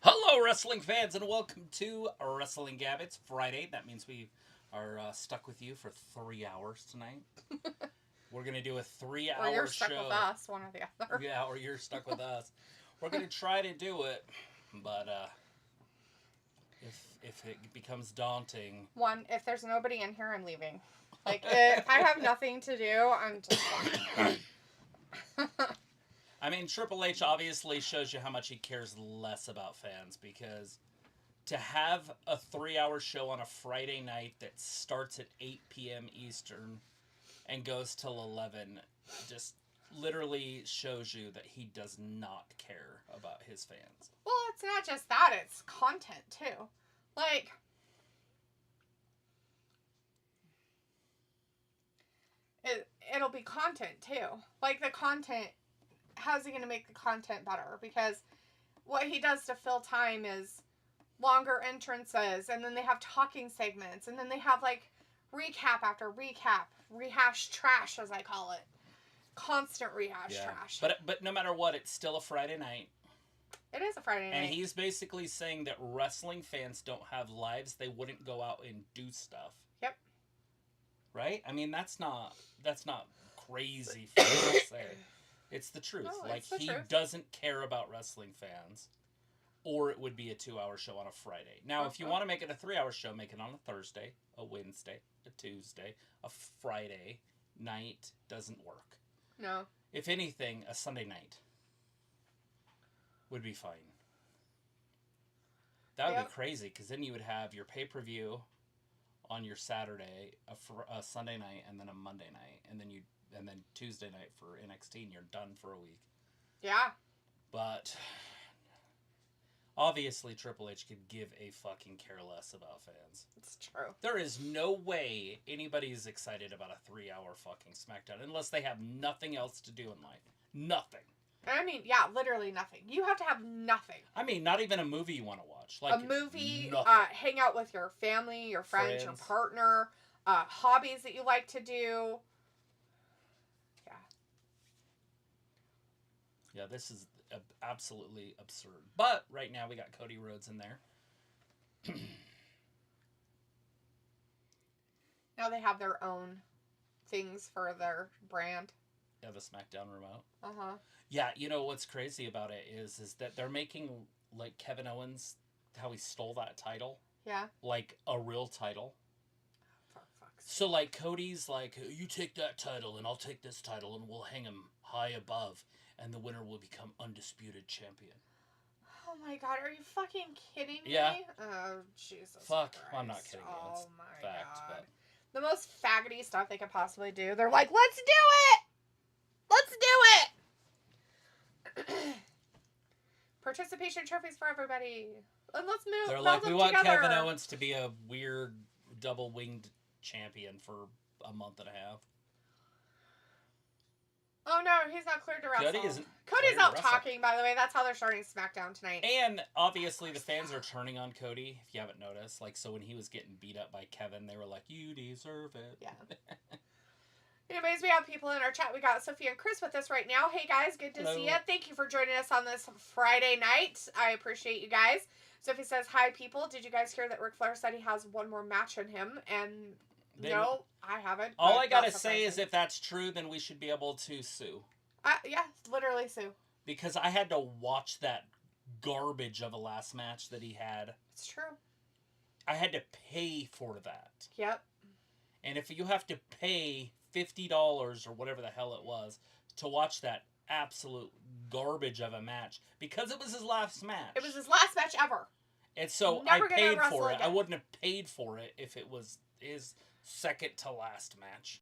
Hello, wrestling fans, and welcome to Wrestling Gab. It's Friday. That means we are stuck with you for 3 hours tonight. We're going to do a 3-hour show. Or you're stuck with us, one or the other. Yeah, or you're stuck with us. We're going to try to do it, but if it becomes daunting... If there's nobody in here, I'm leaving. Like, if I have nothing to do, I'm just fine. I mean, Triple H obviously shows you how much he cares less about fans, because to have a 3-hour show on a Friday night that starts at 8 p.m. Eastern and goes till 11 just literally shows you that he does not care about his fans. Well, it's not just that, it's content, too. Like, it'll be content, too. Like, the content... How's he going to make the content better? Because what he does to fill time is longer entrances, and then they have talking segments, and then they have, like, recap after recap, rehash trash, as I call it. Constant rehash trash. But no matter what, it's still a Friday night. It is a Friday night. And he's basically saying that wrestling fans don't have lives. They wouldn't go out and do stuff. Yep. Right? I mean, that's not crazy for him to say. It's the truth. No, like, he truth. doesn't care about wrestling fans, or it would be a 2-hour show on a Friday. Now, if you want to make it a 3-hour show, make it on a Thursday, a Wednesday, a Tuesday, a Friday night. Doesn't work. No. If anything, a Sunday night would be fine. That would be crazy, because then you would have your pay-per-view on your Saturday, a Sunday night, and then a Monday night, and then Tuesday night for NXT, and you're done for a week. Yeah. But obviously Triple H could give a fucking care less about fans. It's true. There is no way anybody's excited about a 3-hour fucking SmackDown unless they have nothing else to do in life. Nothing. I mean, yeah, literally nothing. You have to have nothing. I mean, not even a movie you want to watch. Like a movie, nothing. Hang out with your family, your friends, your partner, hobbies that you like to do. Yeah, this is absolutely absurd. But right now we got Cody Rhodes in there. Now they have their own things for their brand. They have a SmackDown remote. Uh-huh. Yeah, you know what's crazy about it is that they're making, like, Kevin Owens, how he stole that title. Yeah. Like, a real title. For fuck's sake. So, like, Cody's like, you take that title and I'll take this title and we'll hang him high above. And the winner will become undisputed champion. Oh my god, are you fucking kidding me? Yeah. Oh, Jesus Fuck, Christ. I'm not kidding you. It's my fact, god. but... The most faggoty stuff they could possibly do. They're like, let's do it! Let's do it! Participation trophies for everybody. And let's move. They're like, we want together. Kevin Owens to be a weird double-winged champion for a month and a half. Oh no, he's not cleared to wrestle. Cody's out talking, by the way. That's how they're starting SmackDown tonight. And obviously the fans are turning on Cody, if you haven't noticed. Like, so when he was getting beat up by Kevin, they were like, you deserve it. Yeah. Anyways, we have people in our chat. We got Sophia and Chris with us right now. Hey guys, good to see you. Thank you for joining us on this Friday night. I appreciate you guys. Sophie says, hi people. Did you guys hear that Ric Flair said he has one more match in him? And no, I haven't. All I gotta say is if that's true, then we should be able to sue. Yeah, literally sue. Because I had to watch that garbage of a last match that he had. It's true. I had to pay for that. Yep. And if you have to pay $50 or whatever the hell it was to watch that absolute garbage of a match, because it was his last match. It was his last match ever. And so Never I paid for it. Again. I wouldn't have paid for it if it was his second to last match.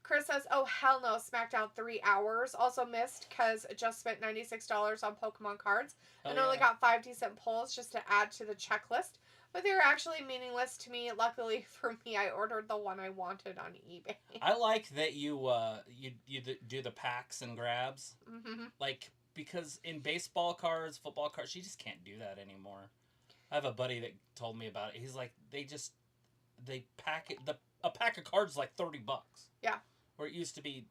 Chris says, oh, hell no, SmackDown 3 hours. Also missed because just spent $96 on Pokemon cards and only got 5 decent pulls just to add to the checklist. But they were actually meaningless to me. Luckily for me, I ordered the one I wanted on eBay. I like that you do the packs and grabs. Mm-hmm. Like, because in baseball cards, football cards, you just can't do that anymore. I have a buddy that told me about it. He's like, they pack it. A pack of cards is like $30. Yeah. where it used to be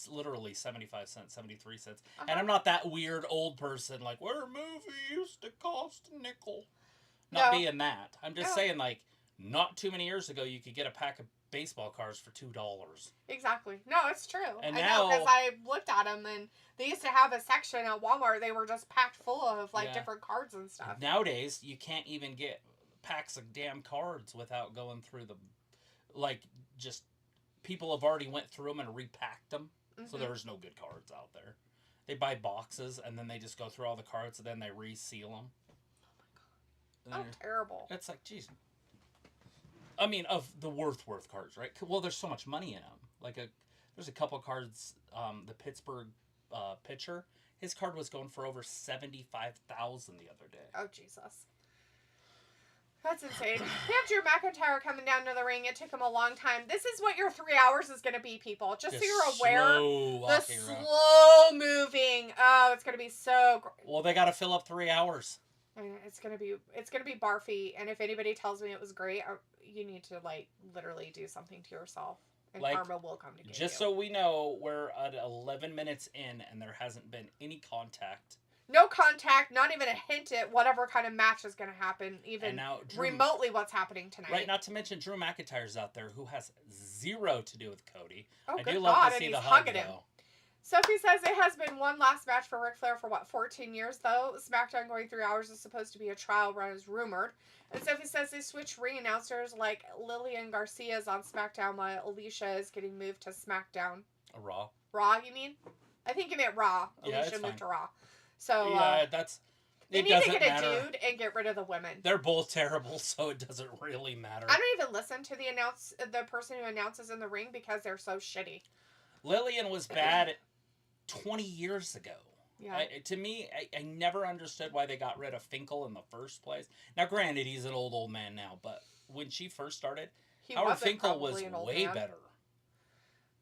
literally 75 cents, 73 cents. Uh-huh. And I'm not that weird old person like, where a movie used to cost a nickel. Not being that. I'm just saying, like, not too many years ago, you could get a pack of baseball cards for $2. Exactly. No, it's true. And I now, know, because I looked at them, and they used to have a section at Walmart. They were just packed full of, like, different cards and stuff. Nowadays, you can't even get packs of damn cards without going through the, like, just, people have already went through them and repacked them. So there's no good cards out there. They buy boxes, and then they just go through all the cards, and then they reseal them. Oh, terrible. It's like, geez. I mean, of the worth cards, right? Well, there's so much money in them. Like, there's a couple cards, the Pittsburgh pitcher, his card was going for over $75,000 the other day. Oh, Jesus. That's insane. We have Drew McIntyre coming down to the ring. It took him a long time. This is what your 3 hours is going to be, people. Just so you're aware. The slow moving. Oh, it's going to be so great. Well, they got to fill up 3 hours. It's gonna be barfy, and if anybody tells me it was great, you need to, like, literally do something to yourself, and like, karma will come to get you. Just so we know, we're at 11 minutes in, and there hasn't been any contact. No contact, not even a hint at whatever kind of match is going to happen, even remotely what's happening tonight. Right, not to mention Drew McIntyre's out there, who has zero to do with Cody. Oh, I good do love God, to see and the he's hug, hugging him. though. Sophie says it has been one last match for Ric Flair for, 14 years, though. SmackDown going 3 hours is supposed to be a trial run, as rumored. And Sophie says they switched ring announcers, like Lillian Garcia's on SmackDown, while Alicia is getting moved to SmackDown. Raw. Raw, you mean? I think you meant Raw. Yeah, Alicia moved to Raw. So, they need to get a dude and get rid of the women. They're both terrible, so it doesn't really matter. I don't even listen to the person who announces in the ring because they're so shitty. Lillian was bad 20 years ago. Yeah. To me, I never understood why they got rid of Finkel in the first place. Now, granted, he's an old man now, but when she first started, Howard Finkel was way better.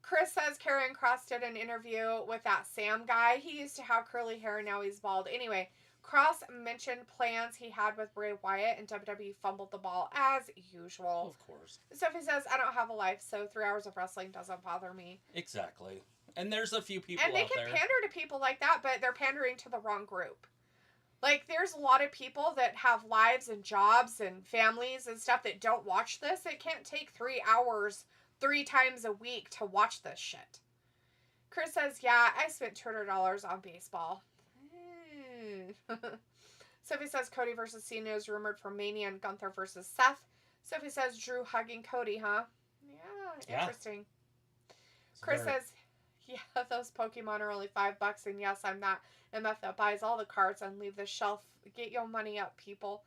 Chris says Karrion Kross did an interview with that Sam guy. He used to have curly hair, now he's bald. Anyway, Kross mentioned plans he had with Bray Wyatt, and WWE fumbled the ball as usual. Of course. Sophie says, I don't have a life, so 3 hours of wrestling doesn't bother me. Exactly. And there's a few people out there. And they can pander to people like that, but they're pandering to the wrong group. Like, there's a lot of people that have lives and jobs and families and stuff that don't watch this. It can't take 3 hours 3 times a week to watch this shit. Chris says, yeah, I spent $200 on baseball. Sophie says Cody versus Cena is rumored for Mania, and Gunther versus Seth. Sophie says Drew hugging Cody, huh? Yeah, interesting. Chris says, yeah, those Pokemon are only $5, and yes, I'm that MF that buys all the cards and leave the shelf. Get your money up, people.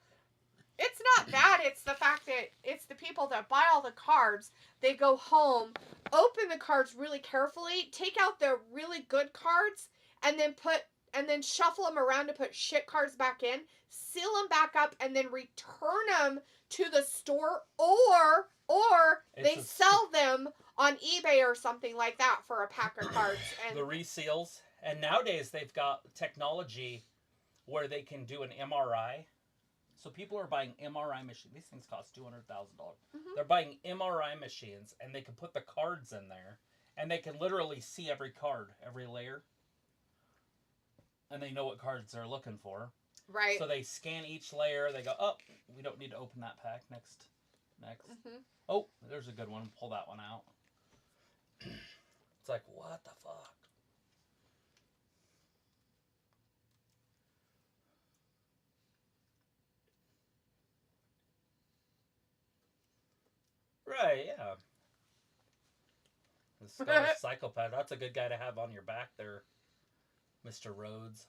It's not that. It's the fact that it's the people that buy all the cards. They go home, open the cards really carefully, take out the really good cards, and then shuffle them around to put shit cards back in, seal them back up, and then return them to the store, or they sell them on eBay or something like that for a pack of cards. And the reseals. And nowadays they've got technology where they can do an MRI. So people are buying MRI machines. These things cost $200,000. They're buying MRI machines, and they can put the cards in there, and they can literally see every card, every layer. And they know what cards they're looking for. Right. So they scan each layer. They go, oh, we don't need to open that pack. Next. Oh, there's a good one. Pull that one out. It's like, what the fuck? Right, yeah. The Scottish Psychopath. That's a good guy to have on your back there, Mr. Rhodes.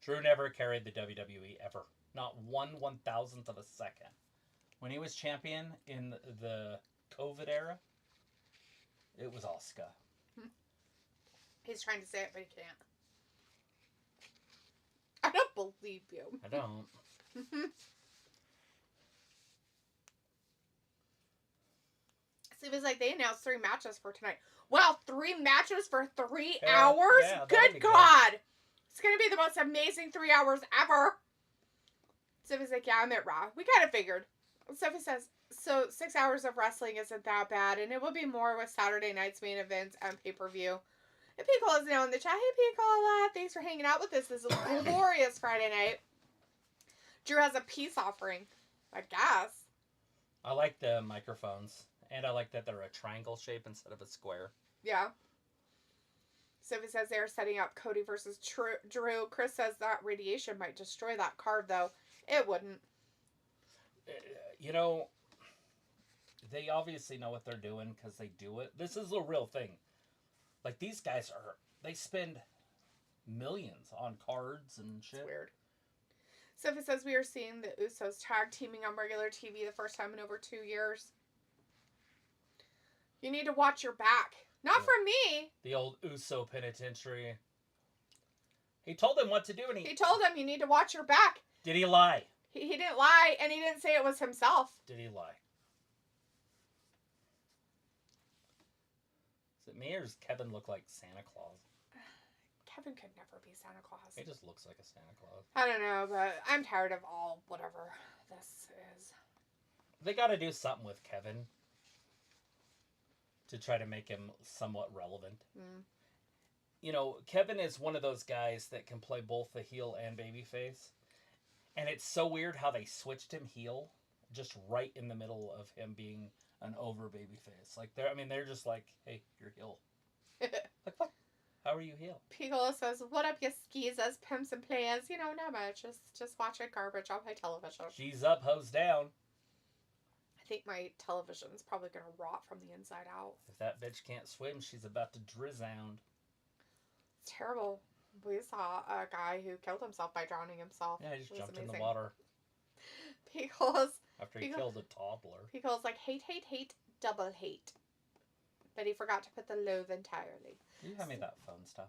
Drew never carried the WWE ever. Not 1/1000th of a second. When he was champion in the COVID era, it was Asuka. He's trying to say it, but he can't. I don't believe you. I don't. was like, they announced 3 matches for tonight. Wow, 3 matches for 3 Yeah, hours? yeah, that'd Good be God. It's going to be the most amazing 3 hours ever. Sophie's like, yeah, I'm at Raw. We kind of figured. Sophie says, so 6 hours of wrestling isn't that bad, and it will be more with Saturday night's main events and pay-per-view. And Piccolo is now in the chat. Hey, Piccolo, thanks for hanging out with us this glorious Friday night. Drew has a peace offering, I guess. I like the microphones, and I like that they're a triangle shape instead of a square. Yeah. Sophie says they're setting up Cody versus Drew. Chris says that radiation might destroy that card, though. It wouldn't. You know, they obviously know what they're doing because they do it. This is a real thing. Like, these guys they spend millions on cards and shit. It's weird. Sophie says we are seeing the Usos tag teaming on regular TV the first time in over 2 years. You need to watch your back. Not from me. The old Uso penitentiary. He told him what to do, and he told him you need to watch your back. Did he lie? He didn't lie, and he didn't say it was himself. Did he lie? Is it me, or does Kevin look like Santa Claus? Kevin could never be Santa Claus. He just looks like a Santa Claus. I don't know, but I'm tired of all whatever this is. They got to do something with Kevin to try to make him somewhat relevant. Mm. You know, Kevin is one of those guys that can play both the heel and babyface. And it's so weird how they switched him heel just right in the middle of him being an over babyface. Like, they're just like, hey, you're heel. Like, what? How are you heel? Piccolo says, what up, you skeezers, pimps, and players? You know, not much. Just watching garbage on my television. She's up, hose down. I think my television's probably going to rot from the inside out. If that bitch can't swim, she's about to drizound. It's terrible. We saw a guy who killed himself by drowning himself. Yeah, he just jumped in the water. After he killed a toddler. Piccolo's like, hate, double hate. But he forgot to put the loathe entirely. You hand me that phone stuff.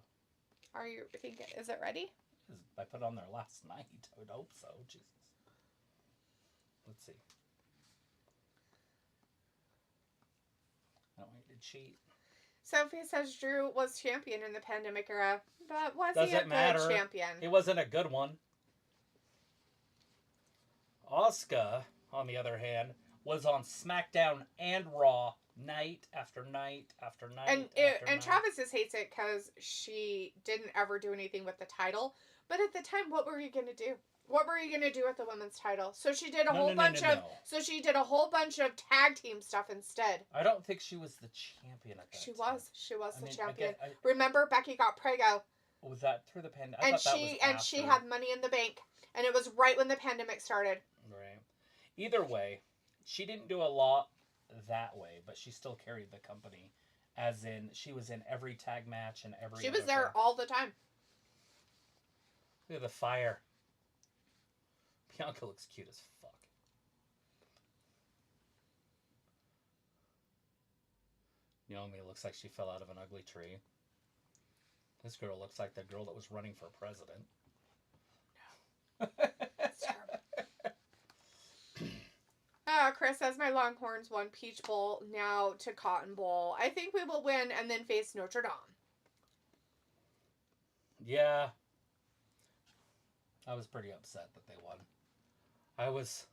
Are you thinking, is it ready? I put it on there last night. I would hope so. Jesus. Let's see. I don't want you to cheat. Sophie says Drew was champion in the pandemic era, but was he a good champion? It wasn't a good one. Asuka, on the other hand, was on SmackDown and Raw night after night after night. And Travis just hates it because she didn't ever do anything with the title. But at the time, what were you going to do? What were you going to do with the women's title? So she did a whole bunch of tag team stuff instead. I don't think she was the champion at that time. She was the champion. Remember, Becky got Prego. Was that through the pandemic? She had Money in the Bank, and it was right when the pandemic started. Right. Either way, she didn't do a lot that way, but she still carried the company. As in, she was in every tag match and every. She was there all the time. Look at the fire. Bianca looks cute as fuck. Naomi looks like she fell out of an ugly tree. This girl looks like the girl that was running for president. No. That's terrible. Chris says my Longhorns won Peach Bowl, now to Cotton Bowl. I think we will win and then face Notre Dame. Yeah. I was pretty upset that they won. I was...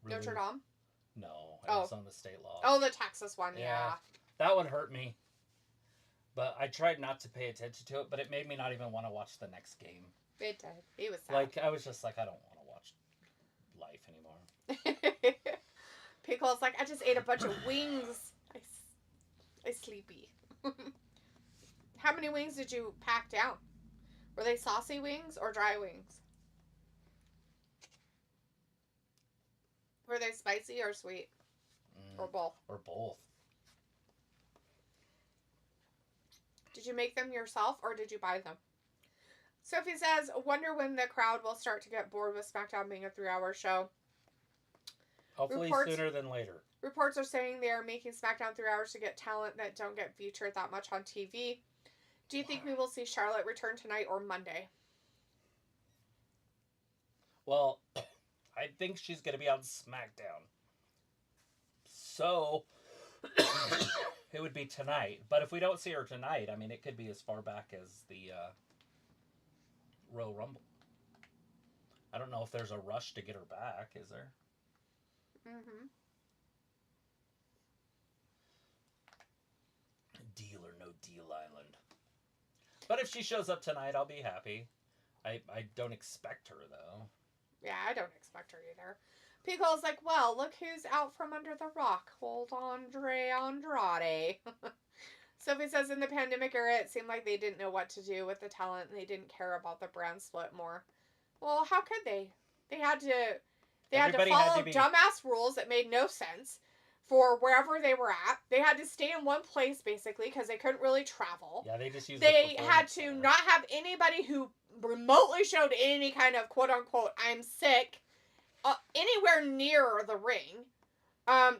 Really... Notre Dame? No, it was on the state law. Oh, the Texas one, yeah. That one hurt me. But I tried not to pay attention to it, but it made me not even want to watch the next game. It did. He was sad. Like, I was just like, I don't want to watch life anymore. Pickle's like, I just ate a bunch of wings. I sleepy. How many wings did you pack down? Were they saucy wings or dry wings? Were they spicy or sweet? Or both? Or both. Did you make them yourself or did you buy them? Sophie says, wonder when the crowd will start to get bored with SmackDown being a 3-hour show. Hopefully sooner than later. Reports are saying they are making SmackDown 3 hours to get talent that don't get featured that much on TV. Do you think we will see Charlotte return tonight or Monday? Well, I think she's going to be on SmackDown. So, It would be tonight. But if we don't see her tonight, I mean, it could be as far back as the Royal Rumble. I don't know if there's a rush to get her back, is there? Mm-hmm. Deal or no deal island. But if she shows up tonight, I'll be happy. I don't expect her, though. Yeah, I don't expect her either. Pico's like, well, look who's out from under the rock. Old Andre Andrade. Sophie says in the pandemic era, it seemed like they didn't know what to do with the talent and they didn't care about the brand split more. Well, how could they? They had to follow dumbass rules that made no sense for wherever they were at. They had to stay in one place, basically, because they couldn't really travel. Yeah, they just used They had to not have anybody who remotely showed any kind of quote-unquote, I'm sick, anywhere near the ring.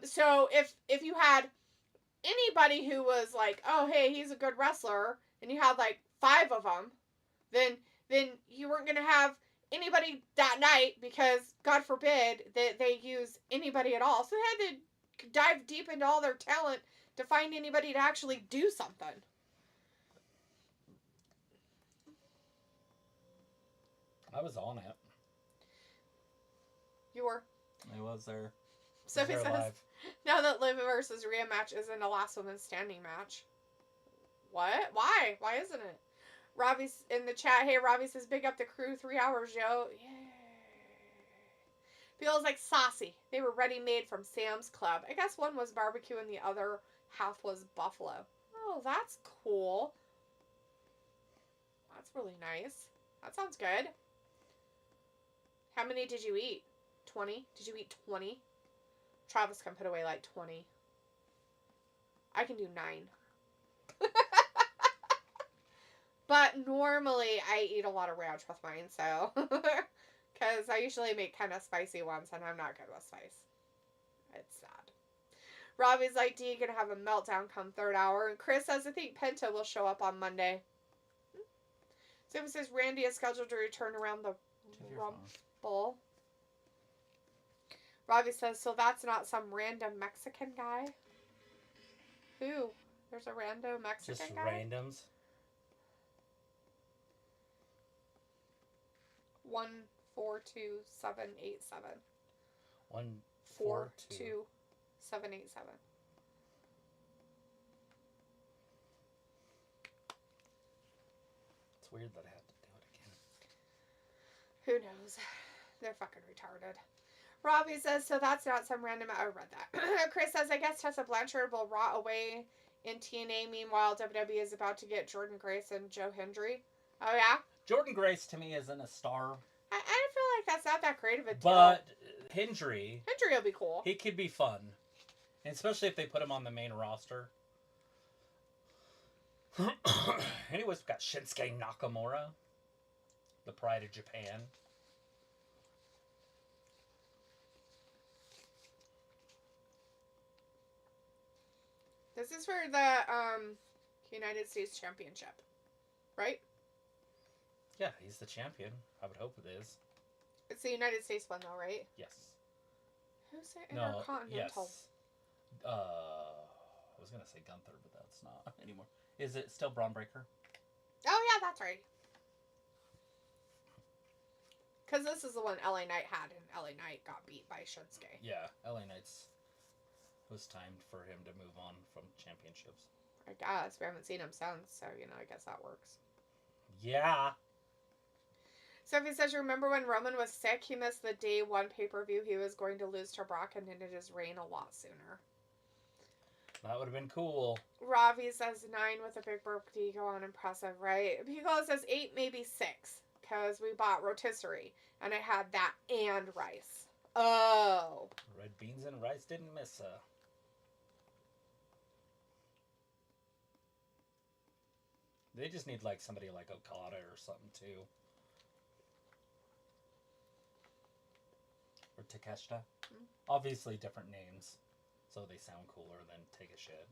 So if you had anybody who was like, oh, hey, he's a good wrestler, and you had like 5 of them, then you weren't going to have anybody that night because, God forbid, that they use anybody at all. So they had to dive deep into all their talent to find anybody to actually do something. I was on it. You were. I was there. Sophie says, live. Now that Liv versus Rhea match isn't a last woman standing match. What? Why? Why isn't it? Robbie's in the chat. Hey, Robbie says, big up the crew. 3 hours, yo. Yay. Feels like saucy. They were ready-made from Sam's Club. I guess one was barbecue and the other half was buffalo. Oh, that's cool. That's really nice. That sounds good. How many did you eat? 20? Did you eat 20? Travis can put away like 20. I can do 9. But normally I eat a lot of ranch with mine, so. Because I usually make kind of spicy ones, and I'm not good with spice. It's sad. Robbie's like, D, you gonna have a meltdown come 3rd hour. And Chris says, I think Penta will show up on Monday. Sophie says, Randy is scheduled to return around the Rumble. Robbie says, so that's not some random Mexican guy? Who? There's a random Mexican guy? Just randoms? 142787. 142787. It's weird that I have to do it again. Who knows? They're fucking retarded. Robbie says, so that's not some random... I read that. Chris says, I guess Tessa Blanchard will rot away in TNA. Meanwhile, WWE is about to get Jordan Grace and Joe Hendry. Oh, yeah? Jordan Grace, to me, isn't a star. I feel like that's not that great of a deal. But Hendry will be cool. He could be fun. And especially if they put him on the main roster. Anyways, we've got Shinsuke Nakamura. The pride of Japan. This is for the United States Championship, right? Yeah, he's the champion. I would hope it is. It's the United States one, though, right? Yes. Who's the Intercontinental? Yes. I was going to say Gunther, but that's not anymore. Is it still Braun Breaker? Oh, yeah, that's right. Because this is the one LA Knight had, and LA Knight got beat by Shinsuke. Yeah, LA Knight's was timed for him to move on from championships. I guess. We haven't seen him since, so, I guess that works. Yeah. Sophie says, remember when Roman was sick? He missed the day 1 pay-per-view he was going to lose to Brock and ended his reign a lot sooner. That would have been cool. Ravi says 9 with a big birthday. Go on, impressive, right? Pico says 8, maybe 6, because we bought rotisserie, and I had that and rice. Oh. Red beans and rice didn't miss her. They just need like somebody like Okada or something too. Or Takeshita. Mm-hmm. Obviously different names, so they sound cooler than Take a Shit.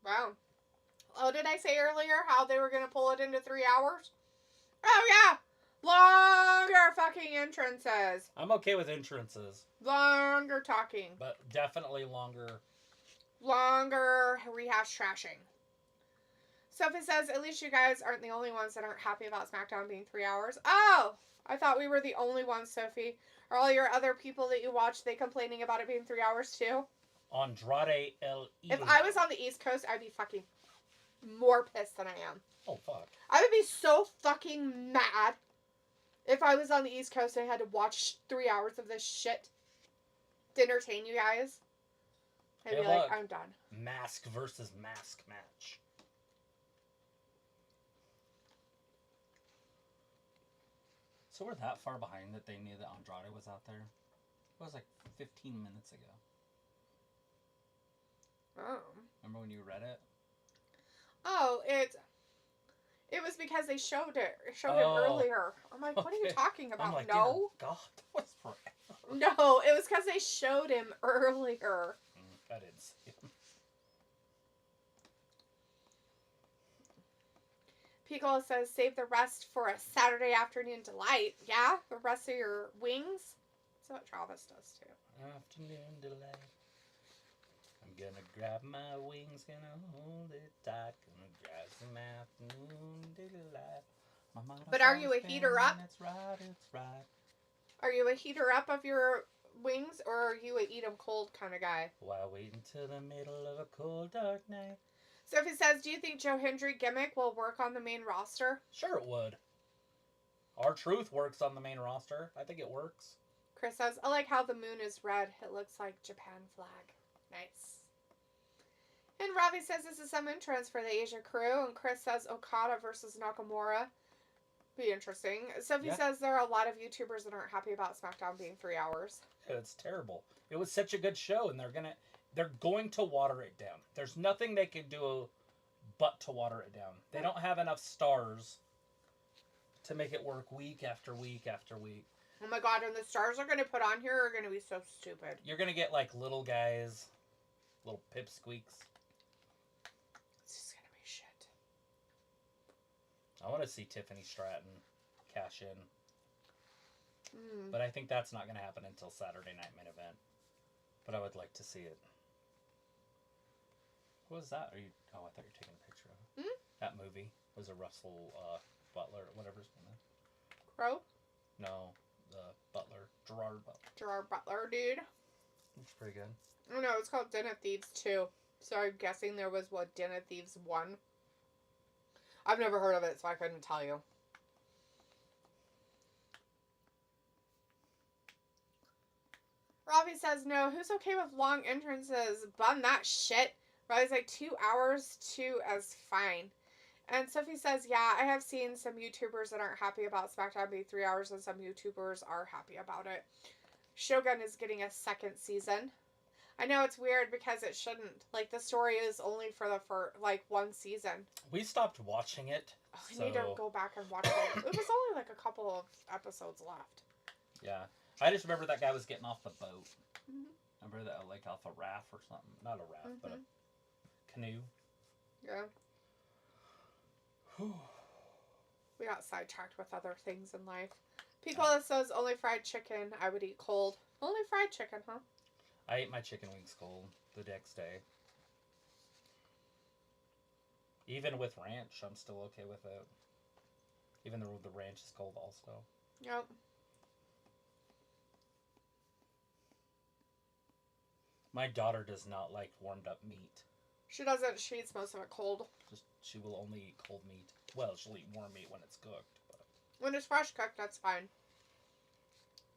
Wow. Oh, did I say earlier how they were going to pull it into 3 hours? Oh, yeah. Longer fucking entrances. I'm okay with entrances. Longer talking. But definitely longer. Longer rehash trashing. Sophie says, at least you guys aren't the only ones that aren't happy about SmackDown being 3 hours. Oh! I thought we were the only ones, Sophie. Are all your other people that you watch, they complaining about it being 3 hours too? Andrade El Idolo. If I was on the East Coast, I'd be fucking more pissed than I am. Oh, fuck. I would be so fucking mad if I was on the East Coast and I had to watch 3 hours of this shit to entertain you guys. I'd be like, I'm done. Mask versus mask match. So we're that far behind that they knew that Andrade was out there? It was like 15 minutes ago. Oh. Remember when you read it? Oh, it was because they showed him earlier. I'm like, what are you talking about? I'm like, no. God, that was forever. No, it was because they showed him earlier. I didn't see him. Piccolo says, save the rest for a Saturday afternoon delight. Yeah? The rest of your wings? That's what Travis does, too. Afternoon delight. I'm gonna grab my wings, gonna hold it tight, gonna grab some afternoon delight. But are you a heater up? It's right. Are you a heater up of your wings, or are you a eat 'em cold kind of guy? Why wait until the middle of a cold, dark night? Sophie says, do you think Joe Hendry gimmick will work on the main roster? Sure it would. R-Truth works on the main roster. I think it works. Chris says, I like how the moon is red. It looks like Japan flag. Nice. And Robbie says this is some entrance for the Asia crew. And Chris says Okada versus Nakamura. Be interesting. Sophie says there are a lot of YouTubers that aren't happy about SmackDown being 3 hours. It's terrible. It was such a good show, and they're going to water it down. There's nothing they can do but to water it down. They don't have enough stars to make it work week after week after week. Oh my god, and the stars are going to put on here are going to be so stupid. You're going to get like little guys, little pipsqueaks. It's just going to be shit. I want to see Tiffany Stratton cash in. But I think that's not going to happen until Saturday Night Main Event. But I would like to see it. What was that? Oh, I thought you were taking a picture of it. That movie was a Russell Butler, whatever his name is. Crow? No, the Butler. Gerard Butler. Gerard Butler, dude. It's pretty good. Oh no, it's called Den of Thieves 2. So I'm guessing there was, Den of Thieves 1? I've never heard of it, so I couldn't tell you. Robbie says, no, who's okay with long entrances? Bun that shit. Robbie's like, 2 hours, 2 as fine. And Sophie says, yeah, I have seen some YouTubers that aren't happy about SmackDown being 3 hours, and some YouTubers are happy about it. Shogun is getting a second season. I know it's weird because it shouldn't. Like, the story is only for one season. We stopped watching it. I need to go back and watch it. It was only like a couple of episodes left. Yeah. I just remember that guy was getting off the boat. Remember that, like, off a raft or something? Not a raft, but a canoe. Yeah. We got sidetracked with other things in life. Picola says, only fried chicken I would eat cold. Only fried chicken, huh? I ate my chicken wings cold the next day. Even with ranch, I'm still okay with it. Even though the ranch is cold also. Yep. My daughter does not like warmed up meat. She doesn't. She eats most of it cold. She will only eat cold meat. Well, she'll eat warm meat when it's cooked. But when it's fresh cooked, that's fine.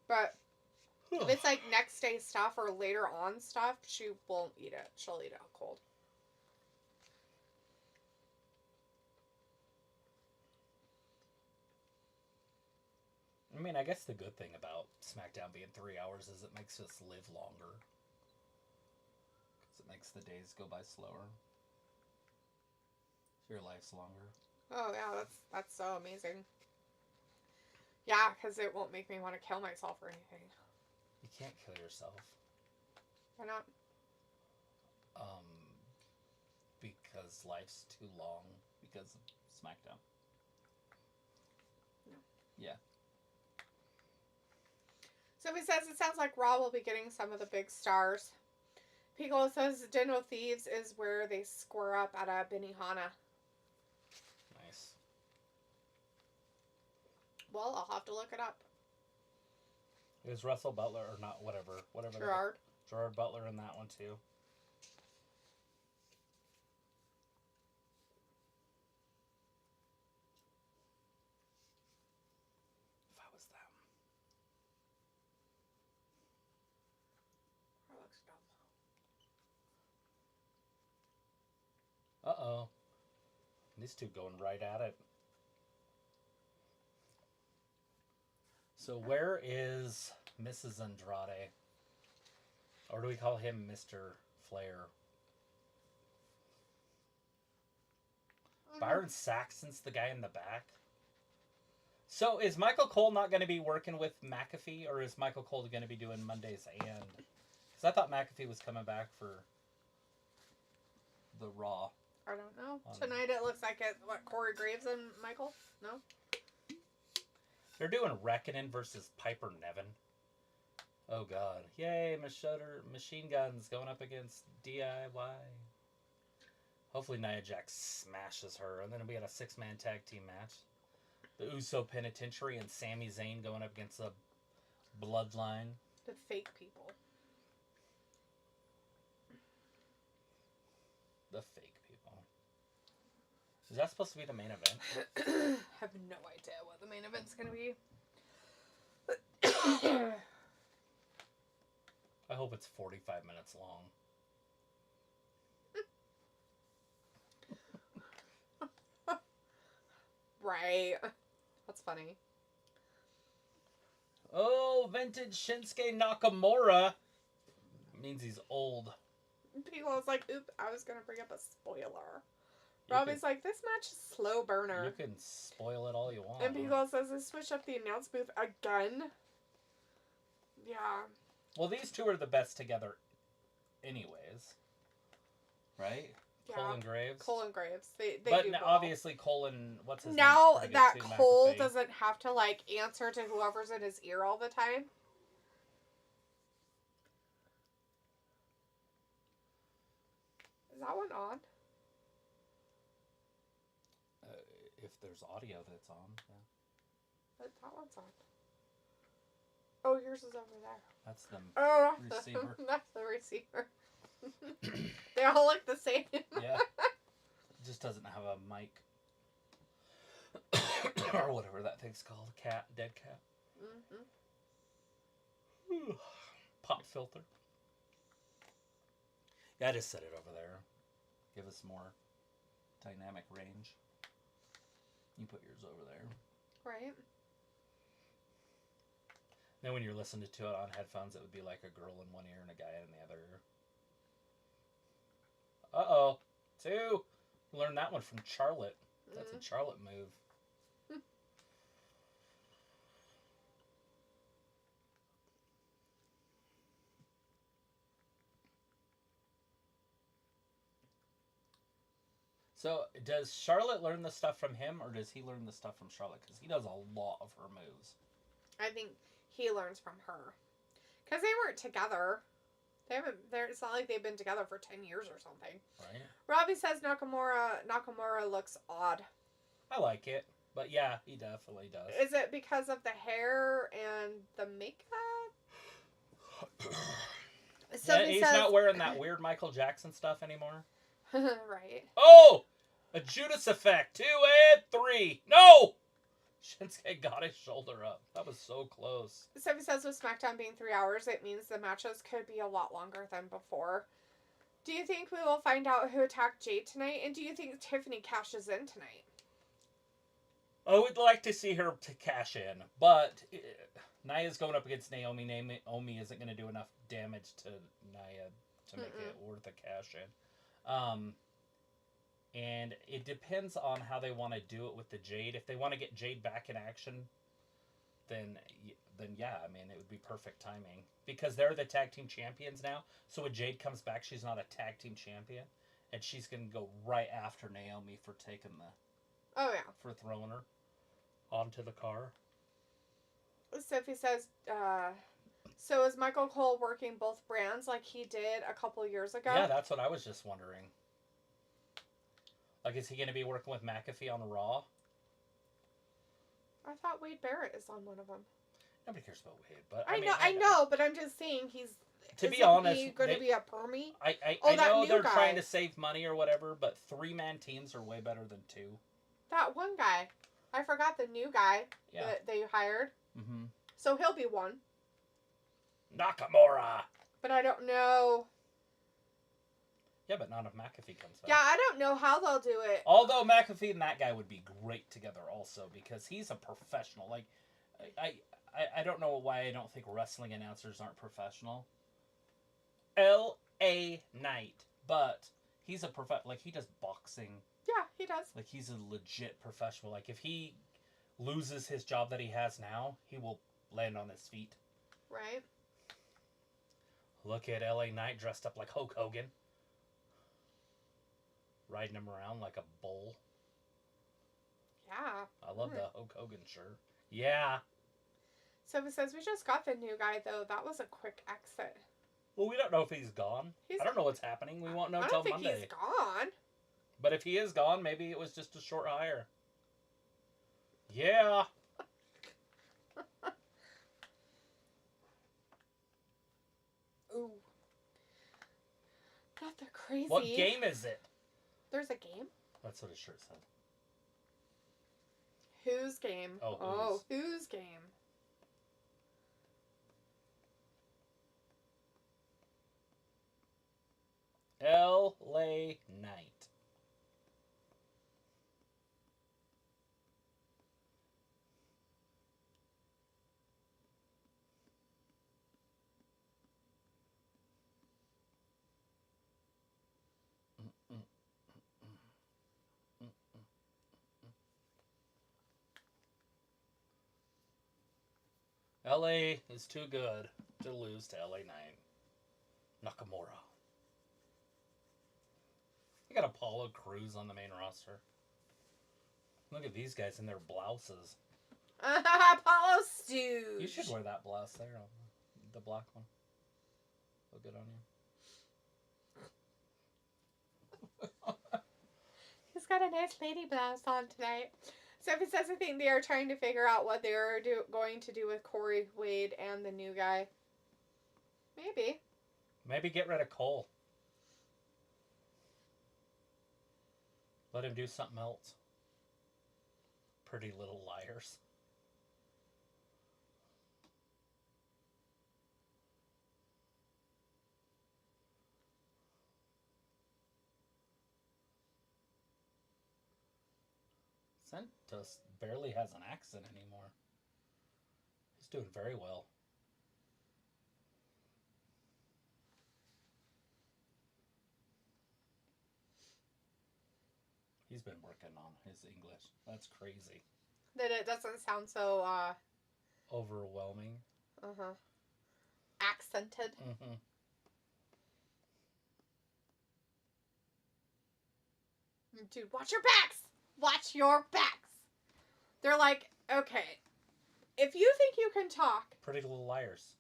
But if it's like next day stuff or later on stuff, she won't eat it. She'll eat it cold. I mean, I guess the good thing about SmackDown being 3 hours is it makes us live longer. Because it makes the days go by slower. Your life's longer. Oh, yeah, that's so amazing. Yeah, because it won't make me want to kill myself or anything. You can't kill yourself. Why not? because life's too long because of SmackDown. No. Yeah. So he says it sounds like Raw will be getting some of the big stars. Pico says Den of Thieves is where they square up at a Benihana. Nice. Well, I'll have to look it up. Is Russell Butler or not? Whatever. Gerard Butler in that one too. If I was them. That looks dumb. Uh-oh. These two going right at it. So where is Mrs. Andrade? Or do we call him Mr. Flair? Byron Saxton's the guy in the back. So is Michael Cole not going to be working with McAfee, or is Michael Cole going to be doing Mondays and? Because I thought McAfee was coming back for the Raw. I don't know. Tonight it looks like it. What, Corey Graves and Michael? No. They're doing Reckoning versus Piper Niven. Oh God! Yay! Machine Guns going up against DIY. Hopefully Nia Jax smashes her, and then we had a 6-man tag team match. The Uso Penitentiary and Sami Zayn going up against the Bloodline. The fake people. The fake people. Is that supposed to be the main event? I have no idea what the main event's going to be. I hope it's 45 minutes long. Right. That's funny. Oh, vintage Shinsuke Nakamura. Means he's old. People was like, oop, I was going to bring up a spoiler. Robbie's like, this match is slow burner. You can spoil it all you want. And Pico says they switch up the announce booth again. Yeah. Well, these two are the best together anyways. Right? Yeah. Cole and Graves. Cole and Graves. They but do well. obviously Cole and what's his now name? that Cole McAfee. doesn't have to like answer to whoever's in his ear all the time. Is that one on? If there's audio that's on, yeah. But that one's on. Oh, yours is over there. That's the receiver. receiver. That's the receiver. They all look the same. Yeah. It just doesn't have a mic. Or whatever that thing's called. Cat. Dead cat. Mm-hmm. Pop filter. Yeah, I just set it over there. Give us more dynamic range. You put yours over there. Right. Then when you're listening to it on headphones, it would be like a girl in one ear and a guy in the other ear. Uh-oh. 2. Learned that one from Charlotte. That's a Charlotte move. So, does Charlotte learn the stuff from him, or does he learn the stuff from Charlotte? Because he does a lot of her moves. I think he learns from her. Because they weren't together. It's not like they've been together for 10 years or something. Right. Robbie says Nakamura looks odd. I like it. But yeah, he definitely does. Is it because of the hair and the makeup? Yeah, he's not wearing that weird Michael Jackson stuff anymore. Right. Oh! A Judas effect. 2 and 3. No! Shinsuke got his shoulder up. That was so close. Somebody says with SmackDown being 3 hours, it means the matches could be a lot longer than before. Do you think we will find out who attacked Jade tonight? And do you think Tiffany cashes in tonight? I would like to see her to cash in, but Nia's going up against Naomi. Naomi isn't going to do enough damage to Nia to make it worth a cash in. And it depends on how they want to do it with the Jade. If they want to get Jade back in action, then yeah, I mean, it would be perfect timing. Because they're the tag team champions now. So when Jade comes back, she's not a tag team champion. And she's going to go right after Naomi for taking the... Oh, yeah. For throwing her onto the car. Sophie says, so is Michael Cole working both brands like he did a couple years ago? Yeah, that's what I was just wondering. Like, is he going to be working with McAfee on Raw? I thought Wade Barrett is on one of them. Nobody cares about Wade, but I know, but I'm just saying he's... To be honest, he going to be a permie? I know they're trying to save money or whatever, but 3-man teams are way better than 2. That one guy. I forgot the new guy that they hired. Mm-hmm. So he'll be one. Nakamura! But I don't know... Yeah, but not if McAfee comes back. Yeah, I don't know how they'll do it. Although McAfee and that guy would be great together also, because he's a professional. Like, I don't know why I don't think wrestling announcers aren't professional. L.A. Knight. But he's a like, he does boxing. Yeah, he does. Like, he's a legit professional. Like, if he loses his job that he has now, he will land on his feet. Right. Look at L.A. Knight dressed up like Hulk Hogan. Riding him around like a bull. Yeah. I love the Hulk Hogan shirt. Yeah. So it says, we just got the new guy, though. That was a quick exit. Well, we don't know if he's gone. I don't know what's happening. We won't know until Monday. I don't think he's gone. But if he is gone, maybe it was just a short hire. Yeah. Ooh. Not the crazy. What game is it? There's a game? That's what his shirt said. Whose game? Oh, whose game? L.A. Knight. LA is too good to lose to LA Knight. Nakamura. They got Apollo Crews on the main roster. Look at these guys in their blouses. Apollo Stooge. You should wear that blouse there, the black one. Look good on you. He's got a nice lady blouse on tonight. Sophie says, I think they are trying to figure out what they are going to do with Corey, Wade, and the new guy. Maybe. Maybe get rid of Cole. Let him do something else. Pretty Little Liars. Santos barely has an accent anymore. He's doing very well. He's been working on his English. That's crazy. That it doesn't sound so, overwhelming. Uh-huh. Accented. Mm-hmm. Dude, watch your backs! Watch your backs! They're like, okay, if you think you can talk... Pretty Little Liars.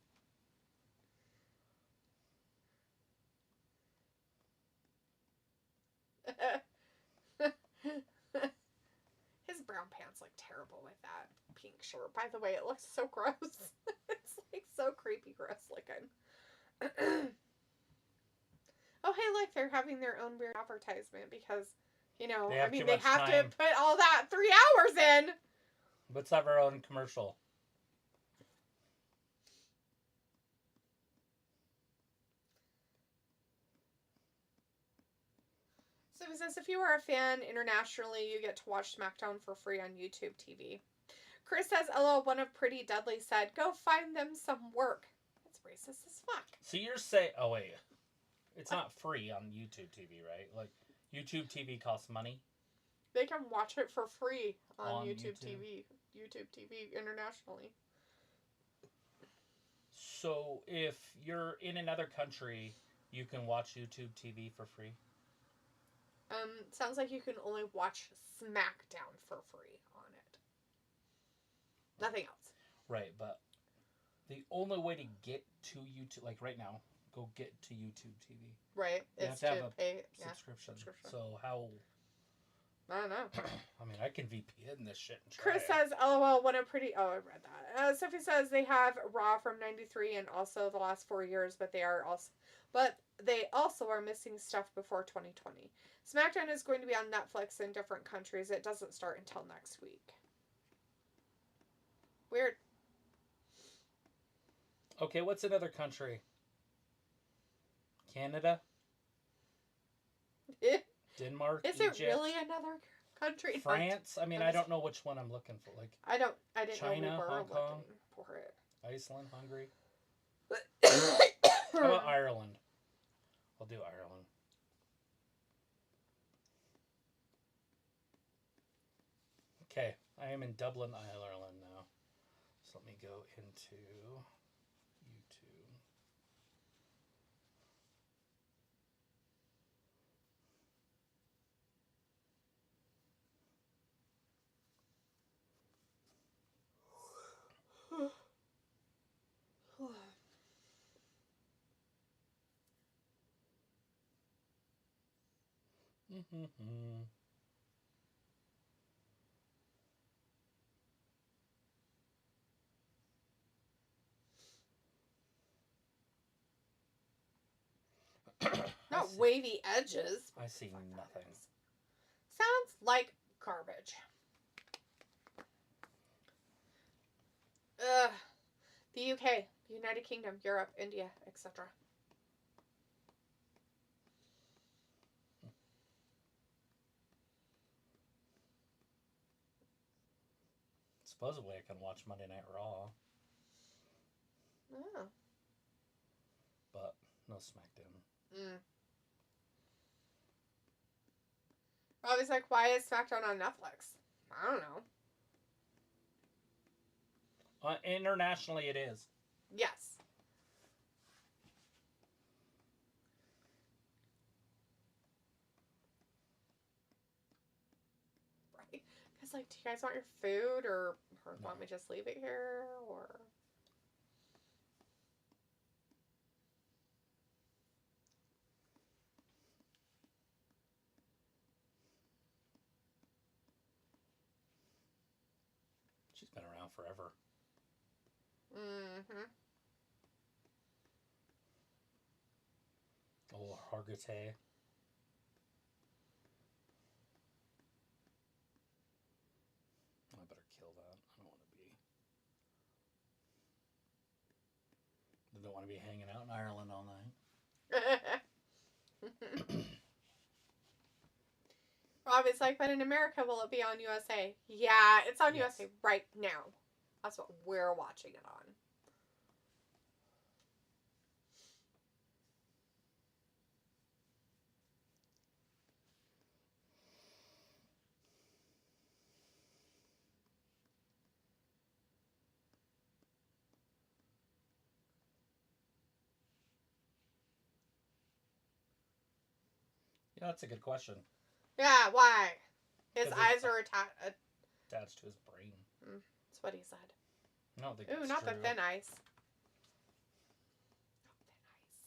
His brown pants look terrible with that pink shirt. By the way, it looks so gross. It's like so creepy gross looking. Oh, hey, look, they're having their own weird advertisement because, you know, they have to put all that 3 hours in. Let's have our own commercial. So it says, if you are a fan internationally, you get to watch SmackDown for free on YouTube TV. Chris says, LOL, one of Pretty Deadly said, go find them some work. That's racist as fuck. So you're saying, oh wait, it's not free on YouTube TV, right? Like, YouTube TV costs money? They can watch it for free on YouTube TV. YouTube TV internationally. So if you're in another country, you can watch YouTube TV for free? Sounds like you can only watch SmackDown for free on it. Nothing else. Right, but the only way to get to YouTube, like right now, go get to YouTube TV. Right. You It's have to have pay subscription. subscription. So how? I don't know. I mean, I can VPN this shit and try Chris it. says, "Oh well, what a pretty." Oh, I read that. Sophie says they have Raw from '93 and also the last 4 years, but they also are missing stuff before 2020. SmackDown is going to be on Netflix in different countries. It doesn't start until next week. Weird. Okay, what's another country? Canada? Denmark? Is Egypt, it really another country? France? I mean, I don't know which one I'm looking for. Like I didn't China, know we were Hong Kong, looking for it. Iceland, Hungary. How about Ireland? I'll do Ireland. Okay, I am in Dublin, Ireland now. So let me go into YouTube. Not wavy edges. I see nothing. Sounds like garbage. Ugh. The UK, United Kingdom, Europe, India, etc. Supposedly I can watch Monday Night Raw. Oh. But no SmackDown. Robbie's like, why is SmackDown on Netflix? I don't know. Internationally it is. Yes. Right. Because, like, do you guys want your food or want me to just leave it here? Or... She's been around forever. Mm-hmm. Oh, Hargitay. I better kill that. I don't want to be hanging out in Ireland all night. Robbie's like, but in America, will it be on USA? Yeah, it's on Yes. USA right now. That's what we're watching it on. Yeah, that's a good question. Yeah, why? His 'Cause eyes are attached to his brain. That's what he said. I don't think Ooh, that's not true. the thin ice.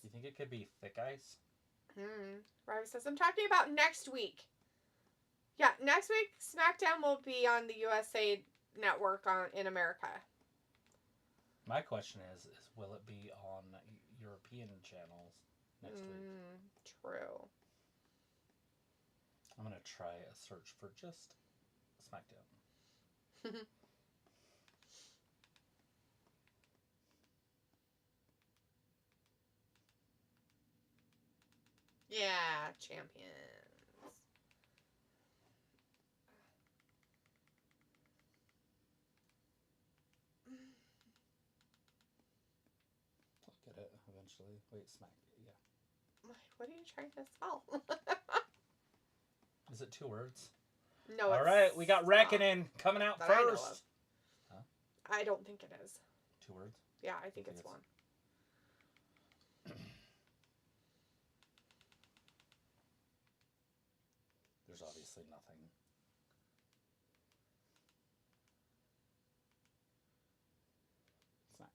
You think it could be thick ice? Robbie says, I'm talking about next week. Yeah, next week, SmackDown will be on the USA Network in America. My question is will it be on European channels next week? True. I'm going to try a search for just SmackDown. Yeah, champions. I'll get it eventually. Wait, yeah. What are you trying to spell? Is it 2 words? No, All right, we got Reckoning coming out first. I don't think it is. 2 words? Yeah, I think it's 1. There's obviously nothing. It's not.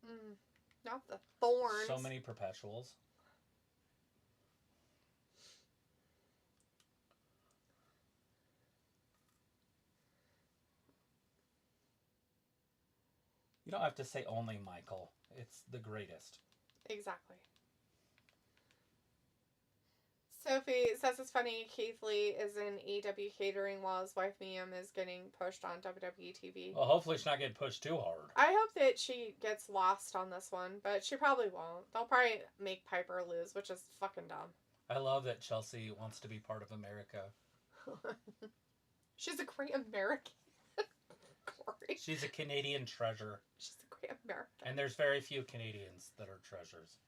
Nothing. Not the thorns. So many perpetuals. You don't have to say only Michael. It's the greatest. Exactly. Sophie says it's funny Keith Lee is in EW catering while his wife Mia is getting pushed on WWE TV. Well, hopefully she's not getting pushed too hard. I hope that she gets lost on this one, but she probably won't. They'll probably make Piper lose, which is fucking dumb. I love that Chelsea wants to be part of America. She's a great American. Corey. She's a Canadian treasure. She's a great American. And there's very few Canadians that are treasures.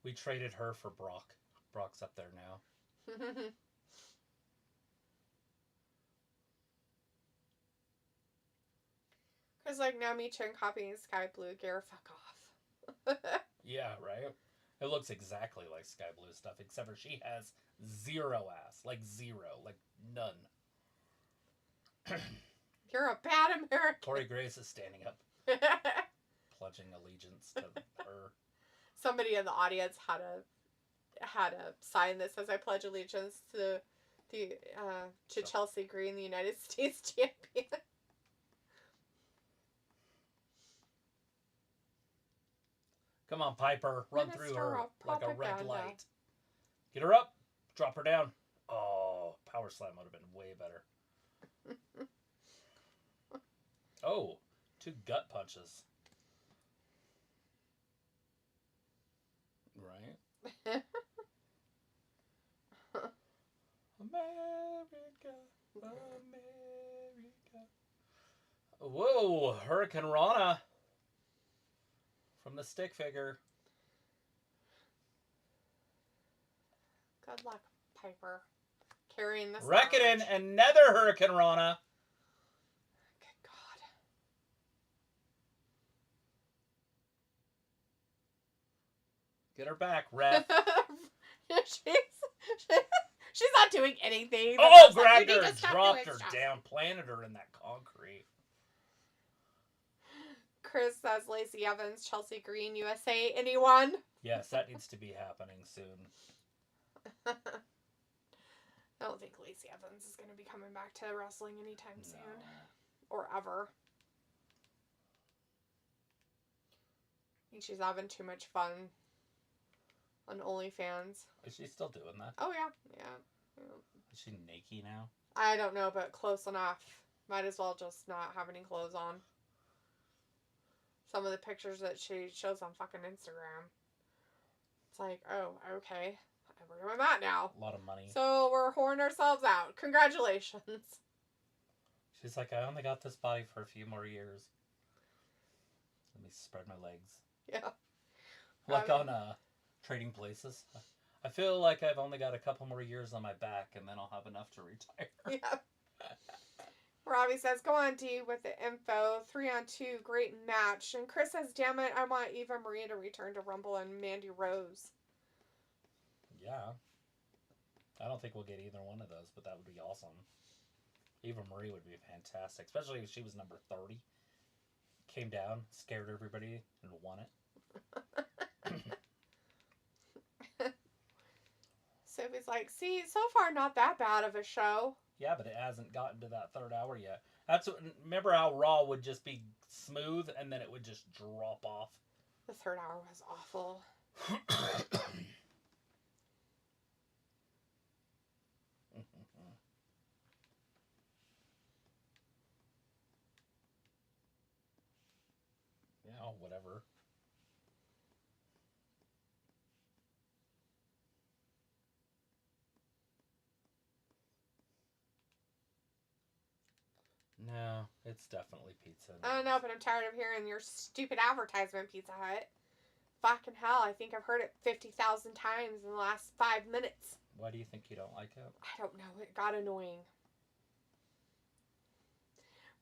We traded her for Brock. Brock's up there now. Because, like, now me Chen copying Sky Blue gear, fuck off. Yeah, right? It looks exactly like Sky Blue stuff, except for she has zero ass. Like, zero. Like, none. You're a bad American. Corey Grace is standing up, pledging allegiance to her. Somebody in the audience had to sign this as I pledge allegiance to Chelsea Green, the United States champion. Come on, Piper. Run Minister through her of like a red propaganda. light. Get her up. Drop her down. Oh, power slam would have been way better. Oh, 2 gut punches. Right? America, America. Whoa, Hurricane Rana from the stick figure. Good luck, Piper. Carrying this. Reckoning another Hurricane Rana. Good God. Get her back, ref. She's not doing anything. Oh, grabbed her, dropped her down, planted her in that concrete. Chris says Lacey Evans, Chelsea Green, USA. Anyone? Yes, that needs to be happening soon. I don't think Lacey Evans is going to be coming back to wrestling anytime soon. Or ever. I think she's having too much fun on OnlyFans. Is she still doing that? Oh, yeah. Is she naked now? I don't know, but close enough. Might as well just not have any clothes on. Some of the pictures that she shows on fucking Instagram. It's like, oh, okay. Where am I at now? A lot of money. So we're whoring ourselves out. Congratulations. She's like, I only got this body for a few more years. Let me spread my legs. Yeah. Like on Trading Places. I feel like I've only got a couple more years on my back and then I'll have enough to retire. Yeah. Robbie says, go on, D, with the info. 3-on-2, great match. And Chris says, damn it, I want Eva Marie to return to Rumble and Mandy Rose. Yeah. I don't think we'll get either one of those, but that would be awesome. Eva Marie would be fantastic, especially if she was number 30. Came down, scared everybody, and won it. Sophie's like, see, so far not that bad of a show. Yeah, but it hasn't gotten to that third hour yet. That's what, remember how Raw would just be smooth and then it would just drop off? The third hour was awful. Yeah, whatever. No, it's definitely Pizza. I don't know, but I'm tired of hearing your stupid advertisement, Pizza Hut. Fucking hell, I think I've heard it 50,000 times in the last 5 minutes. Why do you think you don't like it? I don't know, it got annoying.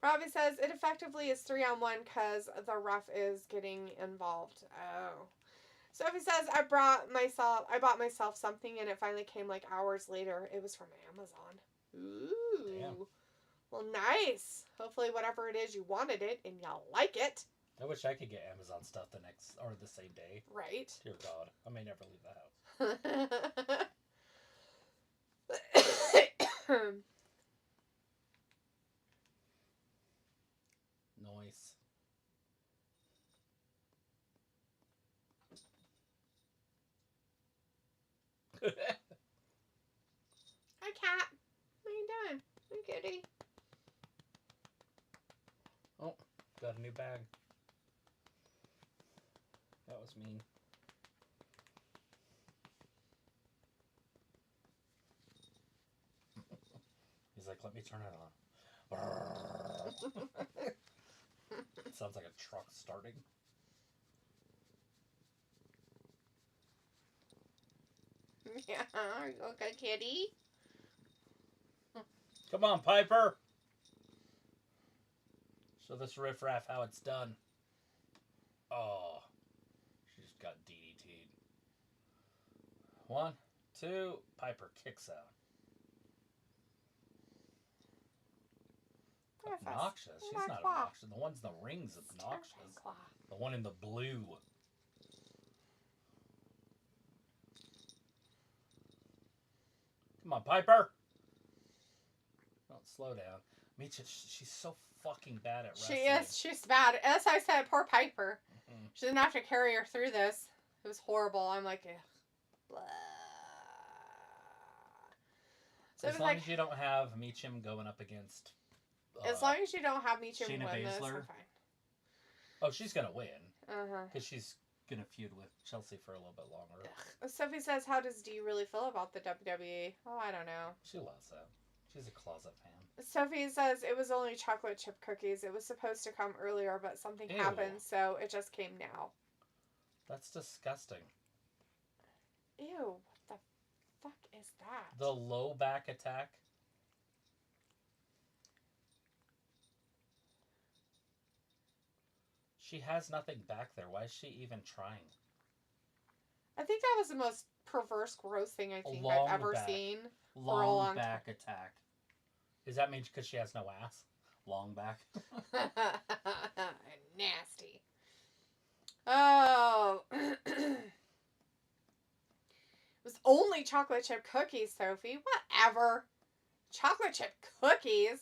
Robbie says it effectively is 3-on-1 because the ref is getting involved. Oh. Sophie says I bought myself something and it finally came like hours later. It was from Amazon. Ooh. Damn. Well, nice. Hopefully whatever it is you wanted it and y'all like it. I wish I could get Amazon stuff the same day. Right. Dear God, I may never leave the house. Noise. Hi, cat. What are you doing? Hi, kitty. Oh, got a new bag. That was mean. He's like, let me turn it on. It sounds like a truck starting. Yeah, you okay, kitty? Come on, Piper. Show this riffraff how it's done. Oh, she just got DDT'd. 1, 2, Piper kicks out. Obnoxious. She's not obnoxious. The one's in the ring's obnoxious. The one in the blue. Come on, Piper. Don't slow down. Micha, she's so fucking bad at wrestling. She is. She's bad. As I said, poor Piper. Mm-hmm. She didn't have to carry her through this. It was horrible. I'm like, blah. So as long as you don't have Meacham going up against... as long as you don't have Meacham win Shayna this, Baszler. I'm fine. Oh, she's going to win. Uh-huh. Because she's going to feud with Chelsea for a little bit longer. Sophie says, how does Dee really feel about the WWE? Oh, I don't know. She loves that. She's a closet fan. Sophie says it was only chocolate chip cookies. It was supposed to come earlier, but something happened, so it just came now. That's disgusting. Ew, what the fuck is that? The low back attack. She has nothing back there. Why is she even trying? I think that was the most perverse, gross thing I think I've ever seen. Long back attack. Does that mean because she has no ass? Long back. Nasty. Oh. It was only chocolate chip cookies, Sophie. Whatever. Chocolate chip cookies?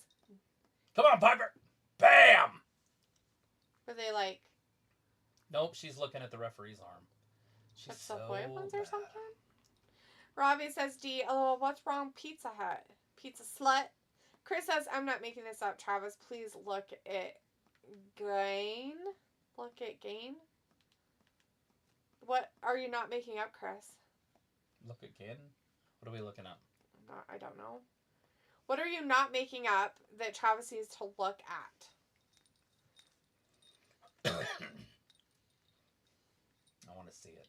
Come on, Piper. Bam! Were they like... Nope, she's looking at the referee's arm. She's so Subway ones bad. or something? Robbie says, D, oh, what's wrong, Pizza Hut? Pizza slut? Chris says, I'm not making this up, Travis. Please look at Gain. Look at Gain? What are you not making up, Chris? Look again? What are we looking up? I don't know. What are you not making up that Travis needs to look at? I want to see it.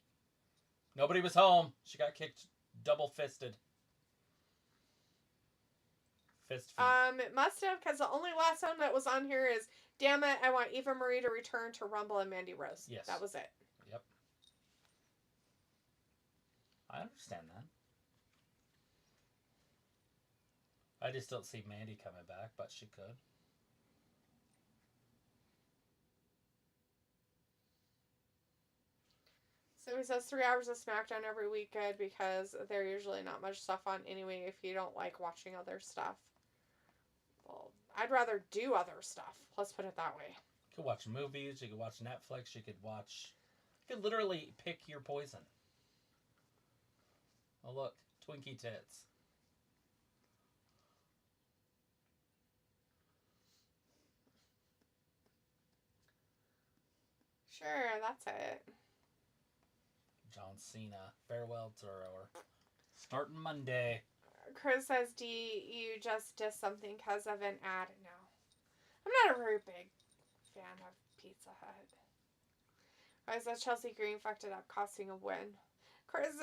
Nobody was home. She got kicked double-fisted. Fist feet. It must have, because the only last one that was on here is, damn it, I want Eva Marie to return to Rumble and Mandy Rose. Yes. That was it. Yep. I understand that. I just don't see Mandy coming back, but she could. So he says 3 hours of SmackDown every week, good, because there's usually not much stuff on anyway if you don't like watching other stuff. Well, I'd rather do other stuff. Let's put it that way. You could watch movies, you could watch Netflix, you could literally pick your poison. Oh look, Twinkie tits. Sure, that's it. John Cena, farewell thrower. Starting Monday. Chris says, D, you just did something because of an ad. No. I'm not a very big fan of Pizza Hut. I said Chelsea Green fucked it up, costing a win. Chris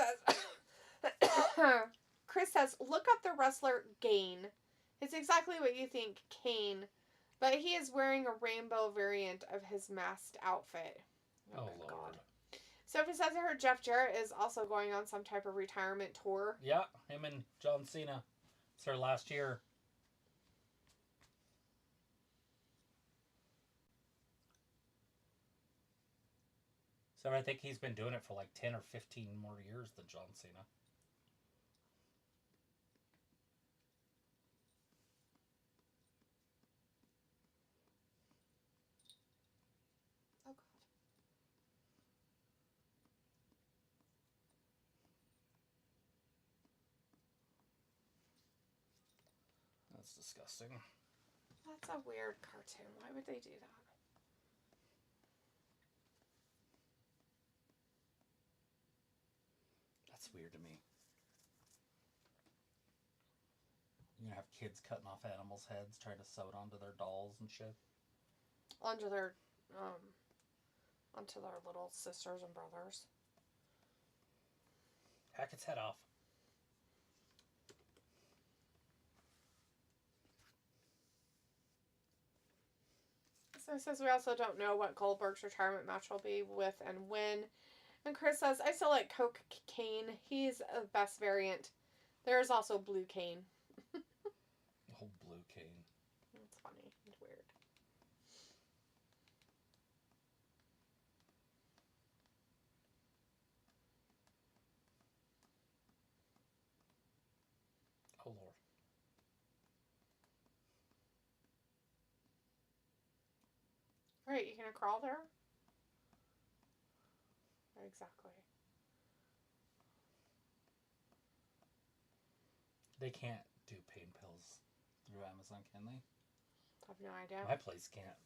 says, look up the wrestler Gain. It's exactly what you think Kane But he is wearing a rainbow variant of his masked outfit. Oh, Lord. God. Sophie says I heard Jeff Jarrett is also going on some type of retirement tour. Yeah, him and John Cena. It's their last year. So I think he's been doing it for like 10 or 15 more years than John Cena. Oh, God. That's disgusting. That's a weird cartoon. Why would they do that? That's weird to me. You're gonna have kids cutting off animals' heads, trying to sew it onto their dolls and shit. Onto their little sisters and brothers. Hack its head off. So it says we also don't know what Goldberg's retirement match will be with and when. And Chris says, I still like Cocaine. He's the best variant. There is also Blue Cane. Oh, Blue Cane. It's funny. It's weird. Oh, Lord. Right, you gonna crawl there? Exactly. They can't do pain pills through Amazon, can they? I have no idea. My place can't.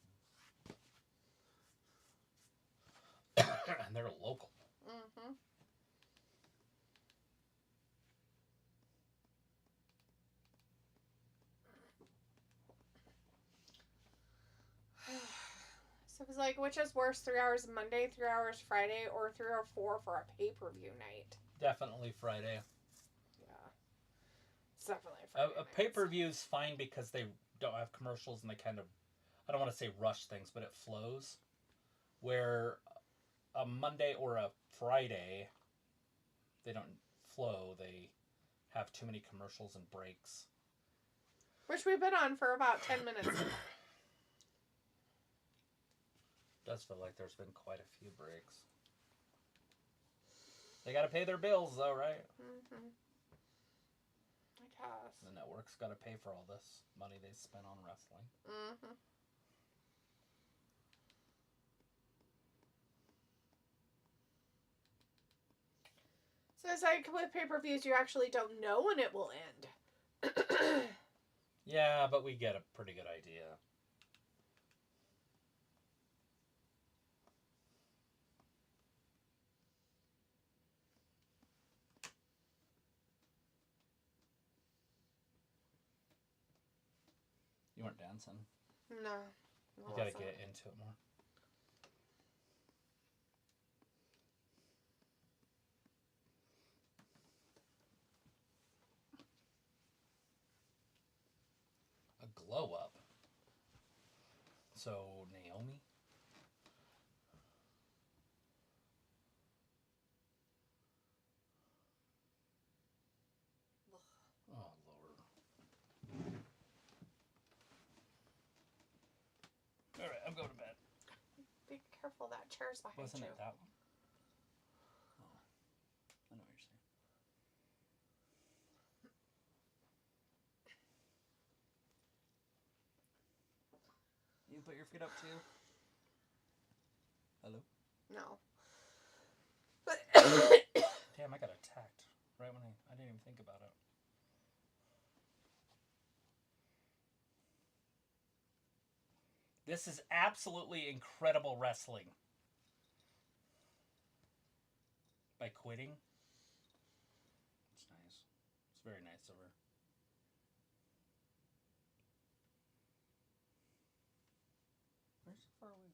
And they're local. Mm-hmm. So it was like, which is worse, 3 hours Monday, 3 hours Friday, or 3 or 4 for a pay-per-view night? Definitely Friday. Yeah. It's definitely Friday. A pay-per-view is fine because they don't have commercials and they kind of, I don't want to say rush things, but it flows. Where a Monday or a Friday, they don't flow. They have too many commercials and breaks. Which we've been on for about 10 minutes now. Does feel like there's been quite a few breaks. They got to pay their bills, though, right? Mm-hmm. I guess. The network's got to pay for all this money they spent on wrestling. Mm-hmm. So it's like with pay-per-views, you actually don't know when it will end. Yeah, but we get a pretty good idea. You weren't dancing. No. You gotta get into it more. A glow up. So, Naomi? Oh, Lord. Alright, I'm going to bed. Be careful, that chair's behind Wasn't you. it that one? Oh, I know what you're saying. You put your feet up too? Hello? No. Damn, I got attacked right when I didn't even think about it. This is absolutely incredible wrestling. By quitting. It's nice. It's very nice of her. Where's so far away?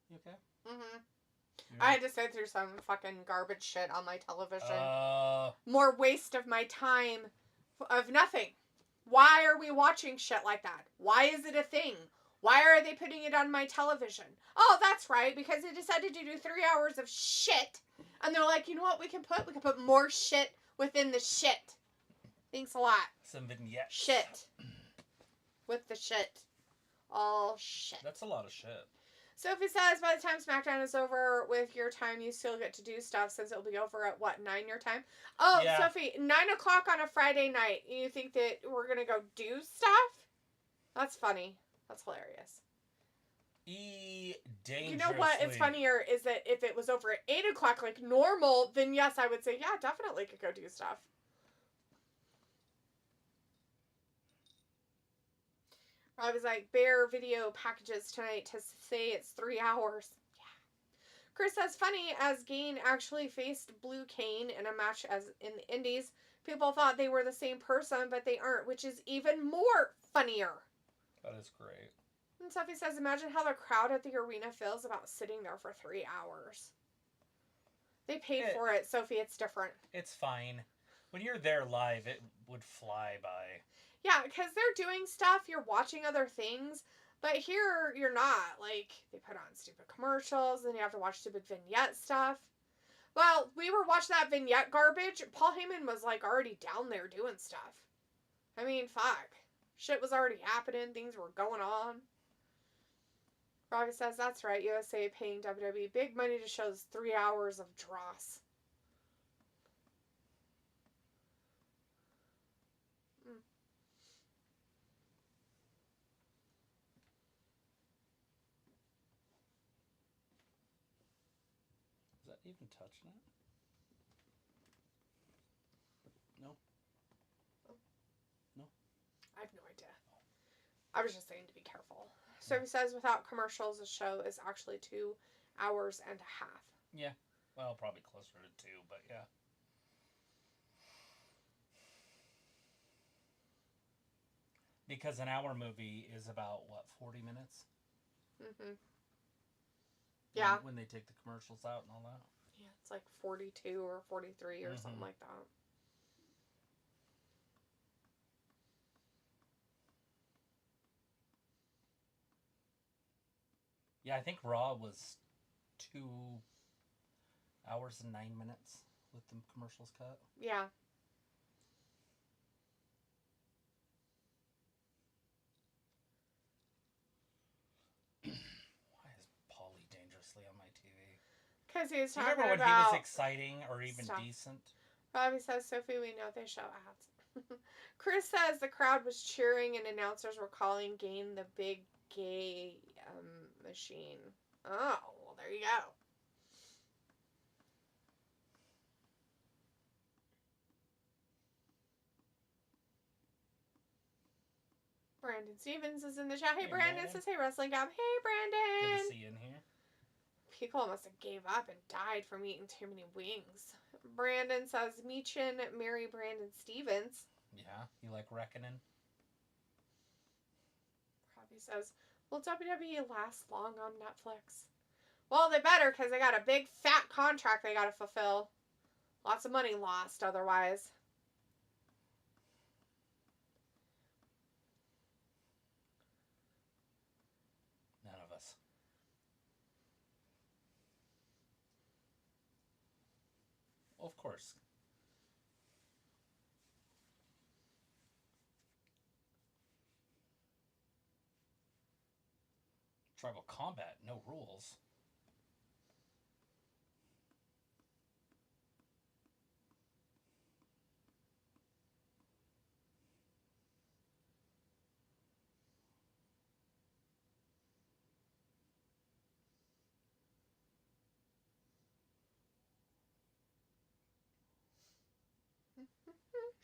You okay? Mm-hmm. I had to sit through some fucking garbage shit on my television. Uh, More waste of my time of nothing. Why are we watching shit like that? Why is it a thing? Why are they putting it on my television? Oh, that's right, because they decided to do 3 hours of shit. And they're like, you know what we can put? We can put more shit within the shit. Thanks a lot. Some vignettes. Shit. With the shit. All shit. That's a lot of shit. Sophie says, by the time SmackDown is over with your time, you still get to do stuff since it'll be over at, 9 your time? Oh, yeah. Sophie, 9 o'clock on a Friday night. You think that we're going to go do stuff? That's funny. That's hilarious. Dangerously. You know what? It's funnier is that if it was over at 8 o'clock like normal, then yes, I would say, yeah, definitely could go do stuff. I was like, Bear video packages tonight to say it's 3 hours. Yeah. Chris says, funny, as Gain actually faced Blue Cane in a match as in the Indies. People thought they were the same person, but they aren't, which is even more funnier. That is great. And Sophie says, imagine how the crowd at the arena feels about sitting there for 3 hours. They paid for it, Sophie. It's different. It's fine. When you're there live, it would fly by. Yeah, because they're doing stuff, you're watching other things, but here you're not. Like, they put on stupid commercials, and you have to watch stupid vignette stuff. Well, we were watching that vignette garbage. Paul Heyman was, like, already down there doing stuff. I mean, fuck. Shit was already happening. Things were going on. Robbie says, that's right, USA paying WWE big money to show 3 hours of dross. Even touching it? No. No. I have no idea. I was just saying to be careful. So he says without commercials, the show is actually 2 hours and a half. Yeah. Well, probably closer to 2, but yeah. Because an hour movie is about, 40 minutes? Mm-hmm. Yeah. When they take the commercials out and all that. Yeah, it's like 42 or 43 or something like that. Yeah, I think Raw was 2 hours and 9 minutes with the commercials cut. Yeah. On my TV. Because he was talking about... Remember when he was exciting or even stuff. Decent? Bobby says, Sophie, we know they show ads. Chris says the crowd was cheering and announcers were calling Gain the big gay machine. Oh, well, there you go. Brandon Stevens is in the chat. Hey, Brandon says, hey, Wrestling Gab. Hey, Brandon. Good to see you in here. People must have gave up and died from eating too many wings. Brandon says, Meechin, marry Brandon Stevens. Yeah, you like reckoning? Robbie says, will WWE last long on Netflix? Well, they better, because they got a big fat contract they got to fulfill. Lots of money lost otherwise. None of us. Of course. Tribal combat, no rules.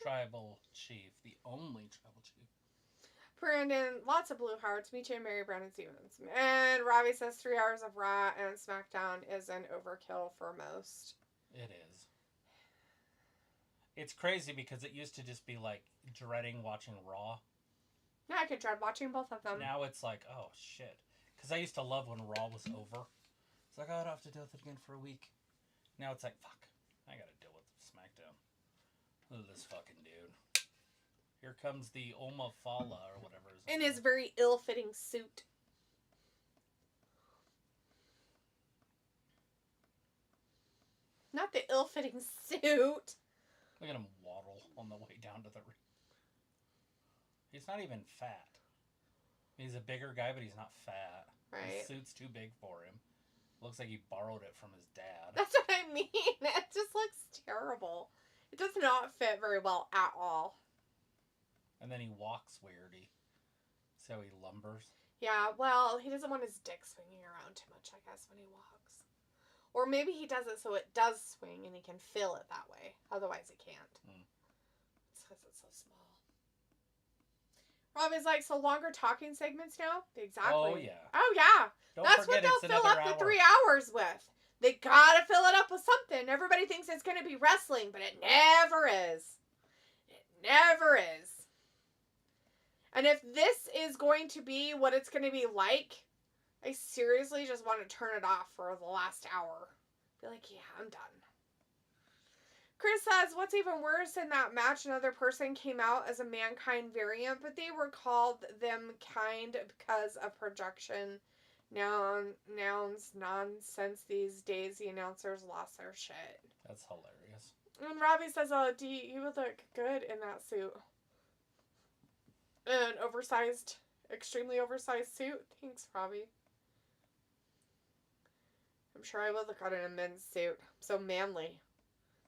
Tribal chief, the only tribal chief. Brandon, lots of blue hearts. Me too, and Mary Brandon Stevens. And Robbie says 3 hours of Raw and SmackDown is an overkill for most. It is. It's crazy because it used to just be like dreading watching Raw. Yeah, I could dread watching both of them. Now it's like, oh shit. Because I used to love when Raw was over. It's like, oh, I don't have to deal with it again for a week. Now it's like, fuck, I gotta deal with SmackDown. Look at this fucking dude. Here comes the Omafala or whatever. In his very ill-fitting suit. Not the ill-fitting suit. Look at him waddle on the way down to the ring. He's not even fat. He's a bigger guy, but he's not fat. Right. His suit's too big for him. Looks like he borrowed it from his dad. That's what I mean. It just looks terrible. It does not fit very well at all. And then he walks weirdy. See how he lumbers? Yeah, well, he doesn't want his dick swinging around too much, I guess, when he walks. Or maybe he does it so it does swing and he can feel it that way. Otherwise, it can't. It's because it's so small. Rob is like, so longer talking segments now? Exactly. Oh, yeah. Oh, yeah. That's what they'll fill up the 3 hours with. They gotta fill it up with something. Everybody thinks it's gonna be wrestling, but it never is. It never is. And if this is going to be what it's going to be like, I seriously just want to turn it off for the last hour. Be like, yeah, I'm done. Chris says, what's even worse in that match, another person came out as a Mankind variant, but they were called them kind because of projection. Nouns nonsense these days. The announcers lost their shit. That's hilarious. And Robbie says, oh, you would look good in that suit. An oversized, extremely oversized suit. Thanks, Robbie. I'm sure I would look good in a men's suit. So manly.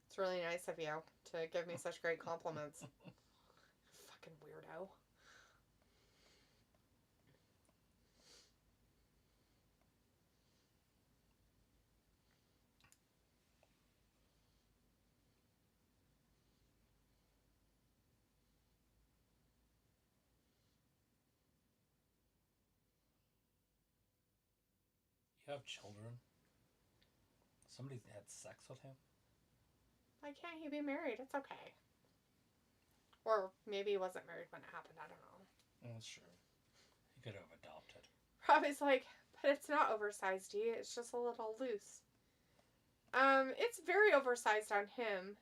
It's really nice of you to give me such great compliments. Fucking weirdo. You have children? Somebody had sex with him? Why can't he be married? It's okay. Or maybe he wasn't married when it happened. I don't know. That's true. He could have adopted. Robbie's like, but it's not oversized, D. It's just a little loose. It's very oversized on him.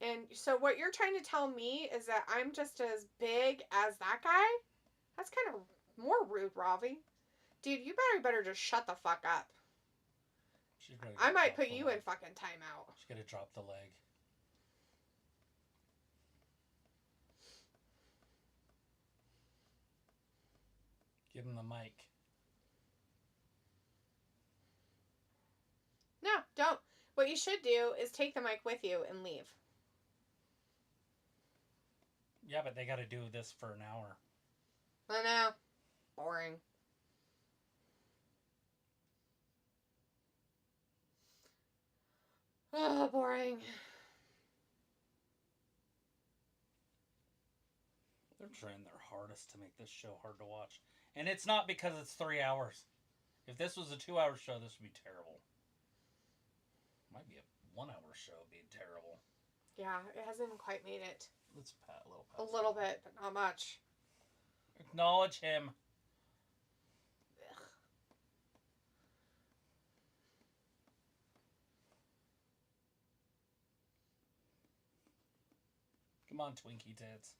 And so what you're trying to tell me is that I'm just as big as that guy? That's kind of more rude, Robbie. Dude, you better just shut the fuck up. I might put you in fucking timeout. She's gonna drop the leg. Give him the mic. No, don't. What you should do is take the mic with you and leave. Yeah, but they gotta do this for an hour. I know. Boring. Oh, boring. They're trying their hardest to make this show hard to watch. And it's not because it's 3 hours. If this was a 2-hour show, this would be terrible. Might be a 1-hour show being terrible. Yeah, it hasn't quite made it. Let's pat a little. A little bit, but not much. Acknowledge him. Ugh. Come on, Twinkie tits.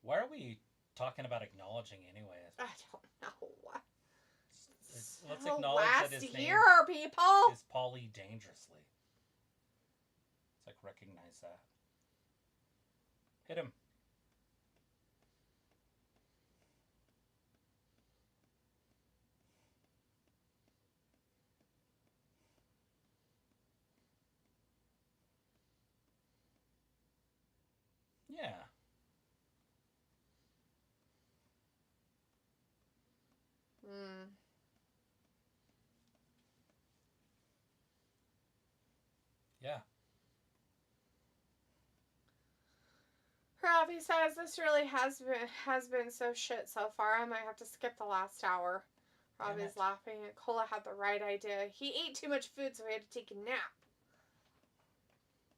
Why are we talking about acknowledging anyways? I don't know what. Let's So acknowledge that last his name year, people. is Paulie Dangerously. It's like, recognize that. Hit him. Yeah. Yeah. Robbie says this really has been so shit so far. I might have to skip the last hour. Robbie's laughing. Cola had the right idea. He ate too much food, so he had to take a nap.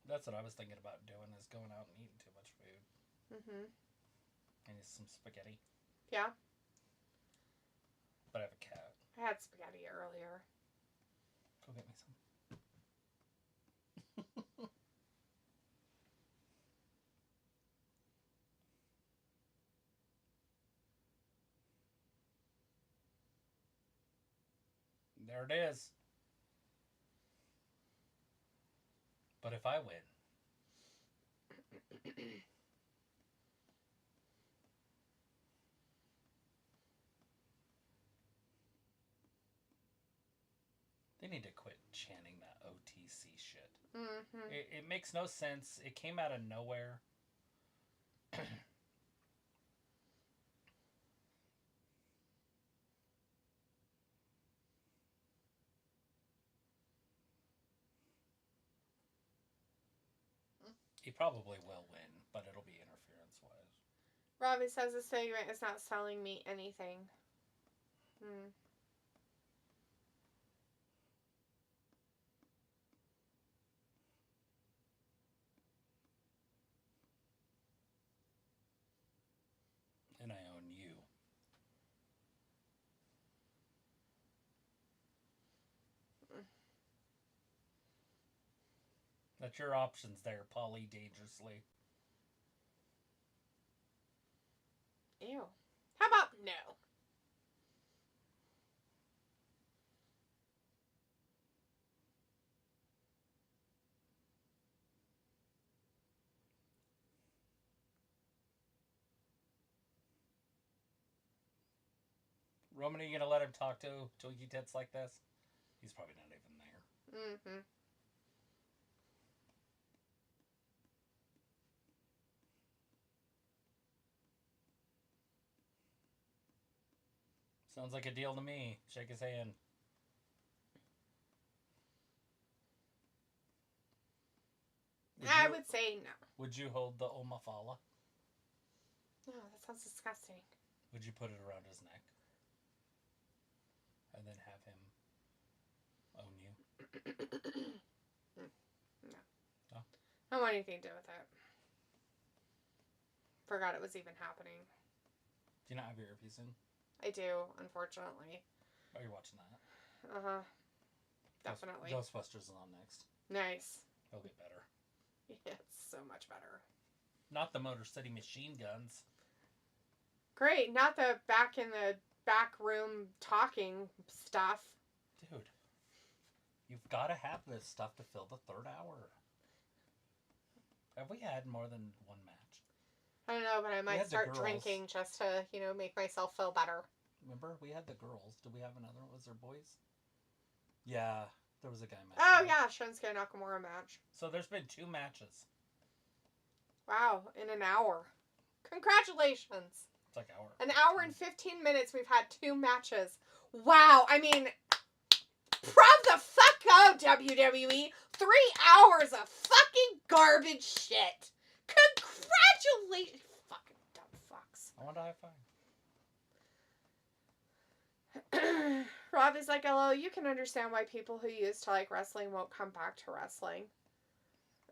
That's what I was thinking about doing, is going out and eating too much food. Mm-hmm. And some spaghetti. Yeah. But I have a cat. I had spaghetti earlier. Go get me some. There it is. But if I win... They need to quit chanting that OTC shit. Mm-hmm. It makes no sense. It came out of nowhere. He probably will win, but it'll be interference-wise. Robbie says the segment is not selling me anything. And I own you. That's your options there, Polly Dangerously. Ew. How about no? Roman, are you going to let him talk to Twinkie Tits like this? He's probably not even there. Mm-hmm. Sounds like a deal to me. Shake his hand. I would say no. Would you hold the Omafala? No, that sounds disgusting. Would you put it around his neck? And then have him own you? No. No? I don't want anything to do with it. Forgot it was even happening. Do you not have your earpiece in? I do, unfortunately. Oh, you're watching that? Uh-huh. Definitely. Ghostbusters is on next. Nice. It'll get better. It's so much better. Not the Motor City Machine Guns. Great. Not the back in the back room talking stuff. Dude. You've got to have this stuff to fill the third hour. Have we had more than one match? I don't know, but I might start drinking just to, make myself feel better. Remember? We had the girls. Did we have another one? Was there boys? Yeah. There was a guy match. Oh, yeah. Shinsuke Nakamura match. So there's been 2 matches. Wow. In an hour. Congratulations. It's like hour. An hour and 15 minutes we've had 2 matches. Wow. I mean, from the fuck out, WWE. 3 hours of fucking garbage shit. Congratulations. Fucking dumb fucks. I want a high five. Rob is like, hello, you can understand why people who used to like wrestling won't come back to wrestling.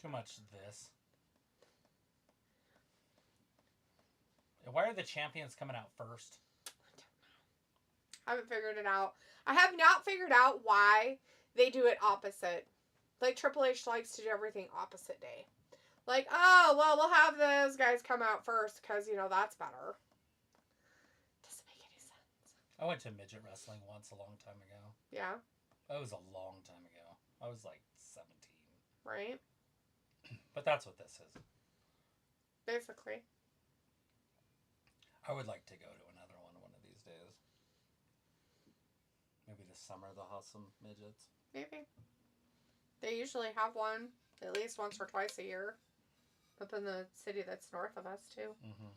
Too much of this. Why are the champions coming out first? I haven't figured it out. I have not figured out why they do it opposite. Like Triple H likes to do everything opposite day. Like, oh, well, we'll have those guys come out first because, that's better. Doesn't make any sense. I went to midget wrestling once a long time ago. Yeah? That was a long time ago. I was like 17. Right? But that's what this is. Basically. I would like to go to another one of these days. Maybe this summer they'll have some midgets. Maybe. They usually have one at least once or twice a year. Up in the city that's north of us, too. Mm-hmm.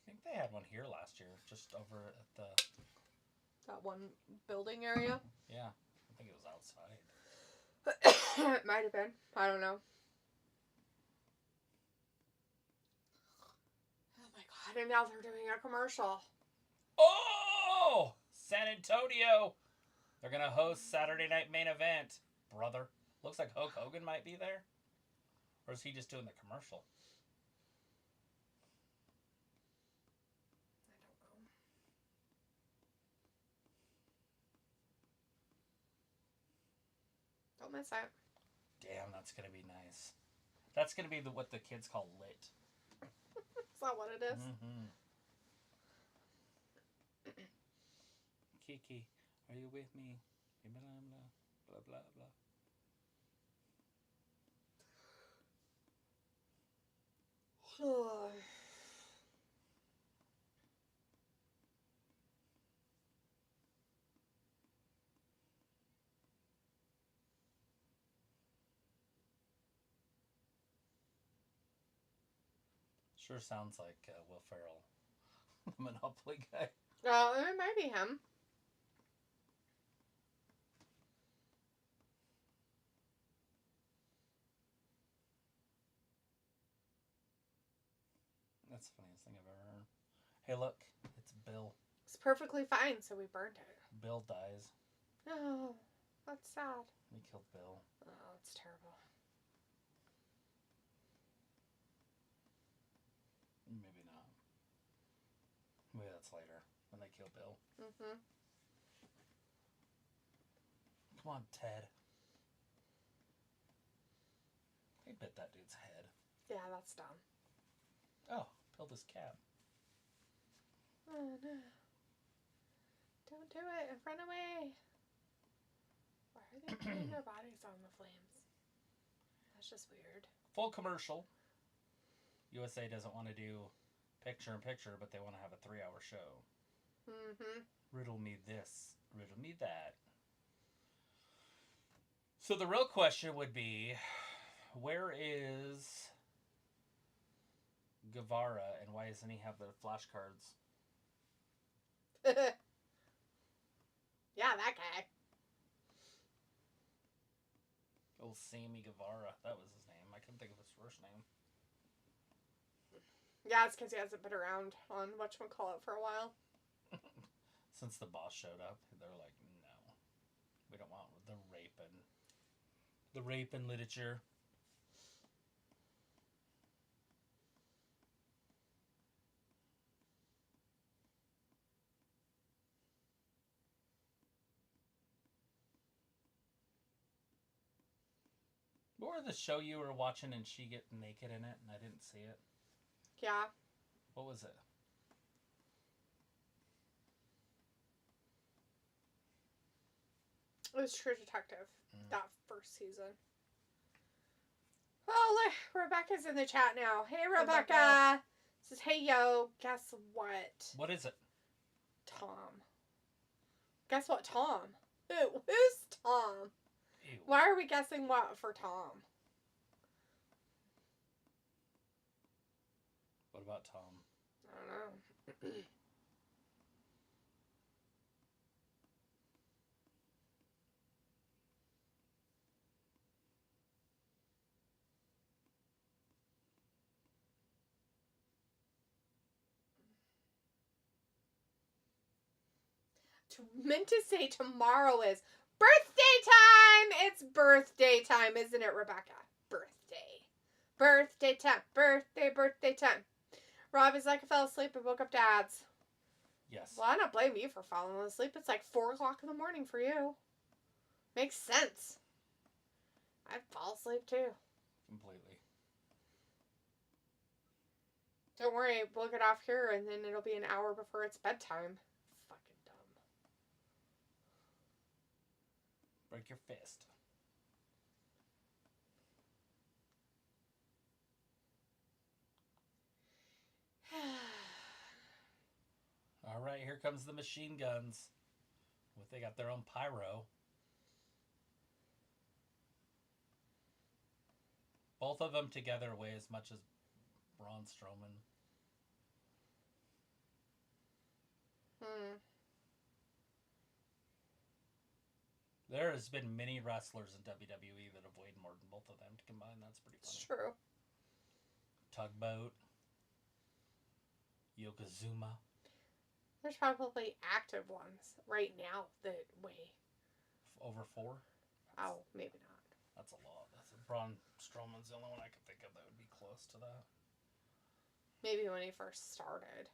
I think they had one here last year, just over at the... That one building area? Yeah. I think it was outside. It might have been. I don't know. Oh my god, and now they're doing a commercial. Oh! San Antonio! They're going to host Saturday Night Main Event. Brother. Looks like Hulk Hogan might be there. Or is he just doing the commercial? I don't know. Don't miss it. Damn, that's going to be nice. That's going to be what the kids call lit. Is that what it is? Mm-hmm. Kiki. Are you with me? Blah, blah, blah, blah. Sure sounds like Will Ferrell, the Monopoly guy. Oh, it might be him. That's the funniest thing I've ever heard. Hey, look, it's Bill. It's perfectly fine, so we burned it. Bill dies. Oh, that's sad. We killed Bill. Oh, it's terrible. Maybe not. Maybe that's later when they kill Bill. Mm-hmm. Come on, Ted. They bit that dude's head. Yeah, that's dumb. Oh, peeled his cap. Oh, no. Don't do it. Run away. Why are they putting their bodies on the flames? That's just weird. Full commercial. USA doesn't want to do picture-in-picture, but they want to have a 3-hour show. Mm-hmm. Riddle me this. Riddle me that. So the real question would be, where is Guevara, and why doesn't he have the flashcards? Yeah, that guy. Oh, Sammy Guevara. That was his name. I couldn't think of his first name. Yeah, it's because he hasn't been around on whatchamacallit for a while. Since the boss showed up, they're like, no. We don't want the rape and literature. What was the show you were watching and she get naked in it and I didn't see it? Yeah. What was it? It was True Detective. That first season. Oh, look, Rebecca's in the chat now. Hey, Rebecca. Says, hey, yo, guess what? What is it? Tom. Guess what, Tom? Who's Tom? Ew. Why are we guessing what for Tom? What about Tom? I don't know. Meant to say tomorrow is birthday time! It's birthday time, isn't it, Rebecca? Birthday. Birthday time. Birthday time. Robbie's like, I fell asleep and woke up Dad's. Yes. Well, I don't blame you for falling asleep. It's like 4 o'clock in the morning for you. Makes sense. I'd fall asleep too. Completely. Don't worry, we'll get off here and then it'll be an hour before it's bedtime. Fucking dumb. Break your fist. All right, here comes the machine guns. They got their own pyro. Both of them together weigh as much as Braun Strowman. There has been many wrestlers in WWE that have weighed more than both of them combined. That's pretty funny. It's true. Tugboat. Yokozuna. There's probably active ones right now that weigh. Over 4? Oh, maybe not. That's a lot. Braun Strowman's the only one I could think of that would be close to that. Maybe when he first started.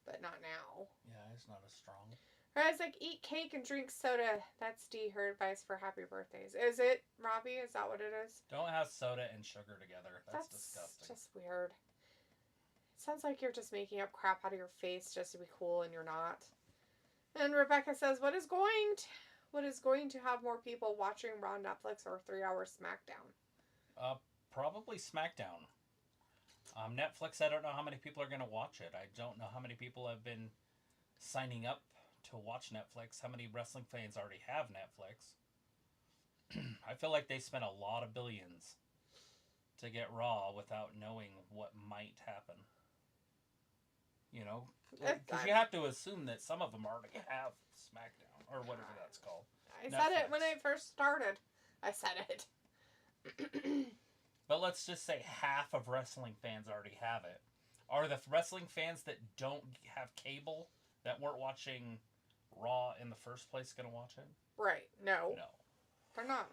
But not now. Yeah, he's not as strong. I was like, eat cake and drink soda. That's her advice for happy birthdays. Is it, Robbie? Is that what it is? Don't have soda and sugar together. That's disgusting. Just weird. It sounds like you're just making up crap out of your face just to be cool and you're not. And Rebecca says, what is going to have more people watching Raw Netflix or 3-hour SmackDown? Probably SmackDown. Netflix, I don't know how many people are going to watch it. I don't know how many people have been signing up to watch Netflix. How many wrestling fans already have Netflix? I feel like they spent a lot of billions to get Raw without knowing what might happen. You know? Because you have to assume that some of them already have SmackDown, or whatever that's called. I said it when it first started. I said it. But let's just say half of wrestling fans already have it. Are the wrestling fans that don't have cable, that weren't watching Raw in the first place, going to watch it? Right. No. No. They're not.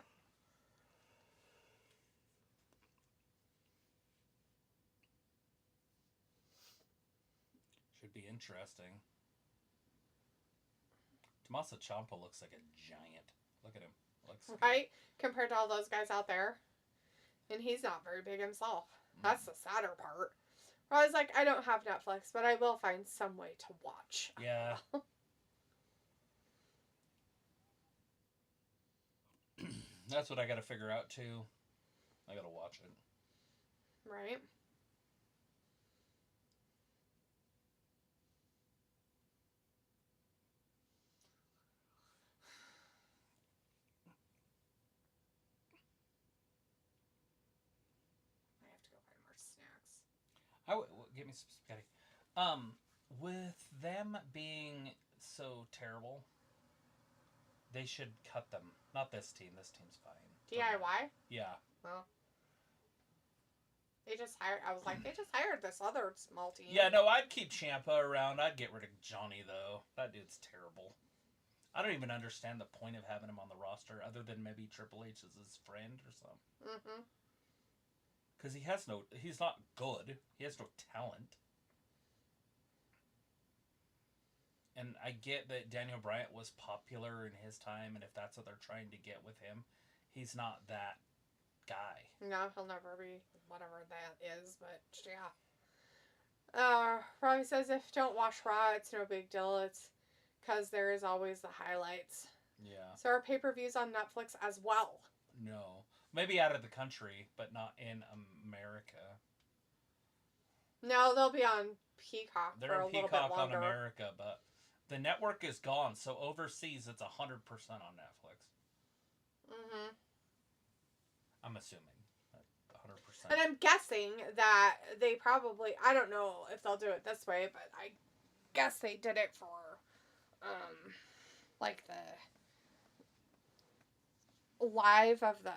Should be interesting. Tommaso Ciampa looks like a giant. Look at him. Right? Compared to all those guys out there. And he's not very big himself. That's the sadder part. I was like, I don't have Netflix, but I will find some way to watch. Yeah. That's what I got to figure out, too. I got to watch it. Right? I have to go buy more snacks. Give me some spaghetti. With them being so terrible, they should cut them. Not this team. This team's fine. DIY? Yeah. Well. They just hired this other small team. Yeah, no, I'd keep Ciampa around. I'd get rid of Johnny, though. That dude's terrible. I don't even understand the point of having him on the roster, other than maybe Triple H is his friend or something. Mm-hmm. Because he's not good. He has no talent. And I get that Daniel Bryan was popular in his time, and if that's what they're trying to get with him, he's not that guy. No, he'll never be whatever that is, but yeah. Robbie says if you don't watch Raw, it's no big deal. It's because there is always the highlights. Yeah. So are pay-per-views on Netflix as well? No. Maybe out of the country, but not in America. No, they'll be on Peacock They're for a on little Peacock bit longer. on America, but the network is gone, so overseas it's 100% on Netflix. Mm-hmm. I'm assuming. 100%. And I'm guessing that they probably, I don't know if they'll do it this way, but I guess they did it for, like the live of the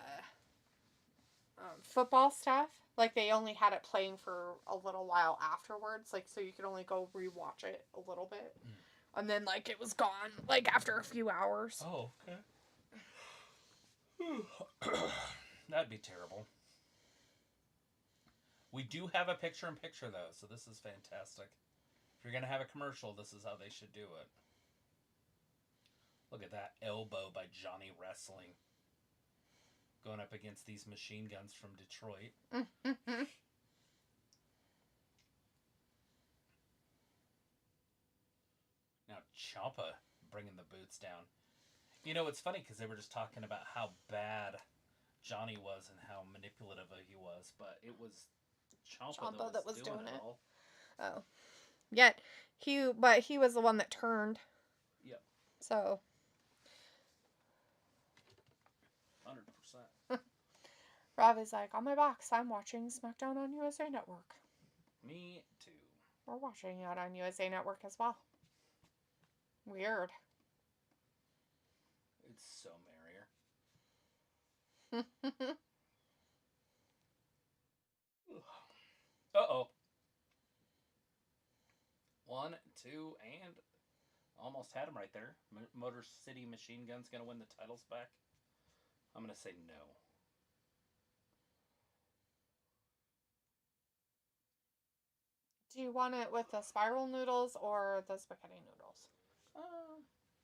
football stuff. Like they only had it playing for a little while afterwards, like so you could only go rewatch it a little bit. And then like it was gone like after a few hours. Oh, okay. That'd be terrible. We do have a picture-in-picture, though, so this is fantastic. If you're going to have a commercial, this is how they should do it. Look at that elbow by Johnny Wrestling. Going up against these machine guns from Detroit. Now, Ciampa bringing the boots down. You know, it's funny because they were just talking about how bad Johnny was and how manipulative he was, but it was Ciampa that was doing it all. Oh. Yet, he was the one that turned. Yep. So. 100%. Rob is like, on my box, I'm watching SmackDown on USA Network. Me too. We're watching it on USA Network as well. Weird. It's so merrier. Uh-oh. 1, 2, and almost had him right there. Motor City Machine Gun's going to win the titles back. I'm going to say no. Do you want it with the spiral noodles or the spaghetti noodles?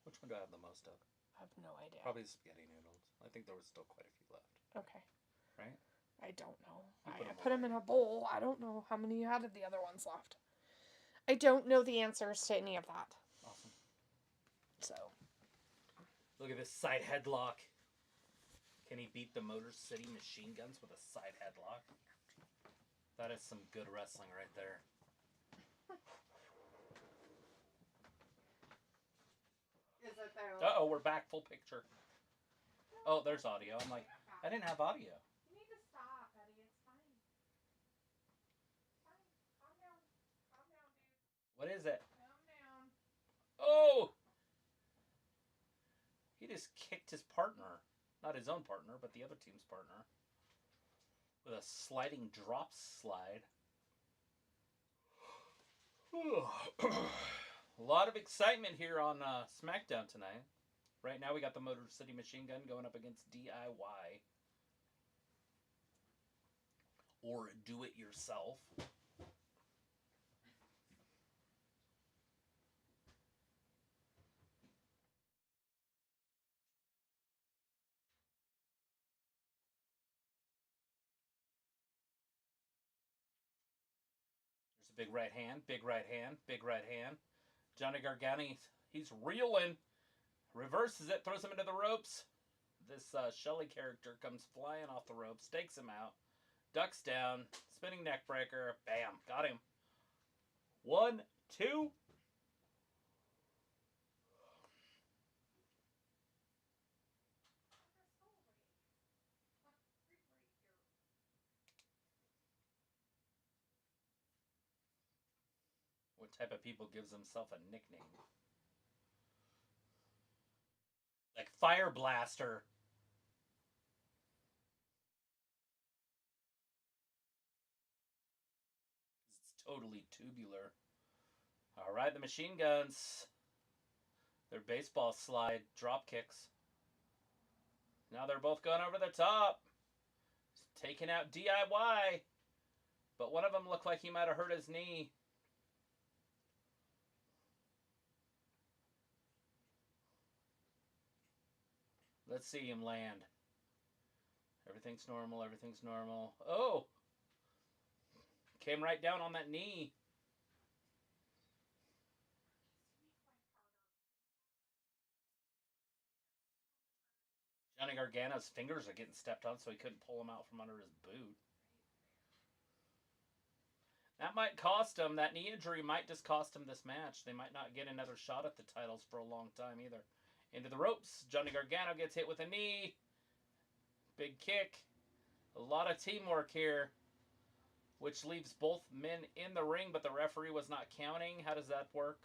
Which one do I have the most of? I have no idea. Probably the spaghetti noodles. I think there was still quite a few left. Okay. Right? I don't know. I put 'em put them in a bowl. I don't know how many you had of the other ones left. I don't know the answers to any of that. Awesome. So. Look at this side headlock. Can he beat the Motor City Machine Guns with a side headlock? That is some good wrestling right there. Is it though? Uh-oh, we're back full picture. Oh, there's audio. I'm like, I didn't have audio. You need to stop, Eddie. It's fine. Fine. Calm down. Calm down, dude. What is it? Calm down. Oh! He just kicked his partner. Not his own partner, but the other team's partner. With a sliding drop slide. A lot of excitement here on SmackDown tonight. Right now we got the Motor City Machine Gun going up against DIY. Or Do It Yourself. There's a big right hand, big right hand, big right hand. Johnny Gargano, he's reeling. Reverses it, throws him into the ropes. This Shelly character comes flying off the ropes, takes him out, ducks down, spinning neck breaker, bam, got him. 1, 2. What type of people gives himself a nickname? Like Fire Blaster. It's totally tubular. Alright, the Machine Guns. Their baseball slide drop kicks. Now they're both going over the top. Taking out DIY. But one of them looked like he might have hurt his knee. Let's see him land. Everything's normal, everything's normal. Oh! Came right down on that knee. Johnny Gargano's fingers are getting stepped on, so he couldn't pull him out from under his boot. That might cost him. That knee injury might just cost him this match. They might not get another shot at the titles for a long time either. Into the ropes. Johnny Gargano gets hit with a knee. Big kick. A lot of teamwork here. Which leaves both men in the ring, but the referee was not counting. How does that work?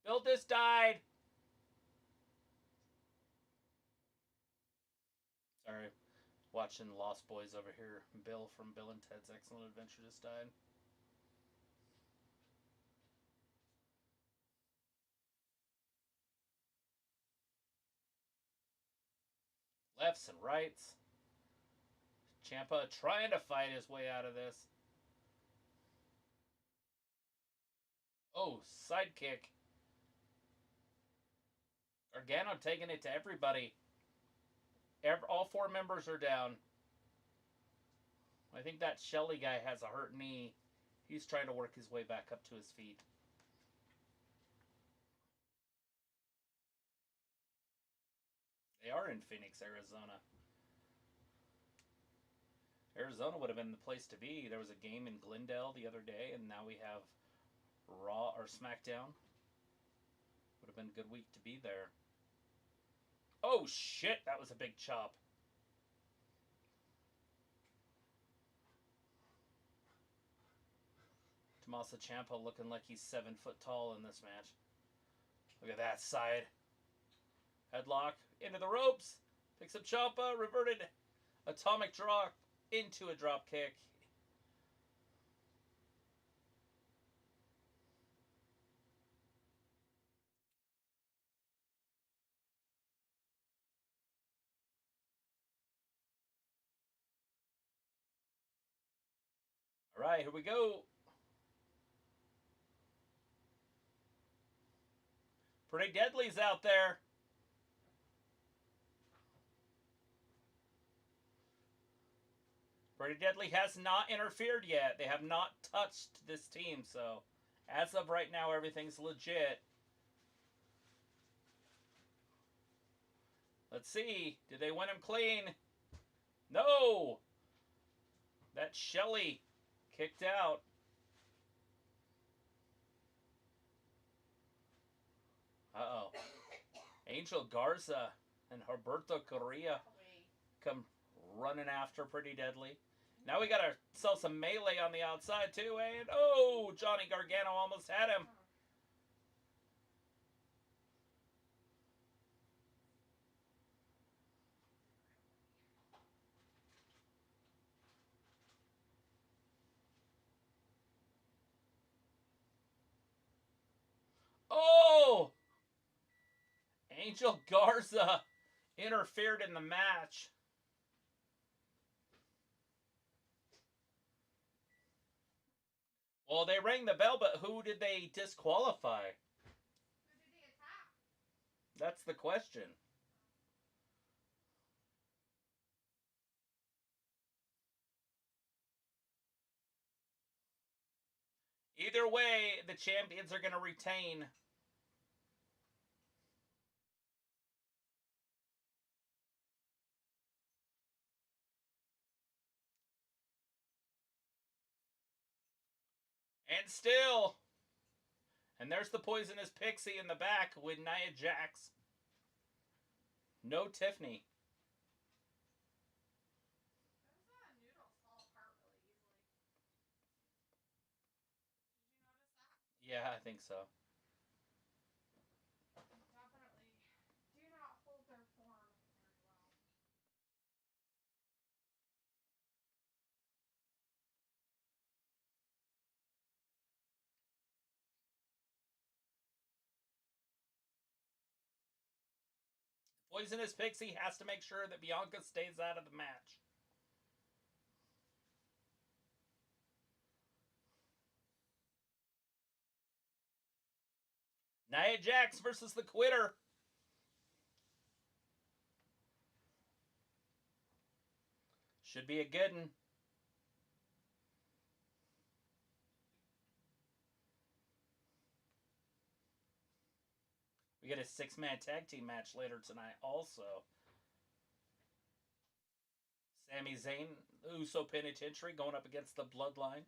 Bill just died. Sorry. Watching Lost Boys over here. Bill from Bill and Ted's Excellent Adventure just died. Lefts and rights. Ciampa trying to fight his way out of this. Oh, sidekick. Gargano taking it to everybody. All 4 members are down. I think that Shelly guy has a hurt knee. He's trying to work his way back up to his feet. They are in Phoenix, Arizona. Arizona would have been the place to be. There was a game in Glendale the other day, and now we have Raw or SmackDown. Would have been a good week to be there. Oh, shit! That was a big chop. Tommaso Ciampa looking like he's 7 foot tall in this match. Look at that side. Headlock into the ropes. Picks up Ciampa. Reverted atomic drop into a drop kick. All right, here we go. Pretty Deadly's out there. Pretty Deadly has not interfered yet. They have not touched this team, so as of right now, everything's legit. Let's see. Did they win him clean? No! That's Shelly kicked out. Uh-oh. Angel Garza and Humberto Carrillo come running after Pretty Deadly. Now we got ourselves some melee on the outside, too. And, oh, Johnny Gargano almost had him. Oh! Angel Garza interfered in the match. Well, they rang the bell, but who did they disqualify? Who did they attack? That's the question. Either way, the champions are going to retain. And still. And there's the Poisonous Pixie in the back with Nia Jax. No Tiffany. Those noodles fall apart really easily. Did you notice that? Yeah, I think so. Definitely do not hold their form very well. Poisonous Pixie has to make sure that Bianca stays out of the match. Nia Jax versus the Quitter. Should be a good one. We get a 6-man tag team match later tonight also. Sami Zayn, Uso Penitentiary going up against the Bloodline.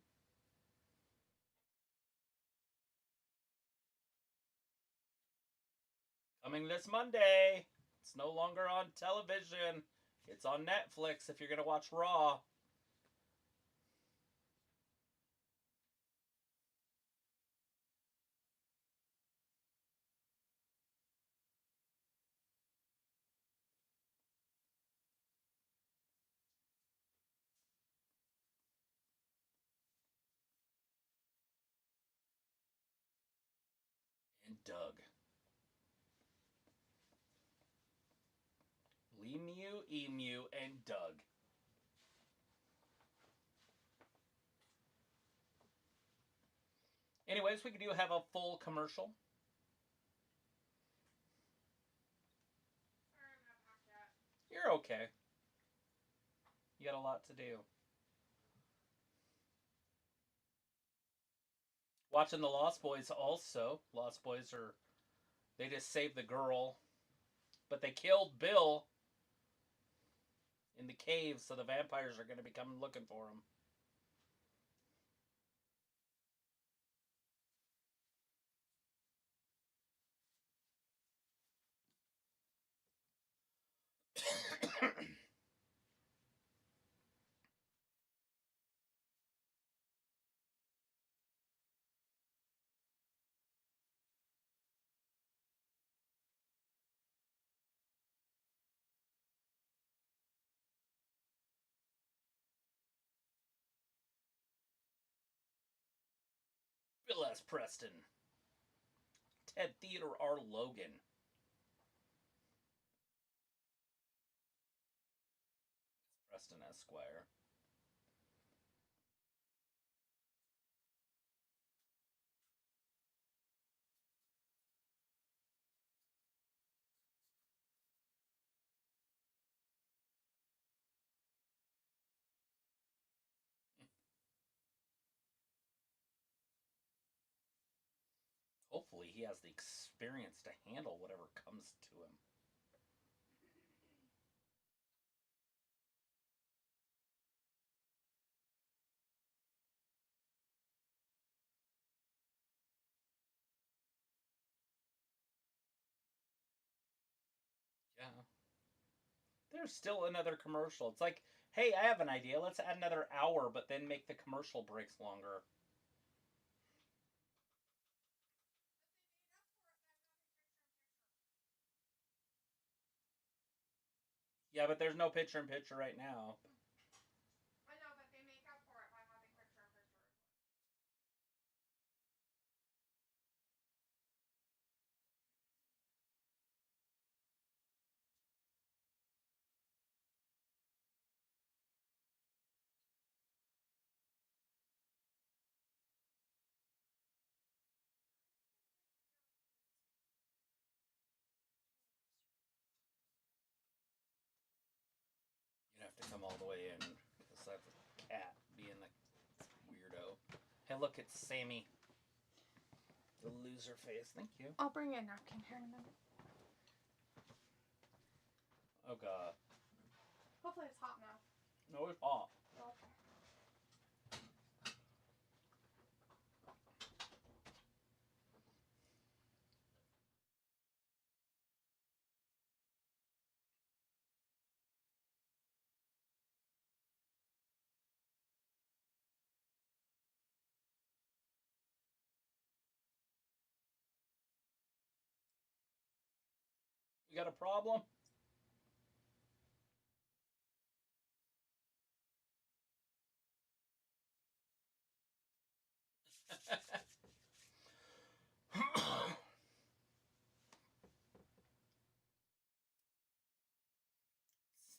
Coming this Monday. It's no longer on television. It's on Netflix if you're going to watch Raw. And Doug. Lemieux, Emu, and Doug. Anyways, we do have a full commercial. Sorry, I'm not packed yet. You're okay. You got a lot to do. Watching the Lost Boys also. Lost Boys they just saved the girl. But they killed Bill in the cave, so the vampires are going to be coming looking for him. Bill S. Preston. Ted Theodore R. Logan. Preston Esquire. obviously he has the experience to handle whatever comes to him. Yeah. There's still another commercial. It's like, hey, I have an idea. Let's add another hour, but then make the commercial breaks longer. Yeah, but there's no picture-in-picture right now. I know, but they make up for it by having picture-in-picture. You'd have to come all the way in, because that's a cat being a weirdo. Hey, look, it's Sammy. The loser face. Thank you. I'll bring you a napkin here in a minute. Oh, God. Hopefully it's hot now. No, it's hot. Okay. You got a problem?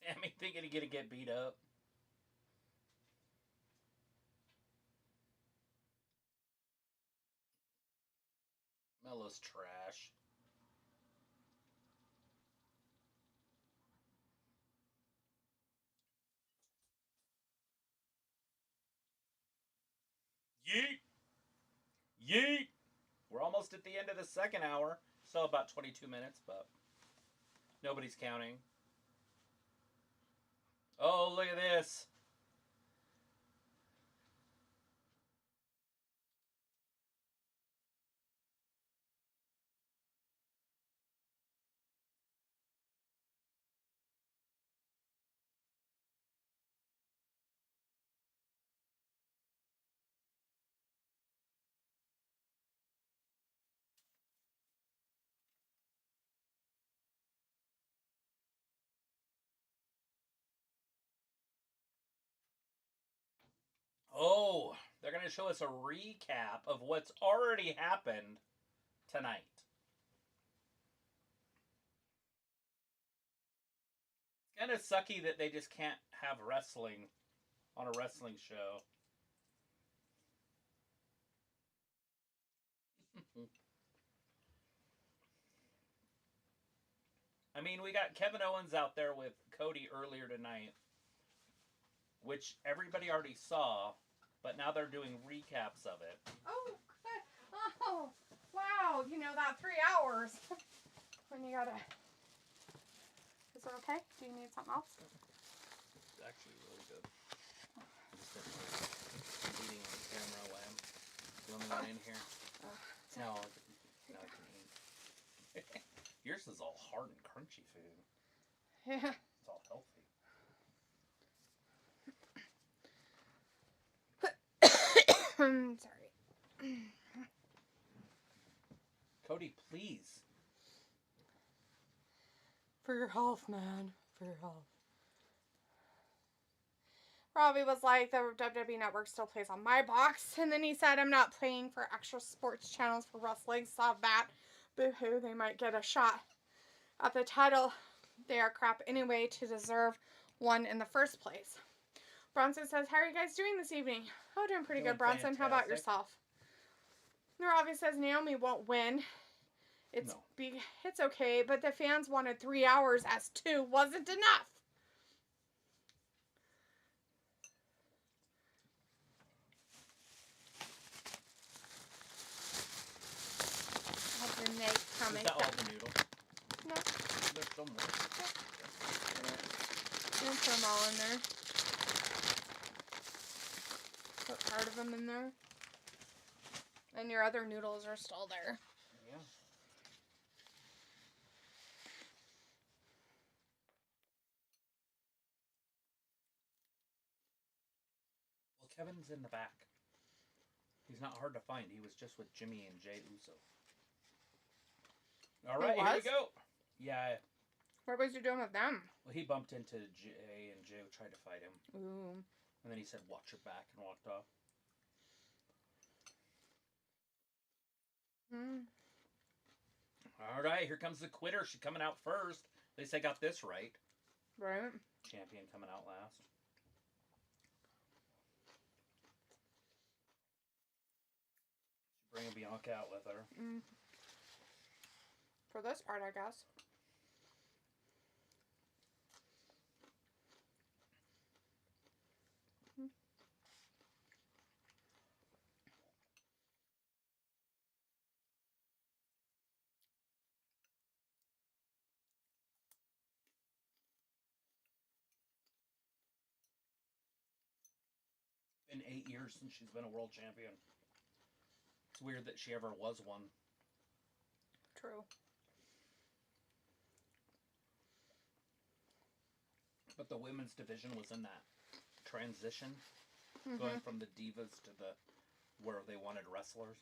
Sammy thinking he's gonna get beat up. Melo's trash. Yeet! Yeet! We're almost at the end of the second hour. Still about 22 minutes, but nobody's counting. Oh, look at this. Oh, they're going to show us a recap of what's already happened tonight. It's kind of sucky that they just can't have wrestling on a wrestling show. I mean, we got Kevin Owens out there with Cody earlier tonight, which everybody already saw, but now they're doing recaps of it. Oh, good. Oh, wow. You know, that 3 hours. When you gotta... Is it okay? Do you need something else? It's actually really good. I just didn't like eating on camera while I'm the only one in here. No, I can eat. Yours is all hard and crunchy food. Yeah. It's all healthy. Sorry. Cody, please. For your health, man. For your health. Robbie was like, the WWE Network still plays on my box. And then he said, I'm not paying for extra sports channels for wrestling. Saw that. Boo-hoo. They might get a shot at the title. They are crap anyway to deserve one in the first place. Bronson says, how are you guys doing this evening? Oh, doing pretty good, Bronson. Fantastic. How about yourself? Robbie says, Naomi won't win. It's okay, but the fans wanted 3 hours as 2 wasn't enough. And they come Is and that all the noodles? No. There's still more. You can put them all in there. Put part of them in there. And your other noodles are still there. Yeah. Well, Kevin's in the back. He's not hard to find. He was just with Jimmy and Jay Uso. All right, here we go. Yeah. What was you doing with them? Well, he bumped into Jay, and Jay tried to fight him. Ooh. And then he said, "Watch your back," and walked off. All right, here comes the quitter. She's coming out first. At least I got this right. Right. Champion coming out last. She's bringing Bianca out with her. For this part, I guess. Been 8 years since she's been a world champion. It's weird that she ever was one. True. But the women's division was in that transition, going from the divas to the where they wanted wrestlers.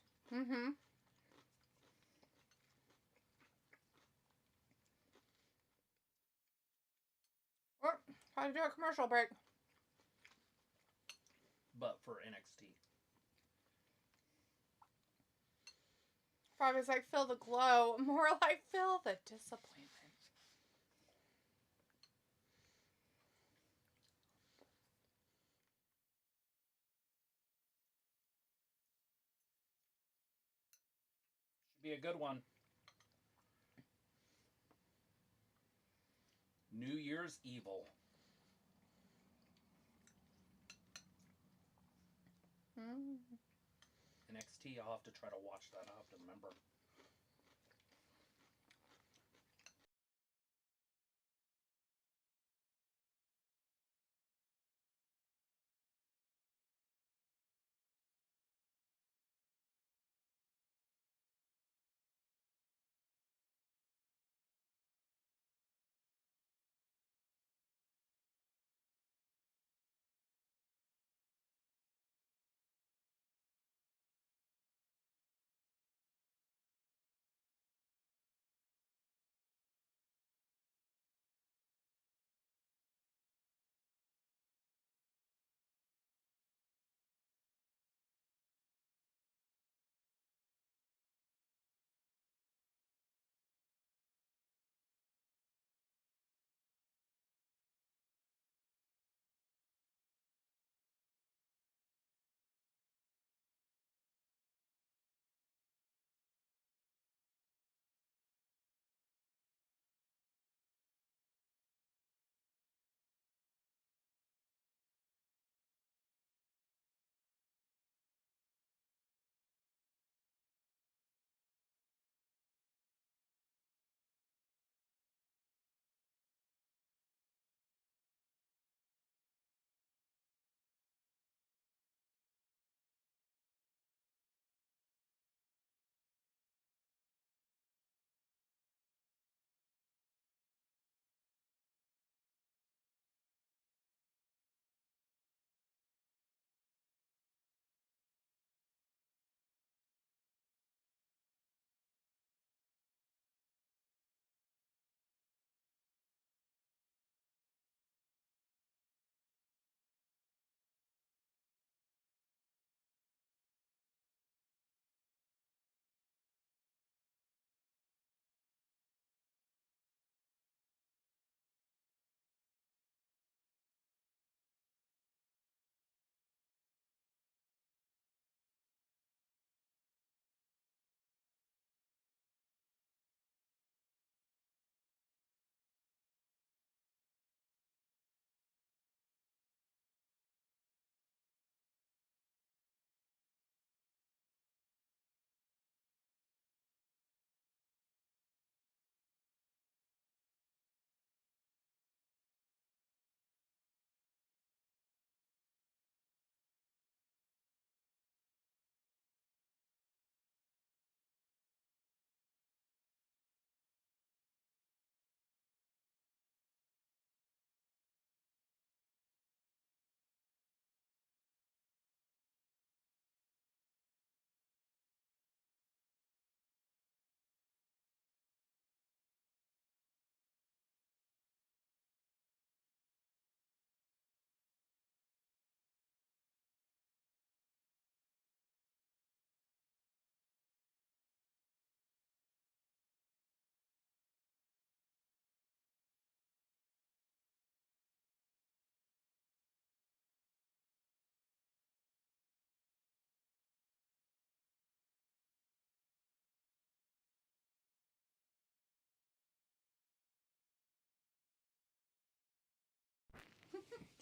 Oh, how to do a commercial break. But for NXT. If I was like, feel the glow, more like, feel the disappointment. Should be a good one. New Year's Evil. NXT, I'll have to try to watch that. I'll have to remember.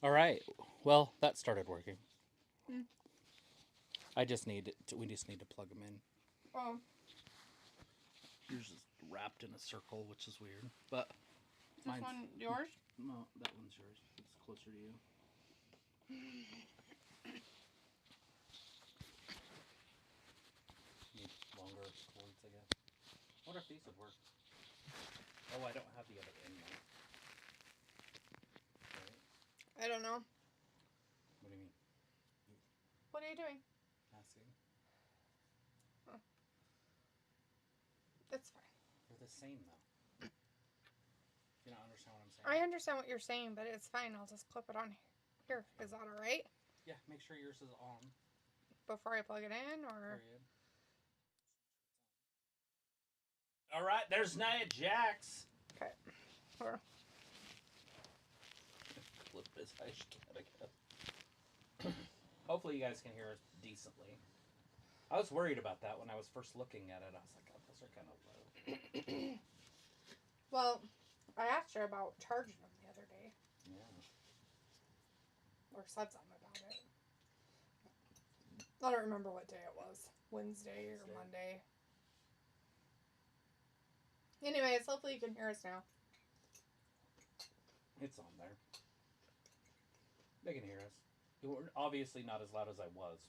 All right. Well, that started working. Hmm. We just need to plug them in. Oh. Yours is wrapped in a circle, which is weird. But This one yours? No, that one's yours. It's closer to you. Need longer cords, I guess. I wonder if these would work. Oh, I don't have the other end one. Right? I don't know. What do you mean? What are you doing? Asking. Oh. That's fine. They're the same, though. You don't understand what I'm saying? I understand what you're saying, but it's fine. I'll just clip it on here. Is that alright? Yeah, make sure yours is on. Before I plug it in, or? Period. All right, there's Nia Jax. Okay. Or... Flip this high, I guess. Hopefully you guys can hear us decently. I was worried about that when I was first looking at it. I was like, oh, those are kind of low. Well, I asked her about charging them the other day. Yeah. Or said something about it. I don't remember what day it was. Wednesday or Monday. Anyways, hopefully you can hear us now. It's on there. They can hear us. We're obviously not as loud as I was.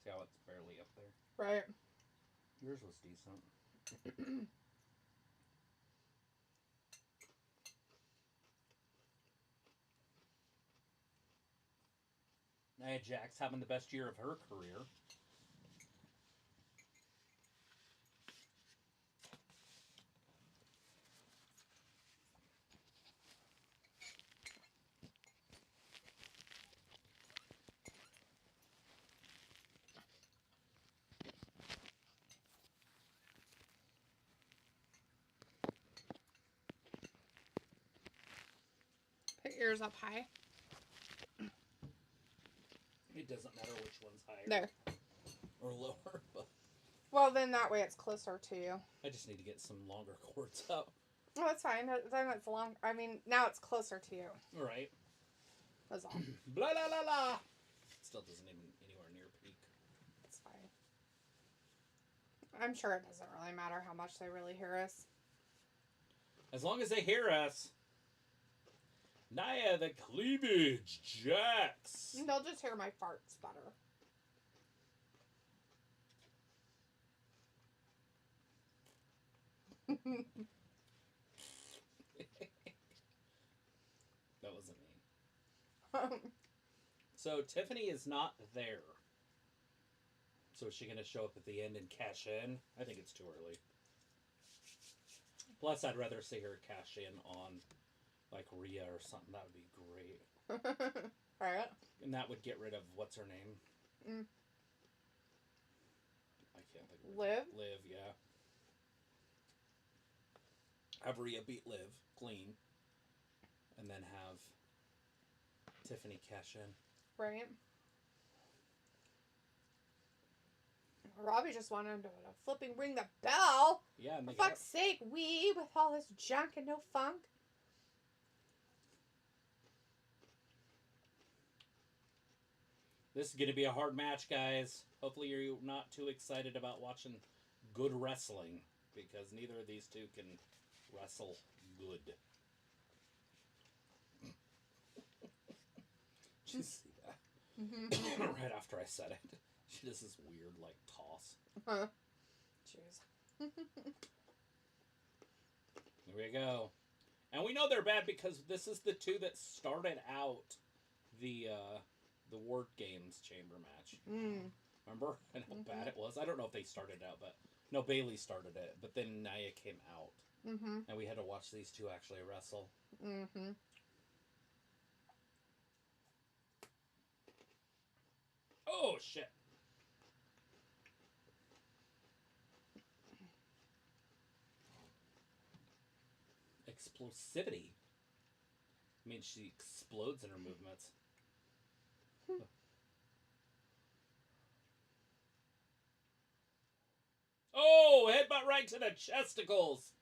See how it's barely up there? Right. Yours was decent. Nia Jax having the best year of her career. Put yours up high. It doesn't matter which one's higher. There. Or lower, but... Well, then that way it's closer to you. I just need to get some longer cords up. Oh, that's fine. Then it's long. I mean, now it's closer to you. All right. That's all. Blah, la, la, la. Still doesn't even anywhere near peak. It's fine. I'm sure it doesn't really matter how much they really hear us. As long as they hear us. Nia the Cleavage Jax. They'll just hear my farts better. That wasn't me. So Tiffany is not there. So is she going to show up at the end and cash in? I think it's too early. Plus, I'd rather see her cash in on, like, Rhea or something. That would be great. Alright. And that would get rid of, what's her name? I can't think of her Liv? name. Liv, yeah. Have Rhea beat Liv clean. And then have Tiffany cash in. Right. Robbie just wanted him to flipping ring the bell. Yeah, and for fuck's sake, we with all this junk and no funk. This is going to be a hard match, guys. Hopefully you're not too excited about watching good wrestling, because neither of these two can wrestle good. Did you see that? Mm-hmm. Right after I said it. She does this weird, like, toss. Huh. Jeez. Here we go. And we know they're bad because this is the two that started out the Ward Games chamber match. Mm. Remember? And how bad it was? I don't know if they started out, but... No, Bailey started it, but then Nia came out. Mm-hmm. And we had to watch these two actually wrestle. Mm-hmm. Oh, shit. Explosivity. I mean, she explodes in her movements. Oh, headbutt right to the chesticles.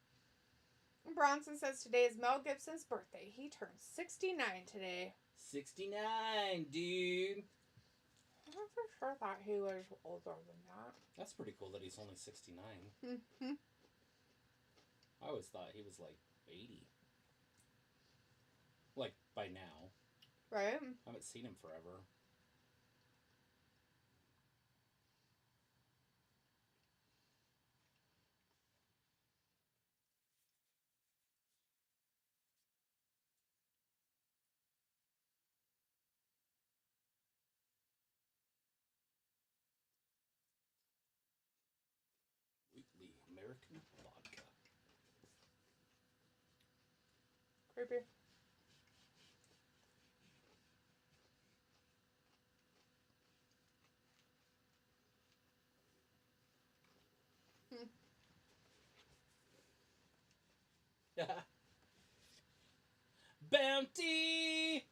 Bronson says today is Mel Gibson's birthday. He turns 69 today. 69, dude. I for sure thought he was older than that. That's pretty cool that he's only 69. Mm-hmm. I always thought he was like 80. Like, by now. Right? I haven't seen him forever. Wheatley American Vodka. Creepy. Bounty!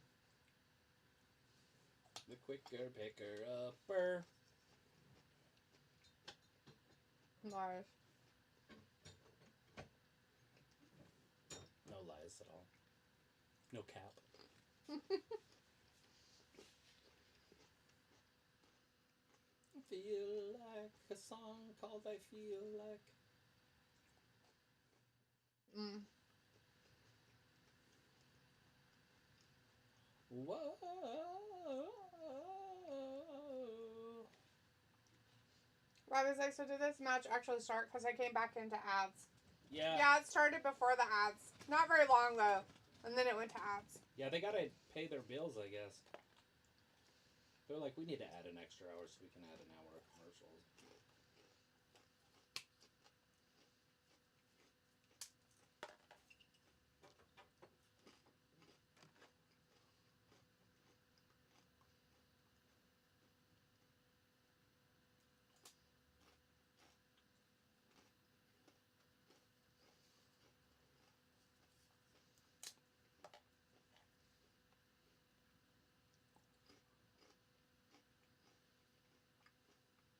The quicker picker upper. Nice. No lies at all. No cap. Feel like a song called I Feel Like. Mm. Whoa. Why was I so did this match actually start? Because I came back into ads. Yeah. Yeah, it started before the ads. Not very long though. And then it went to ads. Yeah, they gotta pay their bills, I guess. They're like, we need to add an extra hour so we can add an hour of commercials.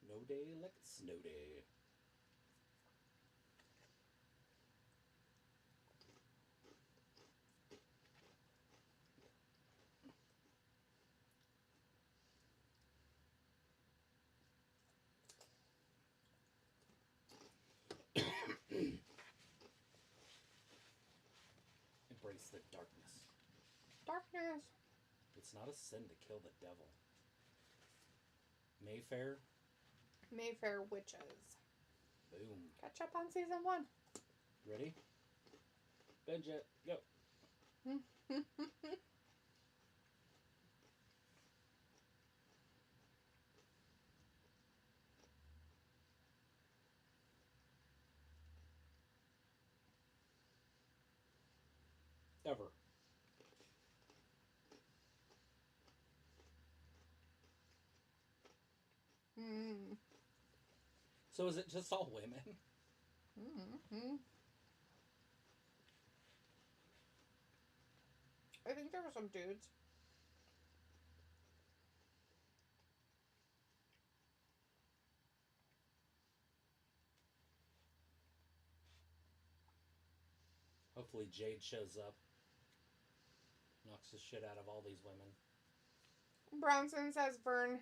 No day like a snow day. Embrace the darkness. Darkness. It's not a sin to kill the devil. Mayfair. Mayfair Witches. Boom. Catch up on season 1. Ready? Binge it. Go. Ever. Mm. So is it just all women? Mm-hmm. I think there were some dudes. Hopefully Jade shows up. Knocks the shit out of all these women. Brownson says Vern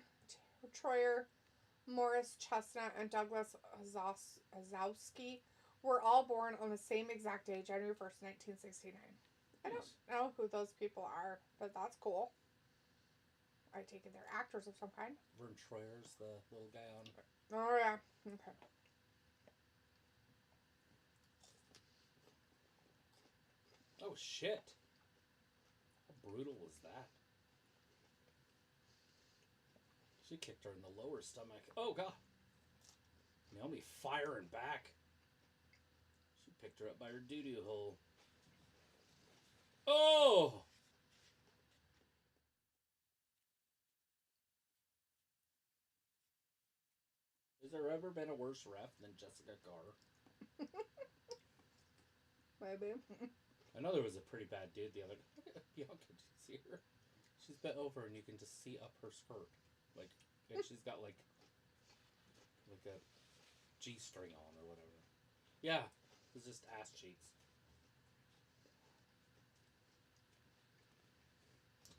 Troyer, Morris Chestnut, and Douglas Azowski were all born on the same exact day, January 1st, 1969. I don't know who those people are, but that's cool. I take it they're actors of some kind. Vern Troyer's the little guy on. Oh, yeah. Okay. Oh, shit. How brutal was that? She kicked her in the lower stomach. Oh, God. Naomi firing back. She picked her up by her doo-doo hole. Oh! Has there ever been a worse ref than Jessica Garr? Maybe. I know there was a pretty bad dude the other day. Bianca, did you see her? She's bent over and you can just see up her skirt. Like, and she's got like a G-string on or whatever. Yeah, it's just ass cheeks.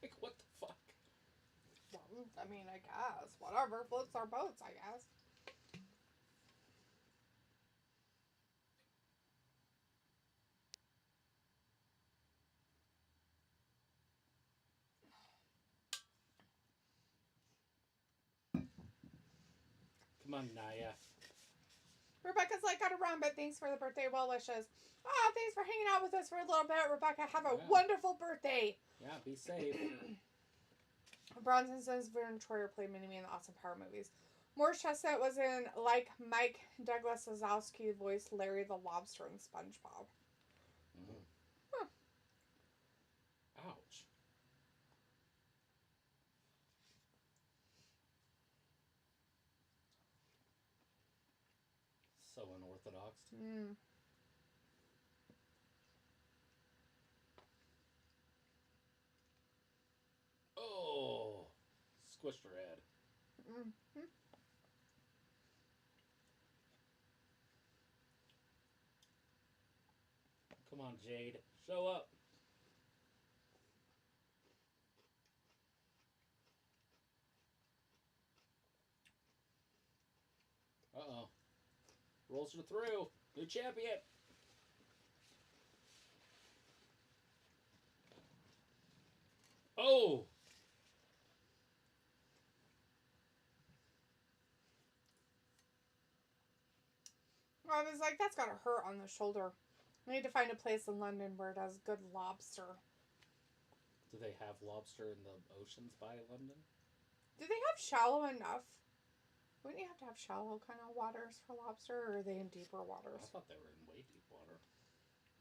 Like, what the I mean, I guess. Whatever. Floats our boats, I guess. Come on, Naya. Rebecca's like, gotta run, but thanks for the birthday well wishes. Oh, thanks for hanging out with us for a little bit, Rebecca. Have a wonderful birthday. Yeah, be safe. Bronson says Vern Troyer played Mini-Me in the Austin Power movies. Morris Chestnut was in, like Mike Douglas Wazowski voiced Larry the Lobster in SpongeBob. Mm. Huh. Ouch. So unorthodox. Mm. Oh, squished her head. Mm-hmm. Come on, Jade. Show up. Uh-oh. Rolls her through. New champion. Oh! I was like, that's gotta hurt on the shoulder. I need to find a place in London where it has good lobster. Do they have lobster in the oceans by London? Do they have shallow enough? Wouldn't you have to have shallow kind of waters for lobster, or are they in deeper waters? I thought they were in way deep water.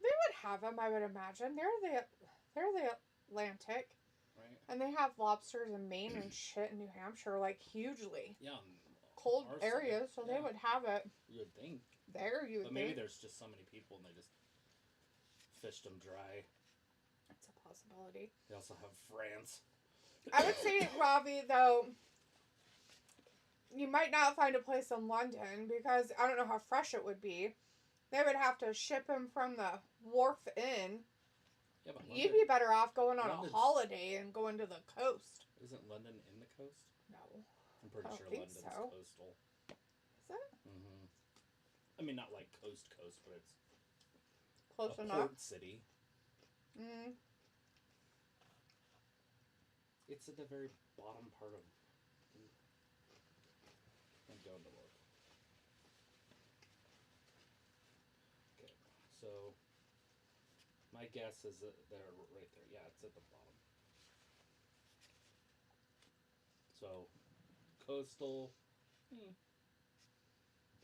They would have them, I would imagine. They're the Atlantic. Right. And they have lobsters in Maine and shit in New Hampshire, like hugely. Yeah. Cold areas, so they would have it. You would think. There, you would But maybe think. there's just so many people and they just fished them dry. That's a possibility. They also have France. I would say, Robbie, though, you might not find a place in London because I don't know how fresh it would be. They would have to ship them from the wharf in. Yeah, but You'd be better off going on London's, a holiday and going to the coast. Isn't London in the coast? No. I'm pretty sure London's so. coastal. Is it? Mm-hmm. I mean, not like coast, but it's Close a enough. port city. Mm. It's at the very bottom part of... I'm going to look. Okay, so... My guess is that they're right there. Yeah, it's at the bottom. So, coastal...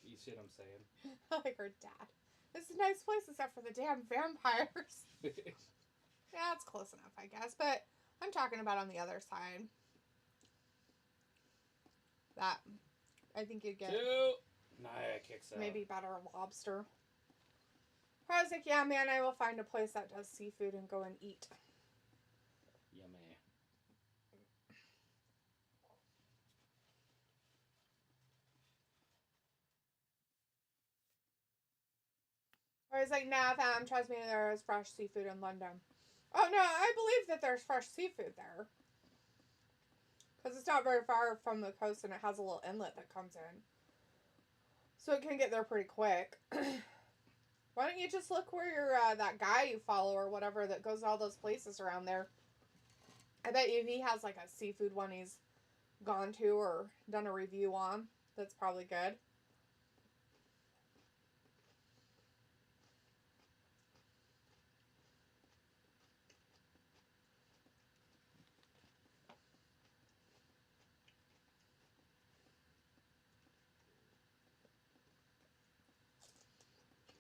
You see what I'm saying? Like her dad. This is a nice place except for the damn vampires. Yeah, it's close enough, I guess. But I'm talking about on the other side. That, I think you'd get... Naya kicks out. Maybe better lobster. I was like, yeah, man, I will find a place that does seafood and go and eat. Yummy. I was like, nah, fam, trust me, there is fresh seafood in London. Oh, no, I believe that there's fresh seafood there. Because it's not very far from the coast and it has a little inlet that comes in. So it can get there pretty quick. Why don't you just look where your that guy you follow or whatever that goes to all those places around there. I bet you he has like a seafood one he's gone to or done a review on. That's probably good.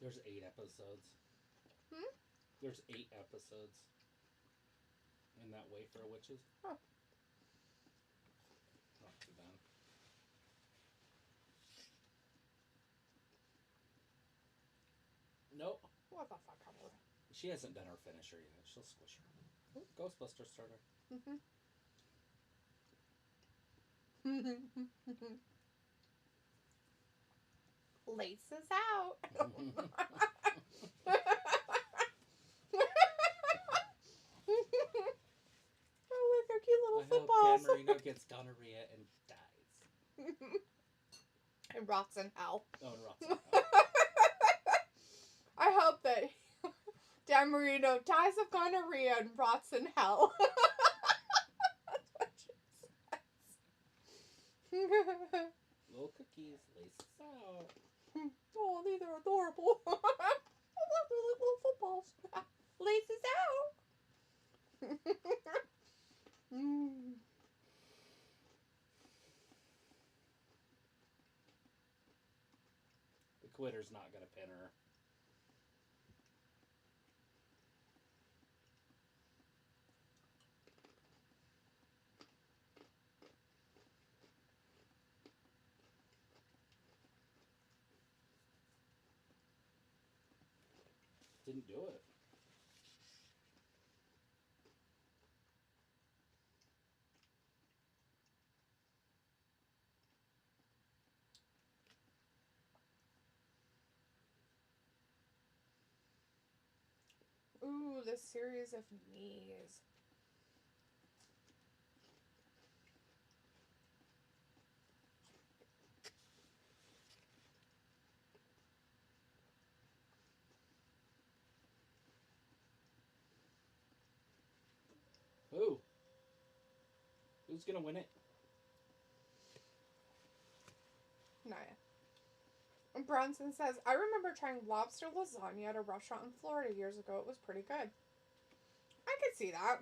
There's 8 episodes. There's 8 episodes in that Way for Witches. Oh. Not too bad. Nope. What the fuck ever. She hasn't done her finisher yet. She'll squish her. Ooh, Ghostbuster starter. Laces out. Oh, look, their cute little footballs. Dan Marino gets gonorrhea and dies. And rots in hell. Oh, and rots in hell. I hope that Dan Marino dies of gonorrhea and rots in hell. That's what she says. Little cookies, laces out. Oh, these are adorable. I love the little footballs. Laces out. The quitter's not gonna pin her. Didn't do it. Ooh, this series of knees. Who? Who's gonna win it? Naya. And Bronson says, I remember trying lobster lasagna at a restaurant in Florida years ago. It was pretty good. I could see that.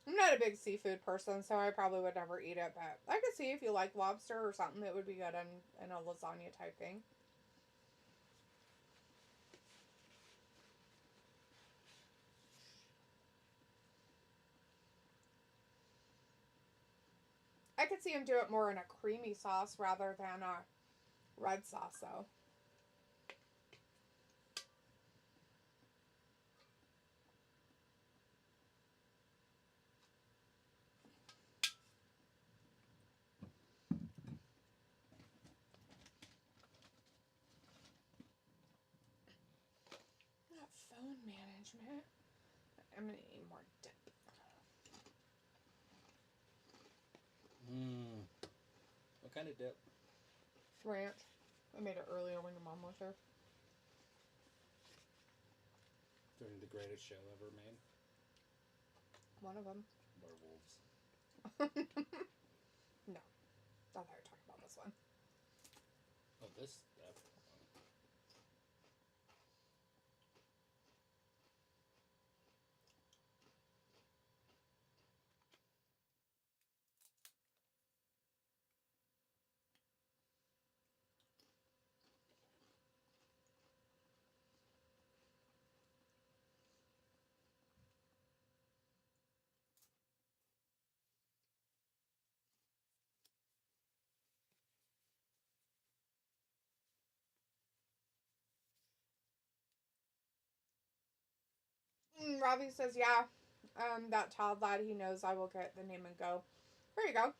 I'm not a big seafood person, so I probably would never eat it, but I could see if you like lobster or something that would be good in a lasagna type thing. I could see him do it more in a creamy sauce rather than a red sauce, though. That phone management. I'm going to need more dip. What kind of dip? Ranch. I made it earlier when your mom was here. During the greatest show ever made. One of them. Werewolves. No. I thought you were talking about this one. Oh, this. Robbie says, yeah, that Todd lad, he knows I will get the name and go. There you go.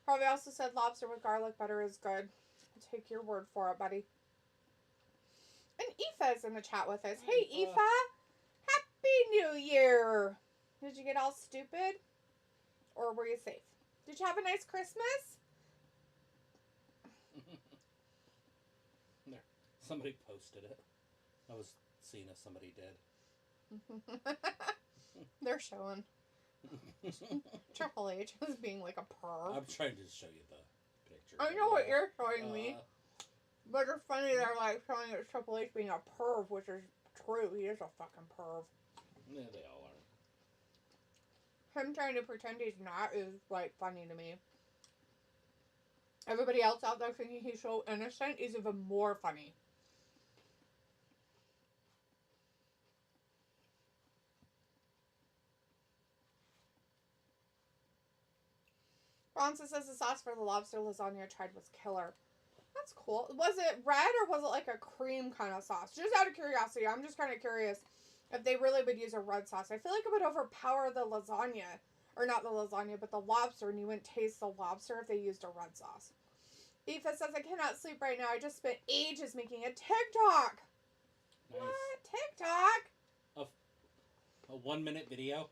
Robbie also said lobster with garlic butter is good. I'll take your word for it, buddy. And Aoife's in the chat with us. Hey, Aoife. Happy New Year. Did you get all stupid? Or were you safe? Did you have a nice Christmas? There. Somebody posted it. I was seeing if somebody did. They're showing Triple H as being like a perv. I'm trying to show you the picture. I know what you're showing me. But it's funny they're like showing it Triple H being a perv, which is true. He is a fucking perv. Yeah, they all are. Him trying to pretend he's not is like funny to me. Everybody else out there thinking he's so innocent is even more funny. Bronson says the sauce for the lobster lasagna I tried was killer. That's cool. Was it red or was it like a cream kind of sauce? Just out of curiosity, I'm just kind of curious if they really would use a red sauce. I feel like it would overpower the lasagna. Or not the lasagna, but the lobster, and you wouldn't taste the lobster if they used a red sauce. Aoife says, I cannot sleep right now. I just spent ages making a TikTok. Nice. What? TikTok? A 1-minute video?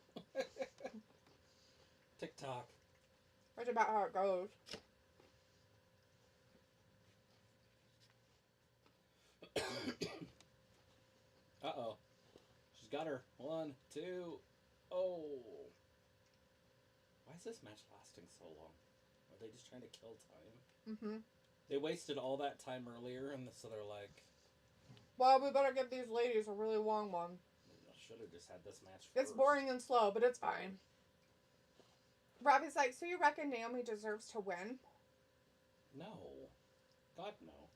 TikTok. That's about how it goes. Uh-oh. She's got her. 1, 2. Oh. Why is this match lasting so long? Are they just trying to kill time? Mm-hmm. They wasted all that time earlier, and so they're like... Well, we better give these ladies a really long one. Should have just had this match first. It's boring and slow, but it's fine. Robbie's like, so you reckon Naomi deserves to win? No. God, no.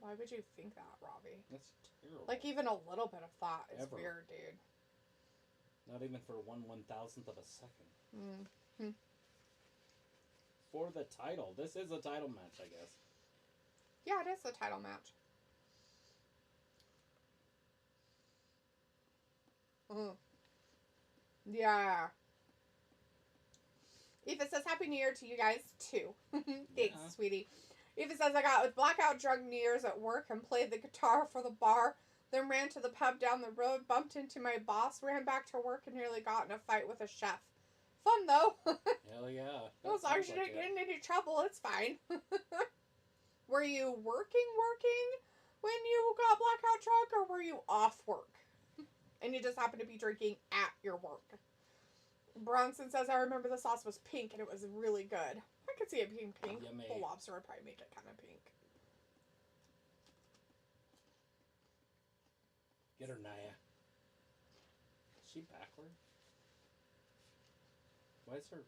Why would you think that, Robbie? That's terrible. Like, even a little bit of thought is Ever. weird, dude. Not even for 1/1000th of a second. Mm-hmm. For the title. This is a title match, I guess. Yeah, it is a title match. Yeah. Eva says, Happy New Year to you guys, too. Thanks, sweetie. Eva says, I got with blackout drunk New Year's at work and played the guitar for the bar, then ran to the pub down the road, bumped into my boss, ran back to work, and nearly got in a fight with a chef. Fun, though. Hell yeah. As long as you didn't get in any trouble, it's fine. Were you working when you got blackout drunk, or were you off work? And you just happened to be drinking at your work. Bronson says, I remember the sauce was pink and it was really good. I could see it being pink. Yummy. The lobster would probably make it kind of pink. Get her, Naya. Is she backward? Why is her...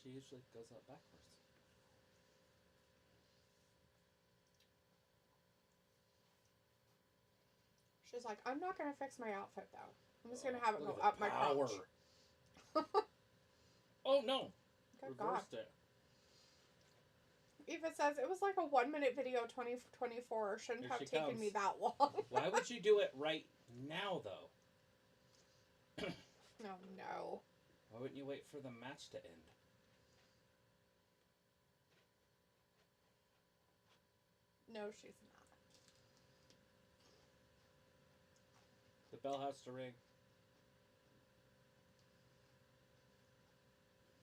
She usually goes up backwards. She's like, I'm not going to fix my outfit, though. I'm just going to have it go up my power. crotch. Oh, no. Good Reversed God. it. Eva says, it was like a 1-minute video 2024. Shouldn't Here have she taken comes. me that long. Why would you do it right now, though? Oh, no. Why wouldn't you wait for the match to end? No, she's not. The bell has to ring.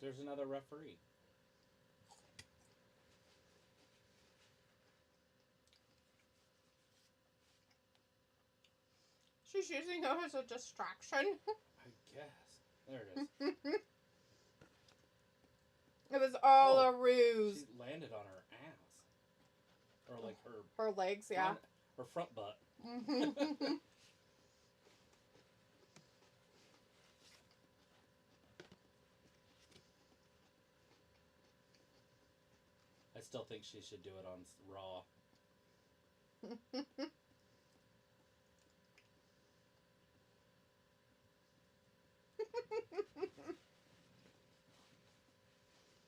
There's another referee. She's using her as a distraction. I guess. There it is. It was all a ruse. She landed on her ass. Or like her... Her legs, yeah. Her front butt. I still think she should do it on Raw.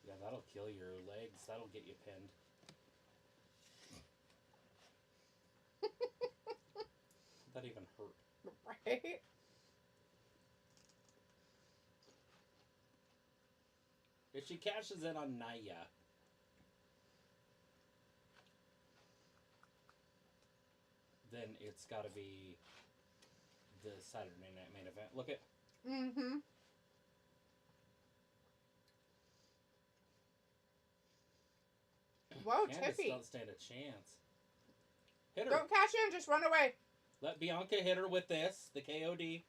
Yeah, that'll kill your legs. That'll get you pinned. That even hurt. Right? If she cashes in on Naya, then it's got to be the Saturday Night Main Event. Look at... Mm-hmm. Whoa, Candace Tiffy. don't stand a chance. Hit her. Don't cash in, just run away. Let Bianca hit her with this, the KOD.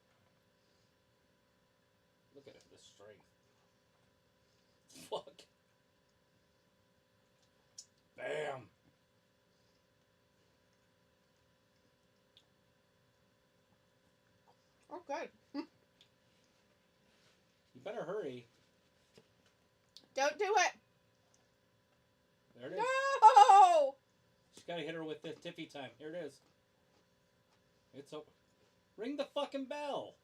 Look at it, the strength. Fuck. Bam. Oh, good. You better hurry. Don't do it. There it is. No! She's got to hit her with the Tiffy time. Here it is. It's over. Ring the fucking bell.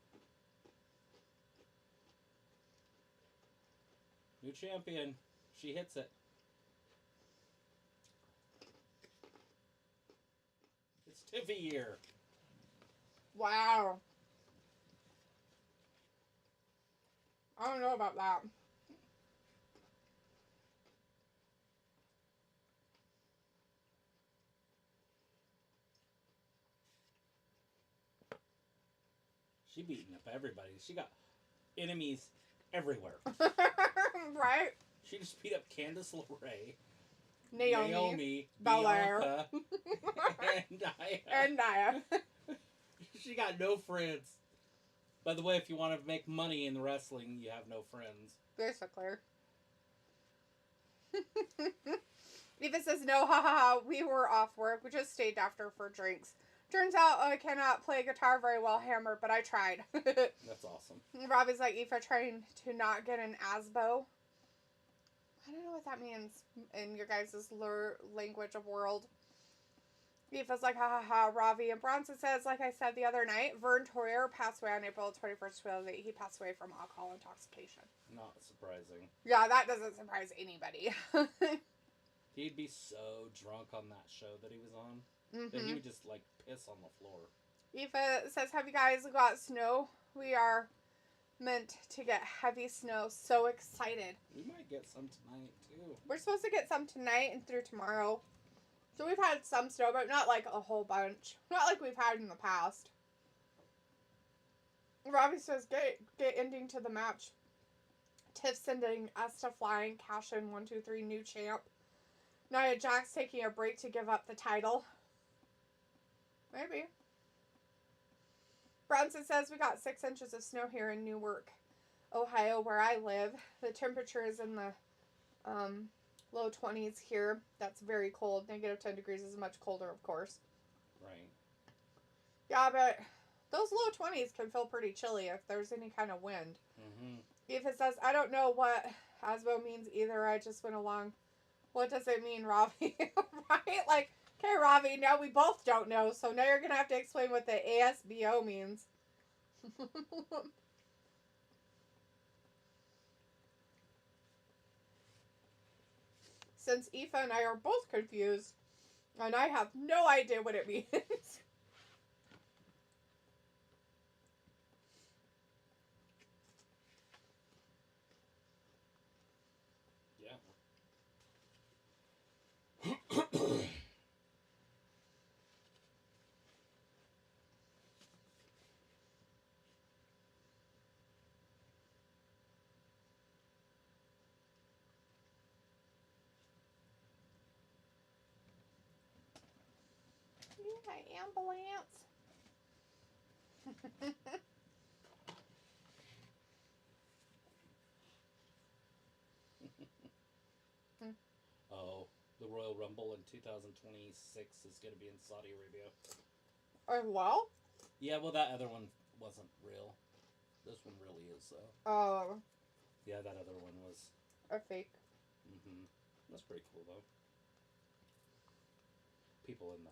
New champion. She hits it. It's Tiffy year. Wow. I don't know about that. She beating up everybody. She got enemies everywhere. Right? She just beat up Candice LeRae, Naomi Balor, Belair, and Nia. and Nia. She got no friends. By the way, if you want to make money in wrestling, you have no friends. Basically. Eva says, no, ha ha ha, we were off work. We just stayed after for drinks. Turns out I cannot play guitar very well, Hammer, but I tried. That's awesome. Robbie's like, Eva trying to not get an ASBO. I don't know what that means in your guys' language of world. Eva's like, ha ha ha, Ravi. And Bronson says, like I said the other night, Vern Troyer passed away on April 21st, 2008. He passed away from alcohol intoxication. Not surprising. Yeah, that doesn't surprise anybody. He'd be so drunk on that show that he was on that Mm-hmm. he would just, like, piss on the floor. Eva says, have you guys got snow? We are meant to get heavy snow. So excited. We might get some tonight, too. We're supposed to get some tonight and through tomorrow. So we've had some snow, but not like a whole bunch. Not like we've had in the past. Robbie says, get ending to the match. Tiff sending Esta flying. Cash in 1, 2, 3, new champ. Nia Jax taking a break to give up the title. Maybe. Bronson says, we got 6 inches of snow here in Newark, Ohio, where I live. The temperature is in the low 20s here. That's very cold. Negative 10 degrees is much colder, of course. Right. Yeah, but those low 20s can feel pretty chilly if there's any kind of wind. Mm-hmm. Eva says, I don't know what ASBO means either. I just went along. What does it mean, Ravi? Right? Like, okay, Ravi, now we both don't know, so now you're going to have to explain what the ASBO means. Since Aoife and I are both confused, and I have no idea what it means. Yeah. Yeah, ambulance. Oh, the Royal Rumble in 2026 is going to be in Saudi Arabia. Well? Yeah, well, that other one wasn't real. This one really is, though. Oh, Yeah, that other one was. a fake. Mm-hmm. That's pretty cool, though. People in the.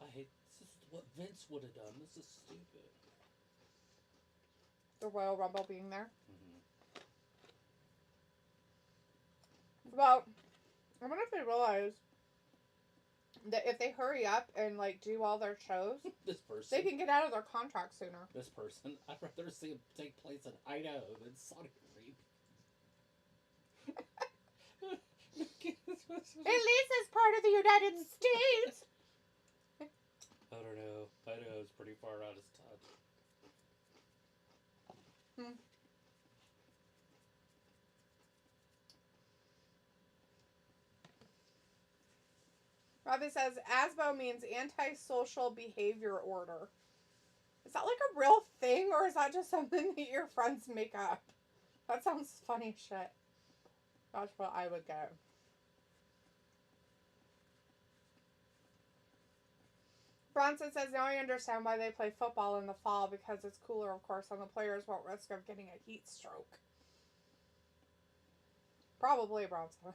I hate. This is what Vince would have done. This is stupid. The Royal Rumble being there. Mm-hmm. Well, I wonder if they realize that if they hurry up and, like, do all their shows, This person. they can get out of their contract sooner. This person. I'd rather see him take place in Idaho than Saudi Arabia. At least it's part of the United States. I don't know. Idaho's pretty far out of touch. Robbie says, ASBO means antisocial behavior order. Is that like a real thing, or is that just something that your friends make up? That sounds funny shit. That's what I would get. Bronson says, now I understand why they play football in the fall, because it's cooler, of course, and the players won't risk of getting a heat stroke. Probably, Bronson.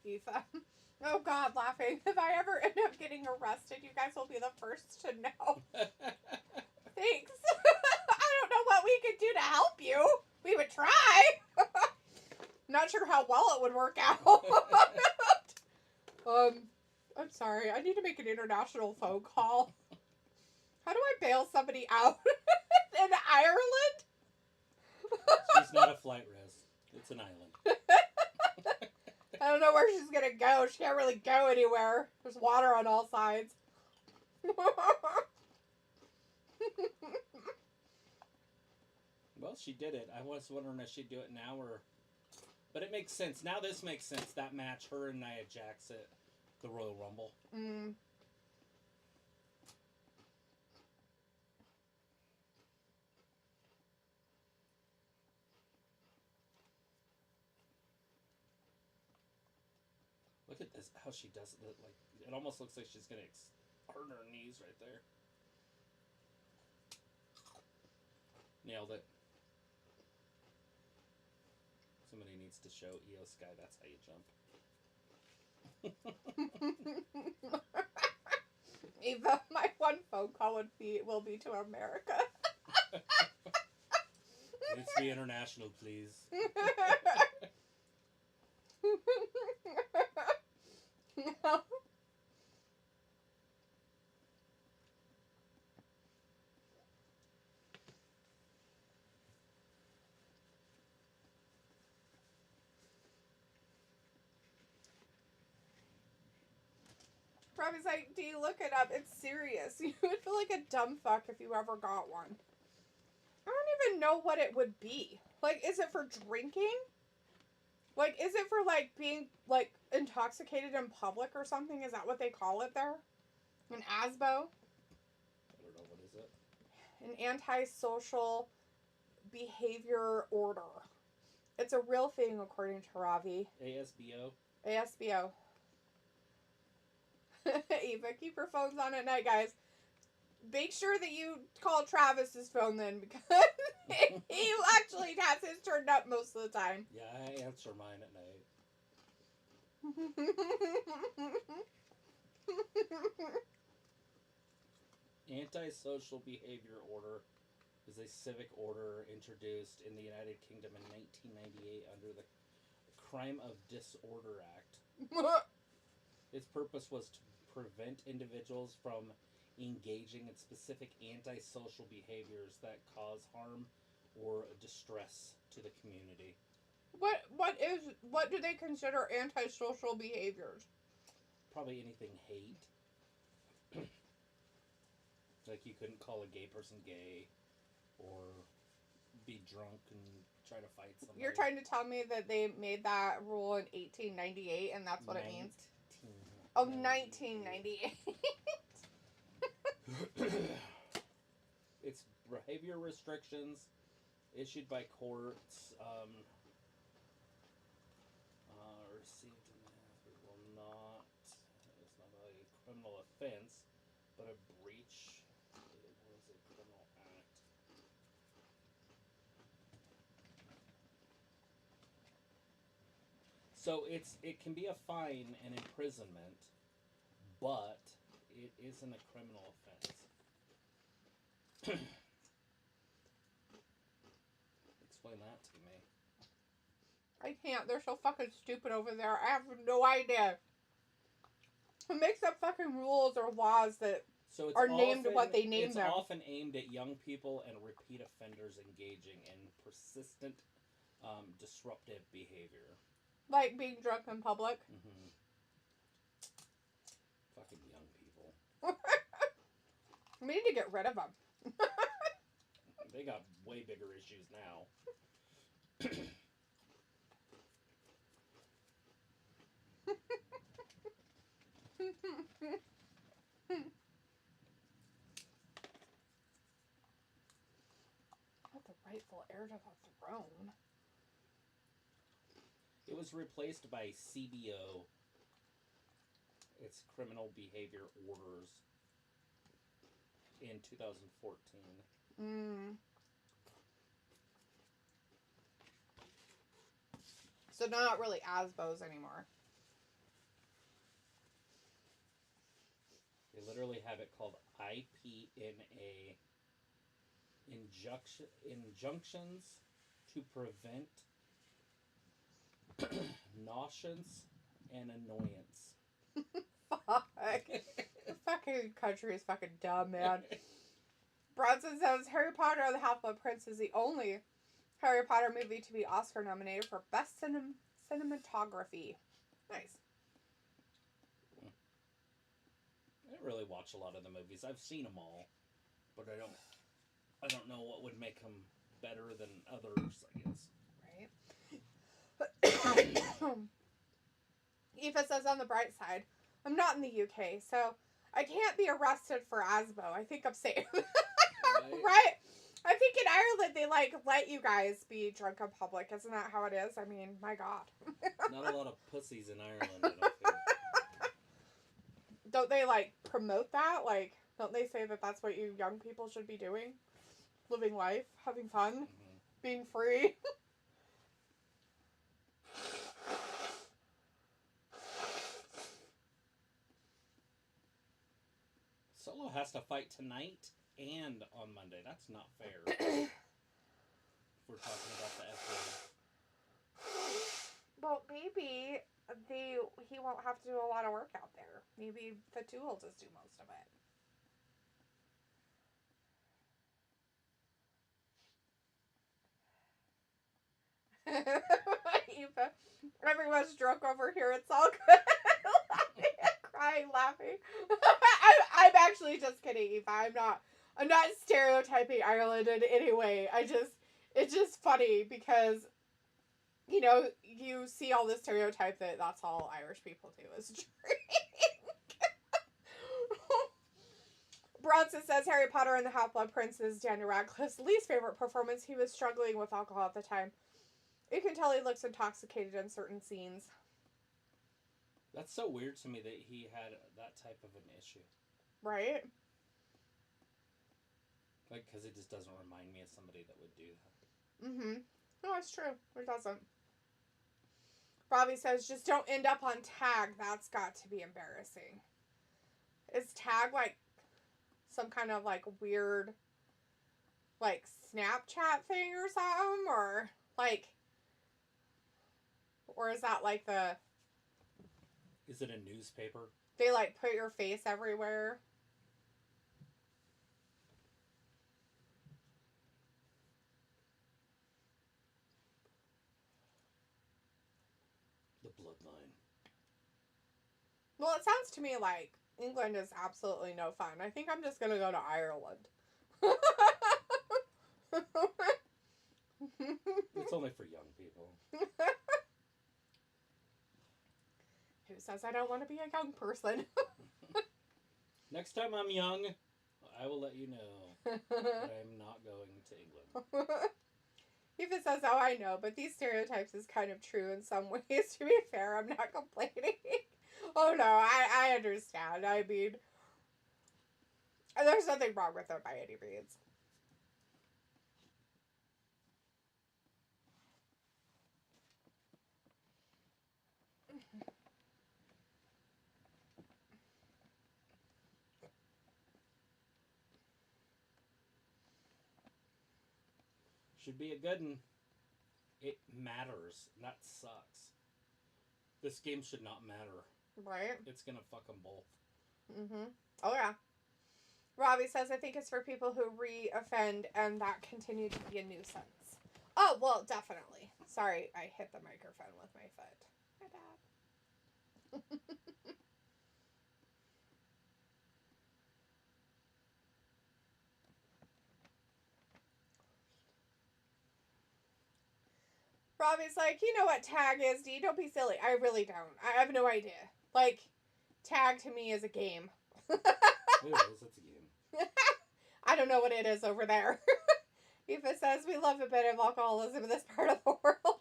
Aoife. Oh God, laughing. If I ever end up getting arrested, you guys will be the first to know. Thanks. I don't know what we could do to help you. We would try. Not sure how well it would work out. I'm sorry. I need to make an international phone call. How do I bail somebody out in Ireland? She's not a flight risk. It's an island. I don't know where she's gonna go. She can't really go anywhere. There's water on all sides. Well, she did it. I was wondering if she'd do it now or... But it makes sense. Now this makes sense. That match, her and Nia Jax at the Royal Rumble. Mm. Look at this, how she does it. Like, it almost looks like she's going to hurt her knees right there. Nailed it. Somebody needs to show Io Sky that's how you jump. Eva, my one phone call will be to America. Needs to be international, please. No. Robbie's like, do you look it up? It's serious. You would feel like a dumb fuck if you ever got one. I don't even know what it would be. Like, is it for drinking? Like, is it for, like, being, like, intoxicated in public or something? Is that what they call it there? An ASBO? I don't know, what is it? An antisocial behavior order. It's a real thing, according to Ravi. ASBO? ASBO. Eva, keep your phones on at night, guys. Make sure that you call Travis's phone then, because he actually has his turned up most of the time. Yeah, I answer mine at night. Antisocial behavior order is a civic order introduced in the United Kingdom in 1998 under the Crime of Disorder Act. Its purpose was to prevent individuals from engaging in specific antisocial behaviors that cause harm or distress to the community. What do they consider antisocial behaviors? Probably anything hate. Like you couldn't call a gay person gay or be drunk and try to fight somebody. You're trying to tell me that they made that rule in 1898 and that's what it means? Oh, 1998. It's behavior restrictions issued by courts received in the will not. It's not a criminal offense, but a breach. It was a criminal act. So it can be a fine and imprisonment, but it isn't a criminal offense. Explain that to me. I can't. They're so fucking stupid over there. I have no idea. Who makes up fucking rules or laws that are named what they name them? It's often aimed at young people and repeat offenders engaging in persistent, disruptive behavior. Like being drunk in public? Mm-hmm. Fucking young people. We need to get rid of them. They got way bigger issues now. Not the rightful heir to the throne. It was replaced by CBO. It's Criminal Behavior Orders in 2014. So not really ASBOs anymore. They literally have it called IPNA. Injunctions to prevent nauseance and annoyance. Fuck. The fucking country is fucking dumb, man. Bronson says Harry Potter and the Half-Blood Prince is the only Harry Potter movie to be Oscar nominated for Best Cinematography. Nice. I don't really watch a lot of the movies. I've seen them all, but I don't know what would make them better than others, I guess. Right. Eva says, on the bright side, I'm not in the UK, so I can't be arrested for ASBO. I think I'm safe. Right? I think in Ireland they let you guys be drunk in public. Isn't that how it is? I mean, my God. Not a lot of pussies in Ireland, I don't feel. Don't they promote that? Don't they say that that's what you young people should be doing? Living life, having fun, being free. Solo has to fight tonight and on Monday. That's not fair. If we're talking about the F Well, maybe he won't have to do a lot of work out there. Maybe the two will just do most of it. Everyone's drunk over here. It's all good. Crying, laughing. I'm actually just kidding, Eva. I'm not stereotyping Ireland in any way. It's just funny because, you see all this stereotype that that's all Irish people do is drink. Bronson says Harry Potter and the Half-Blood Prince is Daniel Radcliffe's least favorite performance. He was struggling with alcohol at the time. You can tell he looks intoxicated in certain scenes. That's so weird to me that he had that type of an issue. Right? Because it just doesn't remind me of somebody that would do that. Mm-hmm. No, it's true. It doesn't. Robbie says, just don't end up on Tag. That's got to be embarrassing. Is Tag some kind of weird Snapchat thing or something? Or is that the... Is it a newspaper? They put your face everywhere? The bloodline. Well, it sounds to me like England is absolutely no fun. I think I'm just going to go to Ireland. It's only for young people. Who says I don't want to be a young person? Next time I'm young, I will let you know that I'm not going to England. Eva says, oh, I know, but these stereotypes is kind of true in some ways. To be fair, I'm not complaining. Oh, no, I understand. I mean, there's nothing wrong with it by any means. Should be a good one. It matters. That sucks. This game should not matter. Right? It's gonna fuck them both. Mm-hmm. Oh, yeah. Robbie says, I think it's for people who re-offend and that continue to be a nuisance. Oh, well, definitely. Sorry, I hit the microphone with my foot. My bad. Robbie's like, you know what Tag is, Dee? Don't be silly. I really don't. I have no idea. Tag to me is a game. It is. It's a game. I don't know what it is over there. Eva says, we love a bit of alcoholism in this part of the world.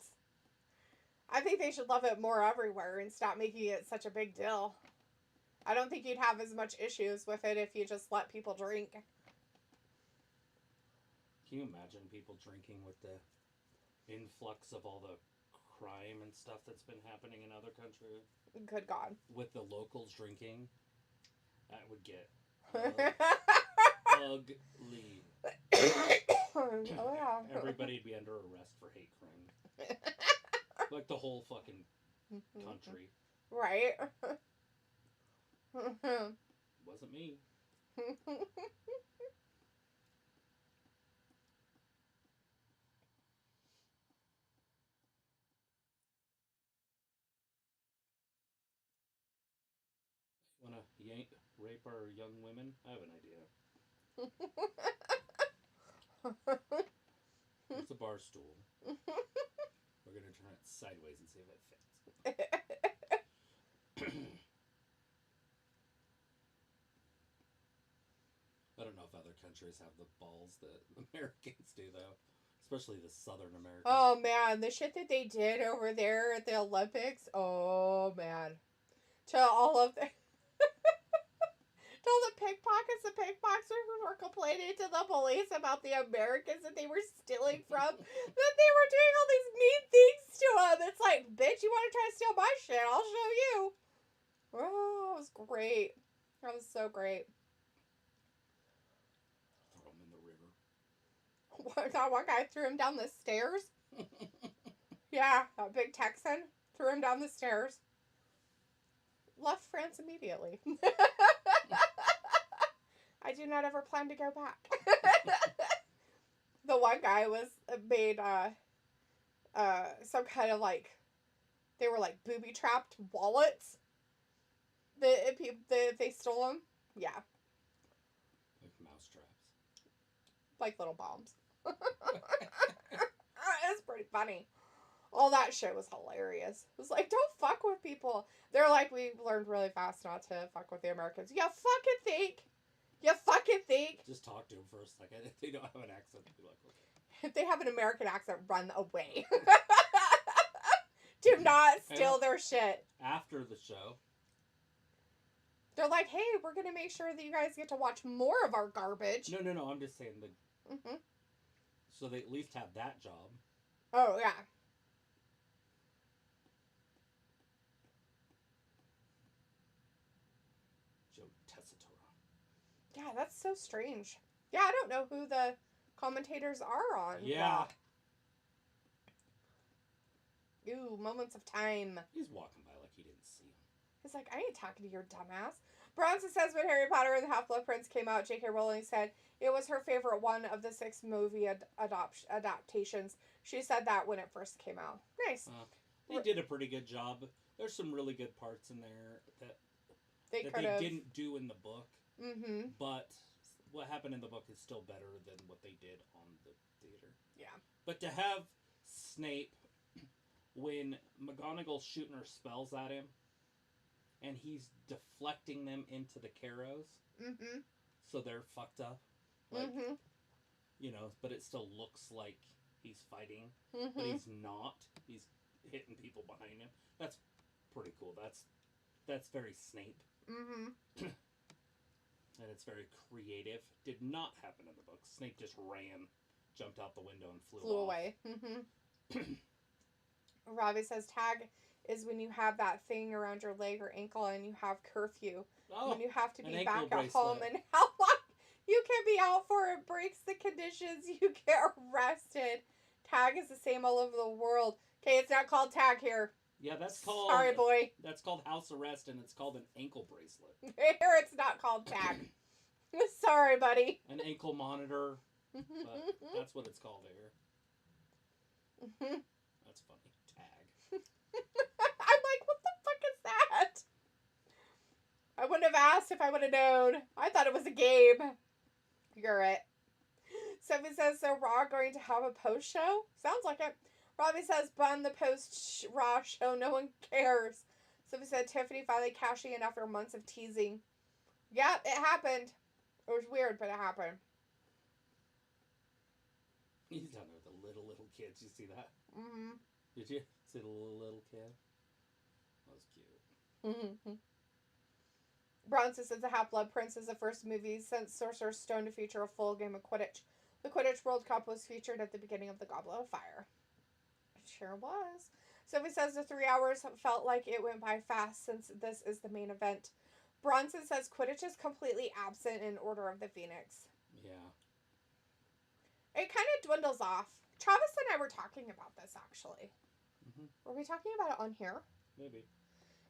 I think they should love it more everywhere and stop making it such a big deal. I don't think you'd have as much issues with it if you just let people drink. Can you imagine people drinking with the influx of all the crime and stuff that's been happening in other countries? Good God. With the locals drinking, that would get ugly. Oh, yeah. Everybody'd be under arrest for hate crime. The whole fucking country. Right. Wasn't me. rape our young women? I have an idea. It's a bar stool. We're going to turn it sideways and see if it fits. I don't know if other countries have the balls that Americans do, though. Especially the Southern Americans. Oh, man. The shit that they did over there at the Olympics. Oh, man. To all of the... to all the pickpockets, the pickpocketers who were complaining to the police about the Americans that they were stealing from, that they were doing all these mean things to them. It's like, bitch, you want to try to steal my shit? I'll show you. Oh, it was great. That was so great. Throw him in the river. That one guy threw him down the stairs. Yeah, that big Texan threw him down the stairs. Left France immediately. I do not ever plan to go back. The one guy was made some kind of like, they were like booby trapped wallets. They stole them. Yeah. Like mouse traps. Like little bombs. It's pretty funny. All that shit was hilarious. It was like, don't fuck with people. They're like, we learned really fast not to fuck with the Americans. You fucking think? You fucking think? Just talk to them for a second. If they don't have an accent, be like, okay. If they have an American accent, run away. Do not steal their shit. After the show. They're like, hey, we're going to make sure that you guys get to watch more of our garbage. No. I'm just saying. Mm-hmm. So they at least have that job. Oh, yeah. Yeah, that's so strange. Yeah, I don't know who the commentators are on. Yeah. Ooh, moments of time. He's walking by like he didn't see him. He's like, I ain't talking to your dumbass. Bronson says when Harry Potter and the Half-Blood Prince came out, J.K. Rowling said it was her favorite one of the 6 movie adaptations. She said that when it first came out. Nice. They did a pretty good job. There's some really good parts in there that they didn't do in the book. Mm-hmm. But what happened in the book is still better than what they did on the theater. Yeah. But to have Snape, when McGonagall's shooting her spells at him, and he's deflecting them into the Carrows, mm-hmm. so they're fucked up. Like, mm-hmm. You know, but it still looks like he's fighting, mm-hmm. but he's not. He's hitting people behind him. That's pretty cool. That's very Snape. Mm-hmm. And it's very creative. Did not happen in the book. Snape just ran, jumped out the window, and flew away. Mm-hmm. Robbie says tag is when you have that thing around your leg or ankle and you have curfew. When you have to be back at home and how long you can be out for it breaks the conditions. You get arrested. Tag is the same all over the world. Okay, it's not called tag here. Yeah, that's called... Sorry, boy. That's called house arrest, and it's called an ankle bracelet. Here, it's not called tag. Sorry, buddy. An ankle monitor. But that's what it's called here. Mm-hmm. That's funny. Tag. I'm like, what the fuck is that? I wouldn't have asked if I would have known. I thought it was a game. You're it. Sophie says, so Raw going to have a post show? Sounds like it. Robbie says, bun the post-Raw show. No one cares. Sophie said, Tiffany finally cashing in after months of teasing. Yep, it happened. It was weird, but it happened. He's down there with the little kids. You see that? Mm-hmm. Did you see the little kid? That was cute. Mm-hmm. Bronson says, The Half-Blood Prince is the first movie since Sorcerer's Stone to feature a full game of Quidditch. The Quidditch World Cup was featured at the beginning of the Goblet of Fire. It sure was. Sophie says the 3 hours felt like it went by fast since this is the main event. Bronson says Quidditch is completely absent in Order of the Phoenix. Yeah. It kind of dwindles off. Travis and I were talking about this, actually. Mm-hmm. Were we talking about it on here? Maybe.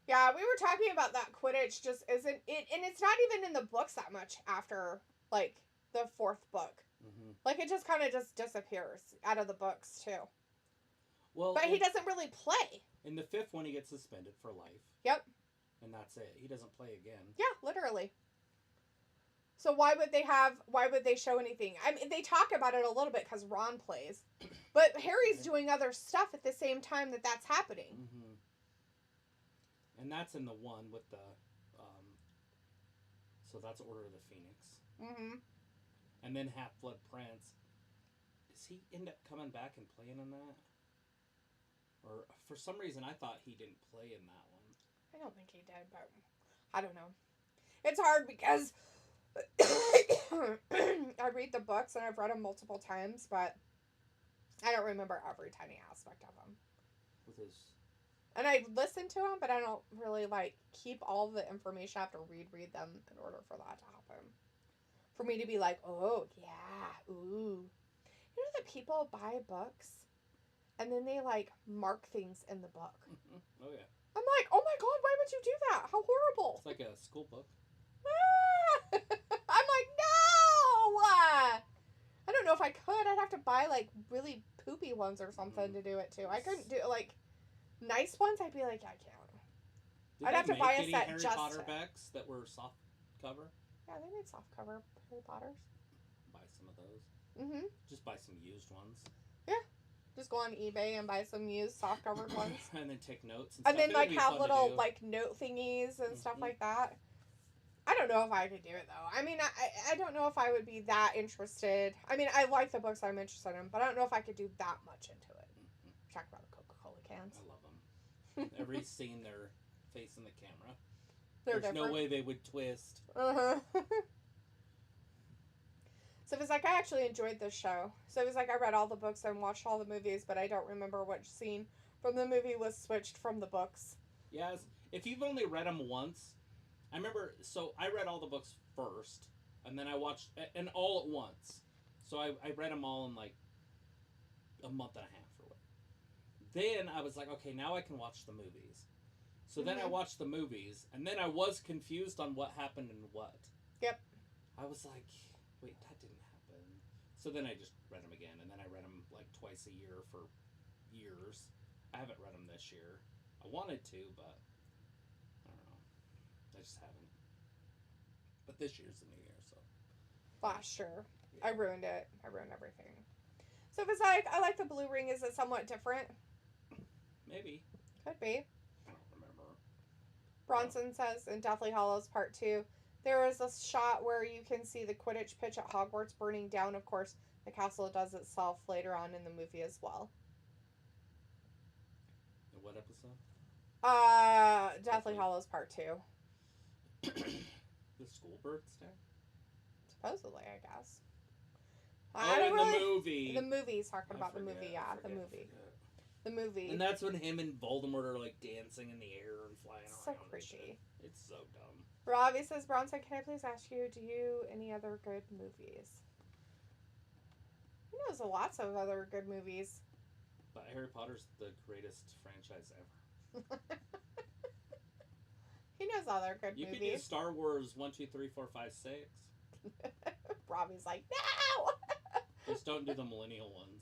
Yeah, we were talking about that Quidditch just isn't... and it's not even in the books that much after, like, the 4th book. Mm-hmm. Like, it just kind of just disappears out of the books, too. Well, but he doesn't really play. In the 5th one, he gets suspended for life. Yep. And that's it. He doesn't play again. Yeah, literally. So why would they show anything? I mean, they talk about it a little bit because Ron plays. But Harry's doing other stuff at the same time that's happening. Mm-hmm. And that's in the one with the... so that's Order of the Phoenix. Mm-hmm. And then Half-Blood Prince. Does he end up coming back and playing in that? Or for some reason, I thought he didn't play in that one. I don't think he did, but I don't know. It's hard because I read the books and I've read them multiple times, but I don't remember every tiny aspect of them. With his... And I listen to them, but I don't really, keep all the information. I have to read them in order for that to happen. For me to be like, oh, yeah, ooh. You know that people buy books and then they, mark things in the book? Oh, yeah. I'm like, oh my god, why would you do that? How horrible. It's like a school book. I'm like, no! I don't know if I could. I'd have to buy, really poopy ones or something to do it, too. I couldn't do, nice ones. I'd be like, I can't. I'd have to buy a set Harry just Potter backs that were soft cover? Yeah, they made soft cover Harry Potters. Buy some of those. Mm-hmm. Just buy some used ones. Yeah. Just go on eBay and buy some used soft covered ones. And then take notes and stuff. And then have little note thingies and stuff like that. I don't know if I could do it though. I mean, I don't know if I would be that interested. I mean, I like the books I'm interested in, but I don't know if I could do that much into it. Talk about the Coca-Cola cans. I love them. Every scene they're facing the camera. There's different. No way they would twist. Uh-huh. So it was like I actually enjoyed this show. So it was like I read all the books and watched all the movies, but I don't remember which scene from the movie was switched from the books. Yes. If you've only read them once, I remember, so I read all the books first, and then I watched, and all at once. So I read them all in like a month and a half or whatever. Then I was like, okay, now I can watch the movies. So then I watched the movies, and then I was confused on what happened and what. Yep. I was like, wait, that didn't happen. So then I just read them again, and then I read them like twice a year for years. I haven't read them this year. I wanted to, but I don't know. I just haven't. But this year's the new year, so. Last year. Yeah. I ruined it. I ruined everything. So if it's like, I like the blue ring, is it somewhat different? Maybe. Could be. I don't remember. Bronson says in Deathly Hallows Part 2, there is a shot where you can see the Quidditch pitch at Hogwarts burning down. Of course, the castle does itself later on in the movie as well. What episode? Deathly Hallows Part 2. The school birds there? Supposedly, I guess. The movie. The movie's talking about the movie, yeah. The movie. The movie. And that's when him and Voldemort are like dancing in the air and flying around. So creepy. It's so dumb. Robbie says, Bronson, can I please ask you, do you any other good movies? He knows lots of other good movies. But Harry Potter's the greatest franchise ever. He knows other good movies. You could do Star Wars 1, 2, 3, 4, 5, 6. Robbie's like, no! Just don't do the millennial ones.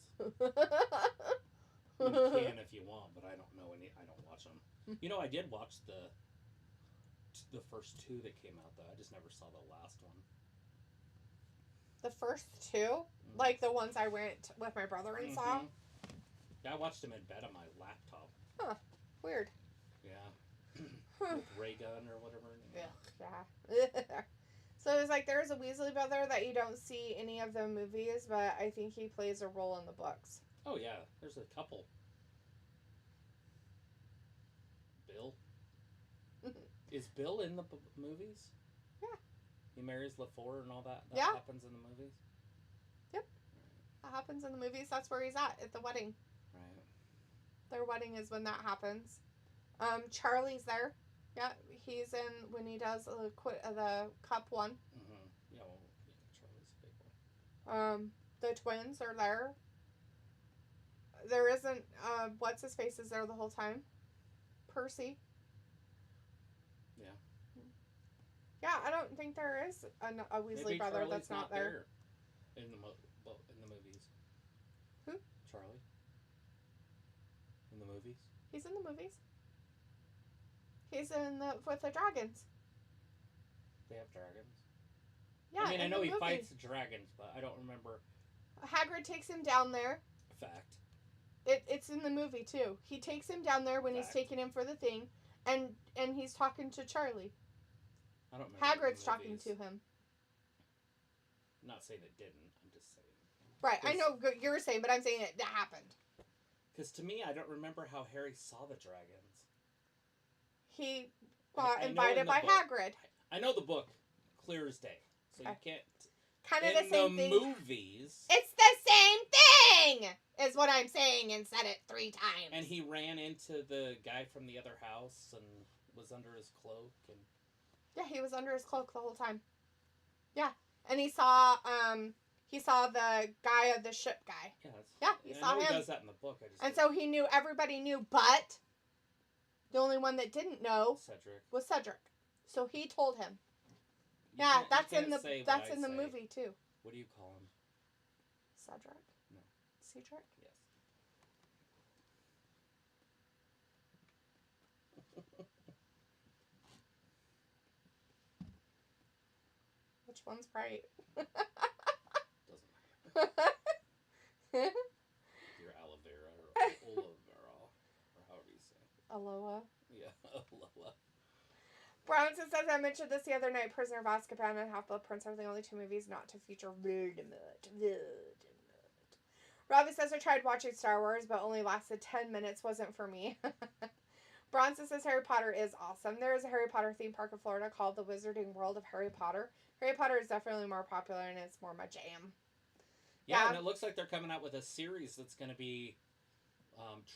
You can if you want, but I don't know any. I don't watch them. You know, I did watch the first two that came out, though. I just never saw the last one. The first two? Mm-hmm. Like the ones I went with my brother and saw? Yeah, I watched them in bed on my laptop. Huh. Weird. Yeah. With Ray Gun or whatever. Yeah. So it's like there's a Weasley brother that you don't see any of the movies, but I think he plays a role in the books. Oh, yeah. There's a couple. Bill? Is Bill in the movies? Yeah. He marries LaFour and all that? That yeah. happens in the movies? Yep. That happens in the movies. That's where he's at the wedding. Right. Their wedding is when that happens. Charlie's there. Yeah, he's in when he does the Cup one. Mm-hmm. Yeah, well, yeah, Charlie's a big one. The twins are there. There isn't, what's his face is there the whole time? Percy. Yeah. Yeah, I don't think there is a Weasley Maybe brother Charlie's that's not there. In the movies. Who? Charlie. In the movies. He's in the movies. He's with the dragons. They have dragons? Yeah, I mean, I know he movie. fights dragons, but I don't remember. Hagrid takes him down there. Fact. It's in the movie, too. He takes him down there when Fact. he's taking him for the thing, and he's talking to Charlie. I don't remember. Hagrid's talking to him. I'm not saying it didn't. I'm just saying. Right, I know what you're saying, but I'm saying it happened. Because to me, I don't remember how Harry saw the dragons. He got invited by Hagrid. I know the book clear as day. So you can't... Kind of the same thing. In the movies... It's the same thing! Is what I'm saying, and said it 3 times. And he ran into the guy from the other house and was under his cloak. And yeah, he was under his cloak the whole time. Yeah. And he saw the guy of the ship guy. Yeah, he saw him. He does that in the book. And so he knew, everybody knew, but the only one that didn't know was Cedric. So he told him. Yeah, that's in the movie too. What do you call him? Cedric? No. Cedric? Yes. Which one's right? Doesn't matter. Your aloe vera or aloe vera, or however you say it. Aloha. Yeah, aloha. Bronson says, I mentioned this the other night. Prisoner of Azkaban and Half-Blood Prince are the only 2 movies not to feature Voldemort. Robbie says, I tried watching Star Wars, but only lasted 10 minutes. Wasn't for me. Bronson says, Harry Potter is awesome. There is a Harry Potter theme park in Florida called the Wizarding World of Harry Potter. Harry Potter is definitely more popular, and it's more my jam. Yeah, and it looks like they're coming out with a series that's going to be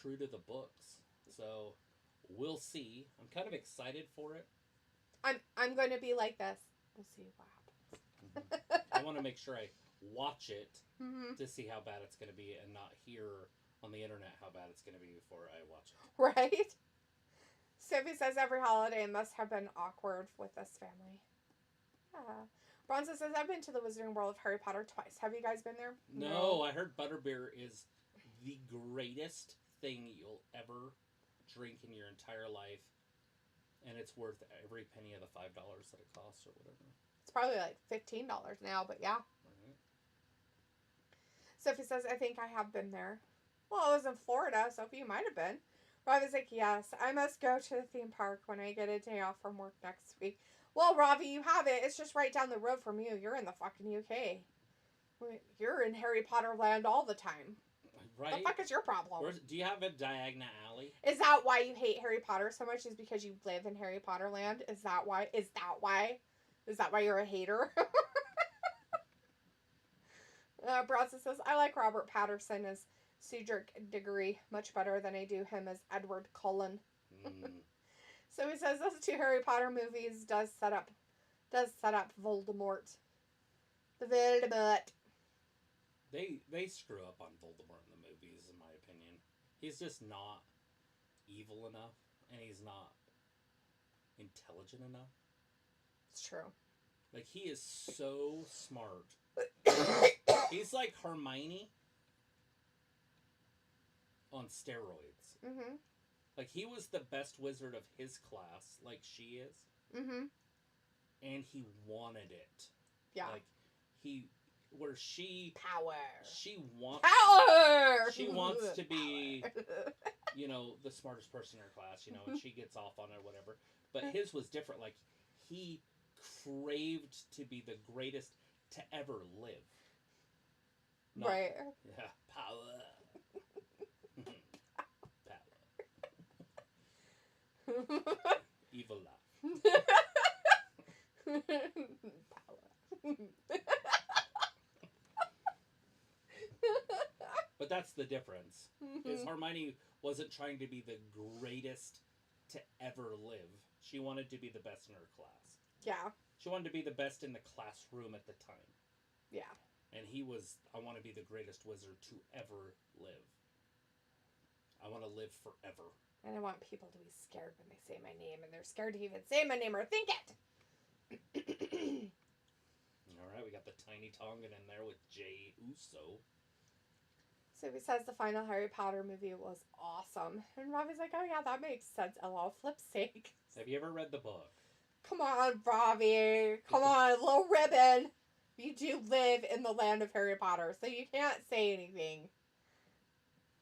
true to the books. So, we'll see. I'm kind of excited for it. I'm going to be like this. We'll see what happens. I want to make sure I watch it to see how bad it's going to be and not hear on the internet how bad it's going to be before I watch it. Right? Sophie says every holiday must have been awkward with this family. Yeah. Bronson says, I've been to the Wizarding World of Harry Potter twice. Have you guys been there? No, I heard butterbeer is the greatest thing you'll ever drink in your entire life. And it's worth every penny of the $5 that it costs or whatever. It's probably like $15 now, but yeah. Right. Sophie says, I think I have been there. Well, I was in Florida. Sophie, you might have been. Ravi's like, yes, I must go to the theme park when I get a day off from work next week. Well, Ravi, you have it. It's just right down the road from you. You're in the fucking UK. You're in Harry Potter land all the time. Right? What the fuck is your problem? Do you have a Diagon Alley? Is that why you hate Harry Potter so much? Is because you live in Harry Potter land? Is that why? Is that why you're a hater? Bronson says, I like Robert Pattinson as Cedric Diggory much better than I do him as Edward Cullen. So he says those 2 Harry Potter movies does set up Voldemort. The Voldemort. They screw up on Voldemort in the movies, in my opinion. He's just not evil enough, and he's not intelligent enough. It's true. Like, he is so smart. He's like Hermione on steroids. Mm-hmm. Like, he was the best wizard of his class, like she is. Mm-hmm. And he wanted it. Yeah. Like, where she... Power. She wants... Power! She wants to be, you know, the smartest person in her class, you know, and she gets off on it or whatever. But his was different. Like, he craved to be the greatest to ever live. Right. Yeah. Power. Evil laugh. Power. But that's the difference. Is Hermione wasn't trying to be the greatest to ever live. She wanted to be the best in her class. Yeah. She wanted to be the best in the classroom at the time. Yeah. And he was, I want to be the greatest wizard to ever live. I want to live forever. And I want people to be scared when they say my name, and they're scared to even say my name or think it. All right, we got the Tiny Tongan in there with Jey Uso. So he says the final Harry Potter movie was awesome. And Robbie's like, oh yeah, that makes sense. LOL, flip's sake. Have you ever read the book? Come on, Robbie. Come on, little ribbon. You do live in the land of Harry Potter, so you can't say anything.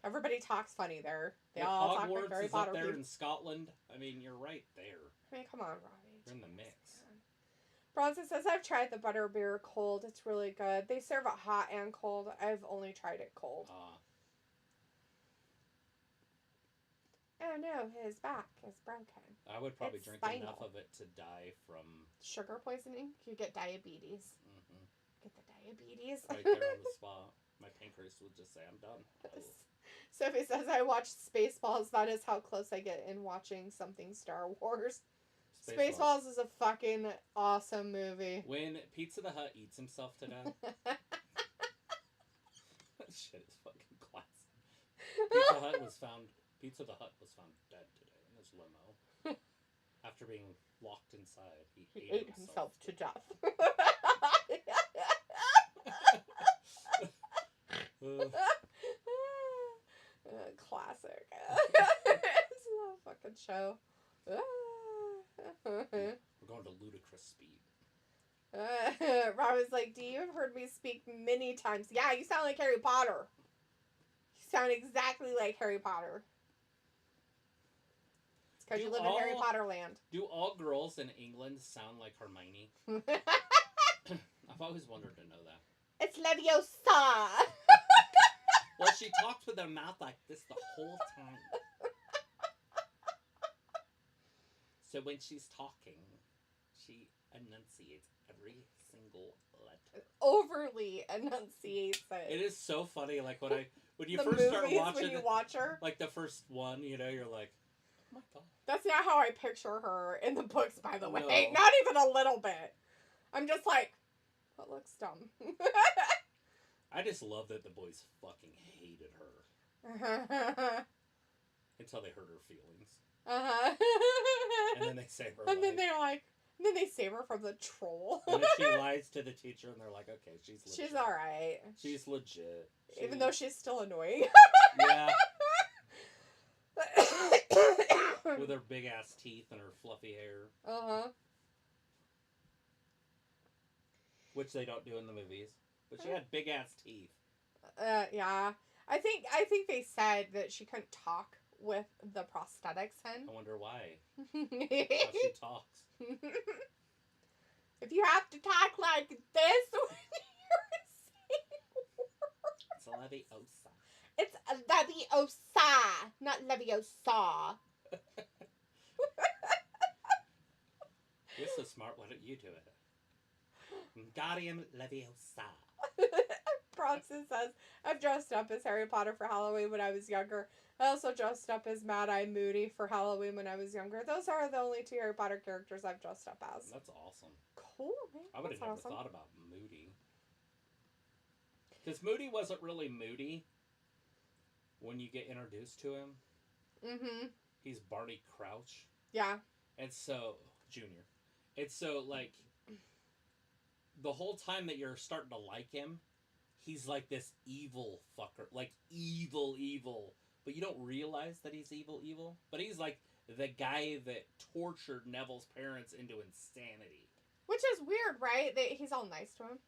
Everybody talks funny there. They all talk like Harry Potter. Hogwarts is up there in Scotland. I mean, you're right there. I mean, come on, Robbie. You're in the mix. Bronson says, I've tried the butterbeer cold. It's really good. They serve it hot and cold. I've only tried it cold. Oh no, his back is broken. I would probably drink enough of it to die from... Sugar poisoning? You get diabetes. Mm-hmm. Get the diabetes? Right there on the spot. My pancreas would just say, I'm done. Sophie says, I watched Spaceballs. That is how close I get in watching something Star Wars. Spaceballs is a fucking awesome movie. When Pizza the Hut eats himself to death. That shit is fucking classic. Pizza the Hut was found dead today in his limo. After being locked inside, he ate himself to death. Classic. It's a fucking show. We're going to ludicrous speed. Rob was like, do you have heard me speak many times? Yeah, you sound like Harry Potter. You sound exactly like Harry Potter. It's because you live in Harry Potter land. Do all girls in England sound like Hermione? I've always wanted to know that. It's Leviosa. Well, she talks with her mouth like this the whole time. So when she's talking, she enunciates every single letter. Overly enunciates it. It is so funny. Like when you first start watching, when you watch her, like the first one, you're like, oh my god. That's not how I picture her in the books, by the way. No. Not even a little bit. I'm just like, that looks dumb. I just love that the boys fucking hated her until they hurt her feelings. And then they save her. And then they save her from the troll. And then she lies to the teacher, and they're like, "Okay, she's legit. She's all right. She's legit, even though she's still annoying." Yeah. With her big ass teeth and her fluffy hair. Which they don't do in the movies, but she had big ass teeth. Yeah. I think they said that she couldn't talk with the prosthetics in. I wonder why. How she talks. If you have to talk like this when you're saying words. It's Leviosa. It's Leviosa, not Leviosa. You're so smart, why don't you do it? Wingardium Leviosa. Bronson says, I've dressed up as Harry Potter for Halloween when I was younger. I also dressed up as Mad-Eye Moody for Halloween when I was younger. Those are the only two Harry Potter characters I've dressed up as. That's awesome. Cool, man. I would have never thought about Moody. Because Moody wasn't really Moody when you get introduced to him. Mm-hmm. He's Barney Crouch. Yeah. And so, Junior. And so, like, the whole time that you're starting to like him, he's like this evil fucker. Like, evil. But you don't realize that he's evil. But he's like the guy that tortured Neville's parents into insanity. Which is weird, right? That he's all nice to him.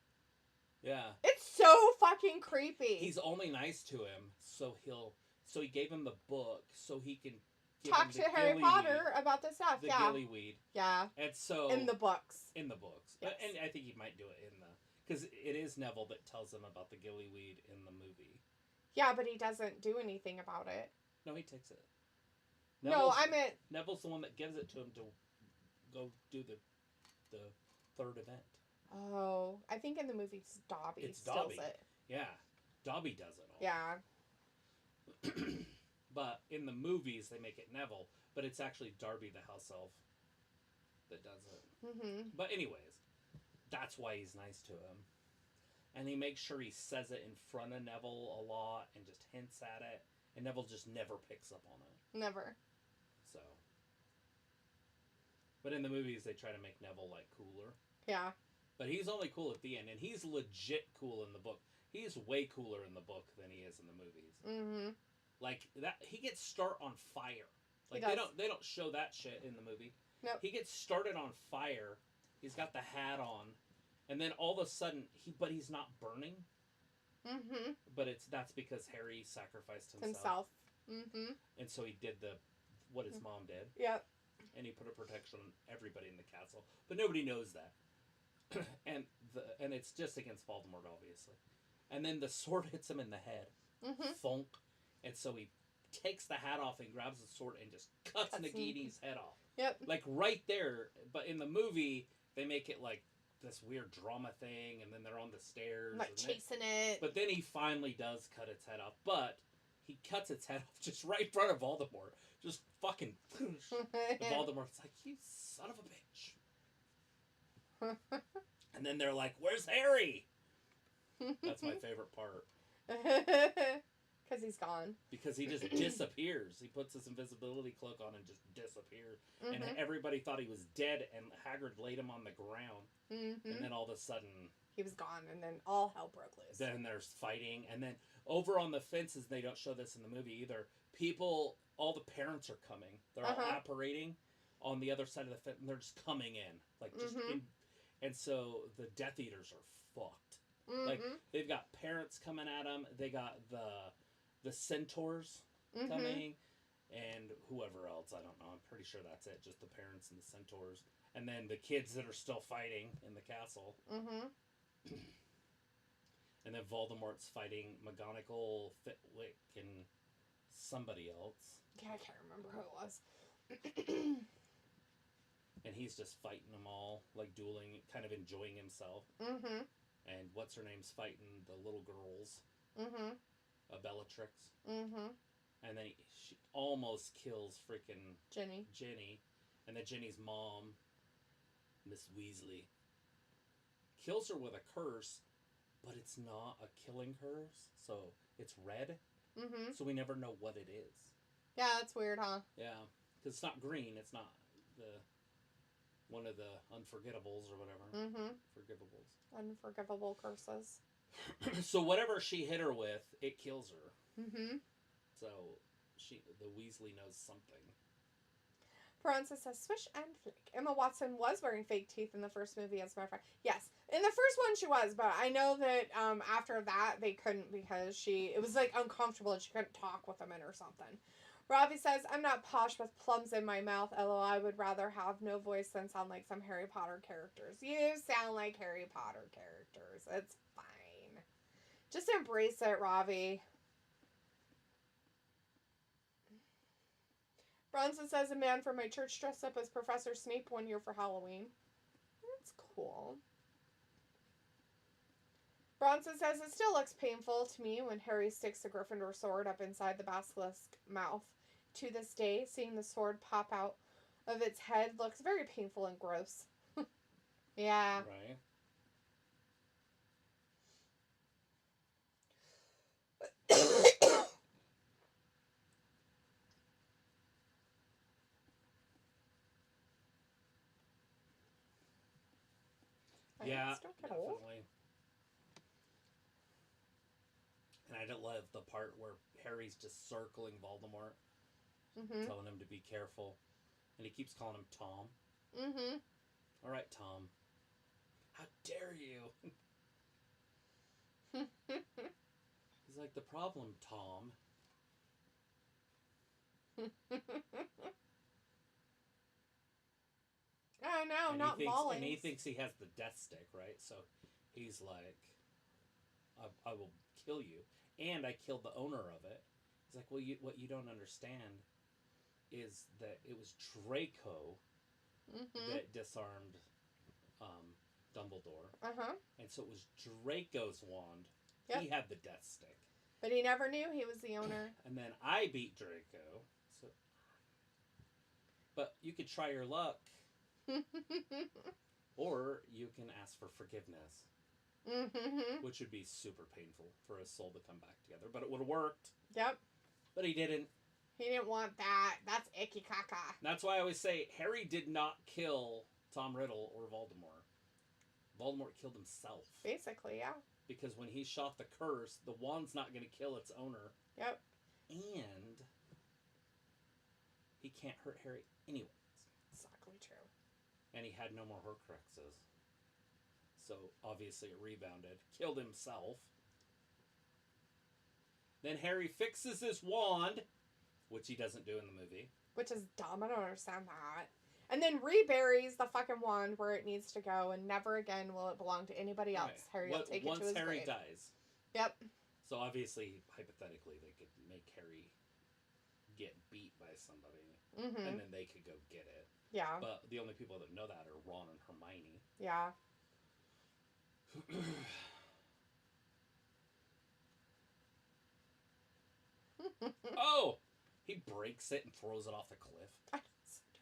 Yeah. It's so fucking creepy. He's only nice to him, so he gave him the book so he can talk to Harry Potter about this stuff. The gillyweed. Yeah. And so in the books. Yes. And I think he might do it because it is Neville that tells him about the gillyweed in the movie. Yeah, but he doesn't do anything about it. No, he takes it. Neville's the one that gives it to him to go do the third event. Oh, I think in the movie it's Dobby. Steals it. Yeah, Dobby does it all. Yeah. But in the movies they make it Neville, but it's actually Darby the house elf that does it. Mm-hmm. But anyways, that's why he's nice to him. And he makes sure he says it in front of Neville a lot and just hints at it. And Neville just never picks up on it. Never. So. But in the movies, they try to make Neville, like, cooler. Yeah. But he's only cool at the end. And he's legit cool in the book. He's way cooler in the book than he is in the movies. Mm-hmm. Like, that he gets start on fire. Like, they don't show that shit in the movie. Nope. He gets started on fire. He's got the hat on, and then all of a sudden, he's not burning. Mm-hmm. But that's because Harry sacrificed himself. Mm-hmm. And so he did what his mom did. Yep. And he put a protection on everybody in the castle, but nobody knows that. and it's just against Voldemort, obviously. And then the sword hits him in the head. Mm-hmm. Thunk. And so he takes the hat off and grabs the sword and just cuts Nagini's head off. Yep. Like right there. But in the movie, they make it like this weird drama thing, and then they're on the stairs. Like chasing it. But then he finally does cut its head off. But he cuts its head off just right in front of Voldemort. Just fucking... And Voldemort's like, you son of a bitch. And then they're like, where's Harry? That's my favorite part. Because he's gone. Because he just disappears. He puts his invisibility cloak on and just disappears. Mm-hmm. And everybody thought he was dead, and Hagrid laid him on the ground. Mm-hmm. And then all of a sudden... he was gone, and then all hell broke loose. Then there's fighting, and then over on the fences, they don't show this in the movie either, people, all the parents are coming. They're all apparating on the other side of the fence, and they're just coming in. Like, just and so the Death Eaters are fucked. Mm-hmm. Like, they've got parents coming at them, they got the centaurs coming, and whoever else, I don't know, I'm pretty sure that's it, just the parents and the centaurs. And then the kids that are still fighting in the castle. Mm-hmm. And then Voldemort's fighting McGonagall, Fitwick, and somebody else. Yeah, I can't remember who it was. And he's just fighting them all, like dueling, kind of enjoying himself. Mm-hmm. And what's her name's fighting the little girls. Mm-hmm. Bellatrix. Mm-hmm. And then she almost kills freaking Ginny. And then Ginny's mom, Miss Weasley, kills her with a curse, but it's not a killing curse, so it's red. Mm-hmm. So we never know what it is. Yeah, that's weird, huh? Yeah, because it's not green. It's not one of the unforgettables or whatever. Mm-hmm. Forgivables. Unforgivable curses. So whatever she hit her with, it kills her. Mm-hmm. So the Weasley knows something. Francis says, swish and flick. Emma Watson was wearing fake teeth in the first movie, as a matter of fact. Yes. In the first one, she was, but I know that after that, they couldn't because it was, like, uncomfortable and she couldn't talk with them in or something. Robbie says, I'm not posh with plums in my mouth. LOL, I would rather have no voice than sound like some Harry Potter characters. You sound like Harry Potter characters. It's fine. Just embrace it, Robbie. Bronson says, a man from my church dressed up as Professor Snape one year for Halloween. That's cool. Bronson says, it still looks painful to me when Harry sticks the Gryffindor sword up inside the basilisk mouth. To this day, seeing the sword pop out of its head looks very painful and gross. Yeah. Right. Yeah, definitely. And I don't love the part where Harry's just circling Voldemort, telling him to be careful. And he keeps calling him Tom. Mm-hmm. All right, Tom. How dare you? He's like, the problem, Tom. I know, not Molly. And he thinks he has the death stick, right? So he's like, I will kill you. And I killed the owner of it. He's like, well, what you don't understand is that it was Draco that disarmed Dumbledore. Uh-huh. And so it was Draco's wand. Yep. He had the death stick. But he never knew he was the owner. And then I beat Draco. So, but you could try your luck. Or you can ask for forgiveness. Which would be super painful for his soul to come back together. But it would have worked. Yep. But he didn't. He didn't want that. That's icky caca. That's why I always say Harry did not kill Tom Riddle or Voldemort. Voldemort killed himself. Basically, yeah. Because when he shot the curse, the wand's not going to kill its owner. Yep. And he can't hurt Harry anyways. Exactly true. And he had no more Horcruxes. So, obviously it rebounded. Killed himself. Then Harry fixes his wand, which he doesn't do in the movie. Which is dumb. I don't understand that. And then reburies the fucking wand where it needs to go, and never again will it belong to anybody else. Right. Harry will take it to his grave. Once Harry dies. Yep. So obviously, hypothetically, they could make Harry get beat by somebody, and then they could go get it. Yeah. But the only people that know that are Ron and Hermione. Yeah. Oh! He breaks it and throws it off the cliff.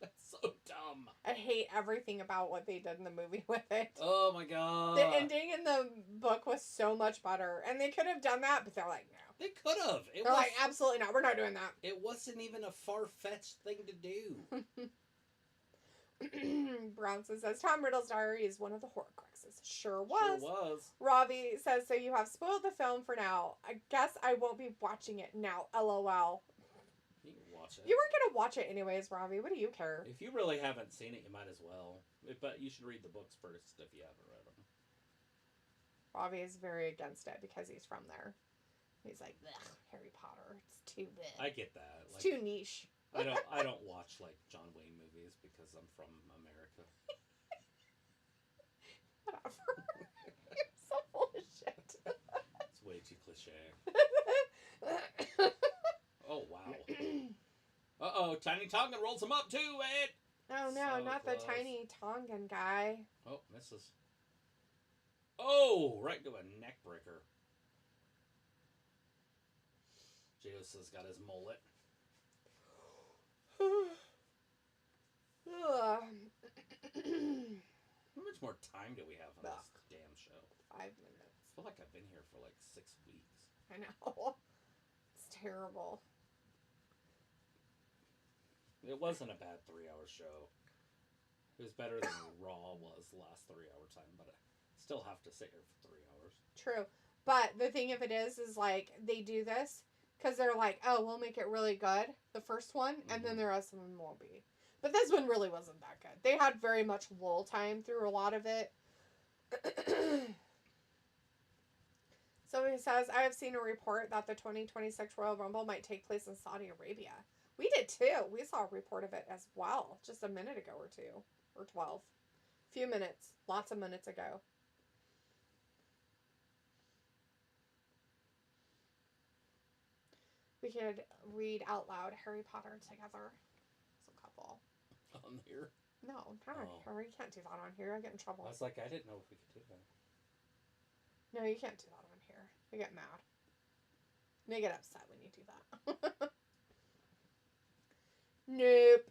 That's so dumb. I hate everything about what they did in the movie with it. Oh my god. The ending in the book was so much better. And they could have done that, but they're like, no. They could have. They're like, absolutely not. We're not doing that. It wasn't even a far-fetched thing to do. Bronson says, Tom Riddle's diary is one of the Horcruxes. Sure was. Sure was. Ravi says, so you have spoiled the film for now. I guess I won't be watching it now. LOL. You can watch it. You were going to watch it anyways, Ravi. What do you care? If you really haven't seen it, you might as well. But you should read the books first if you haven't read them. Ravi is very against it because he's from there. He's like, Harry Potter. It's too big. I get that. It's too niche. I don't watch like John Wayne movies because I'm from America. Whatever. You're so full of shit. It's way too cliche. Oh wow. Uh-oh, Tiny Tongan rolls him up too, Ed! Oh no, so not close. The Tiny Tongan guy. Oh, misses. Oh, right to a neck breaker. Jaos has got his mullet. How much more time do we have on this damn show? 5 minutes. I feel like I've been here for like 6 weeks. I know. It's terrible. It wasn't a bad 3-hour show. It was better than Raw was the last 3-hour time, but I still have to sit here for 3 hours. True. But the thing of it is like, they do this because they're like, oh, we'll make it really good, the first one, and then the rest of them won't be. But this one really wasn't that good. They had very much lull time through a lot of it. So he says, I have seen a report that the 2026 Royal Rumble might take place in Saudi Arabia. We did too. We saw a report of it as well, just a minute ago or 2, or 12. Few minutes. Lots of minutes ago. We could read out loud Harry Potter together as a couple. On here? No, not on here. You can't do that on here. I get in trouble. I was like, I didn't know if we could do that. No, you can't do that on here. I get mad. They get upset when you do that. Nope.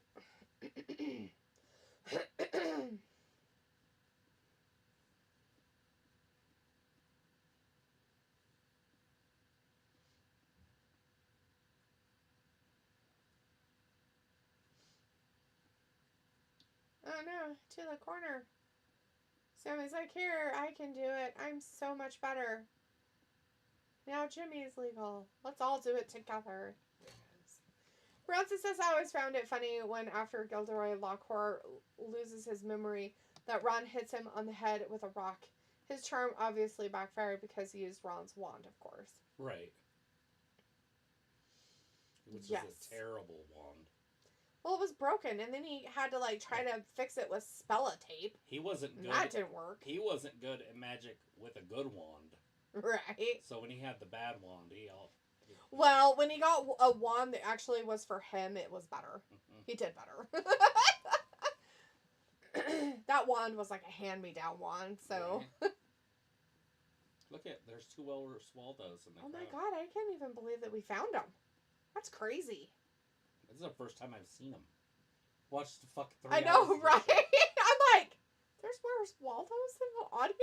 Oh no, to the corner. Sammy's like, here, I can do it. I'm so much better. Now Jimmy's legal. Let's all do it together. Bronson says, I always found it funny when after Gilderoy Lockhart loses his memory that Ron hits him on the head with a rock. His charm obviously backfired because he used Ron's wand, of course. Right. Which is a terrible wand. Well, it was broken, and then he had to, like, try to fix it with Spella tape. He wasn't good. That didn't work. He wasn't good at magic with a good wand. Right. So when he had the bad wand, Well, when he got a wand that actually was for him, it was better. Mm-hmm. He did better. That wand was like a hand-me-down wand, so... Right. Look at, there's 2 Welsh Waldos in the crowd. My god, I can't even believe that we found them. That's crazy. This is the first time I've seen them. Watched the fuck 3 I know, right? I'm like, there's Where's Waldo's in the audience?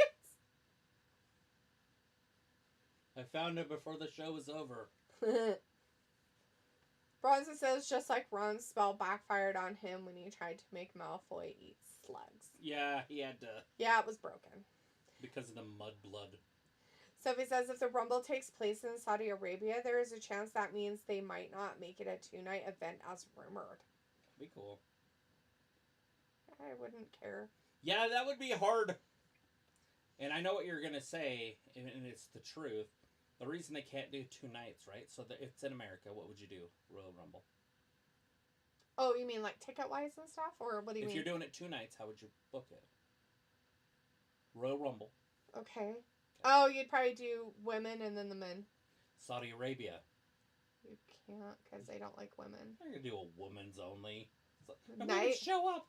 I found it before the show was over. Bronson says, just like Ron's spell backfired on him when he tried to make Malfoy eat slugs. Yeah, he had to. Yeah, it was broken. Because of the mud blood. Sophie says, if the Rumble takes place in Saudi Arabia, there is a chance that means they might not make it a 2-night event as rumored. That'd be cool. Yeah. I wouldn't care. Yeah, that would be hard. And I know what you're going to say, and it's the truth. The reason they can't do 2 nights, right? So it's in America. What would you do? Royal Rumble. Oh, you mean like ticket-wise and stuff? Or what do you mean? If you're doing it 2 nights, how would you book it? Royal Rumble. Okay. Oh, you'd probably do women and then the men. Saudi Arabia. You can't because they don't like women. They're going to do a women's only. Night? Show up.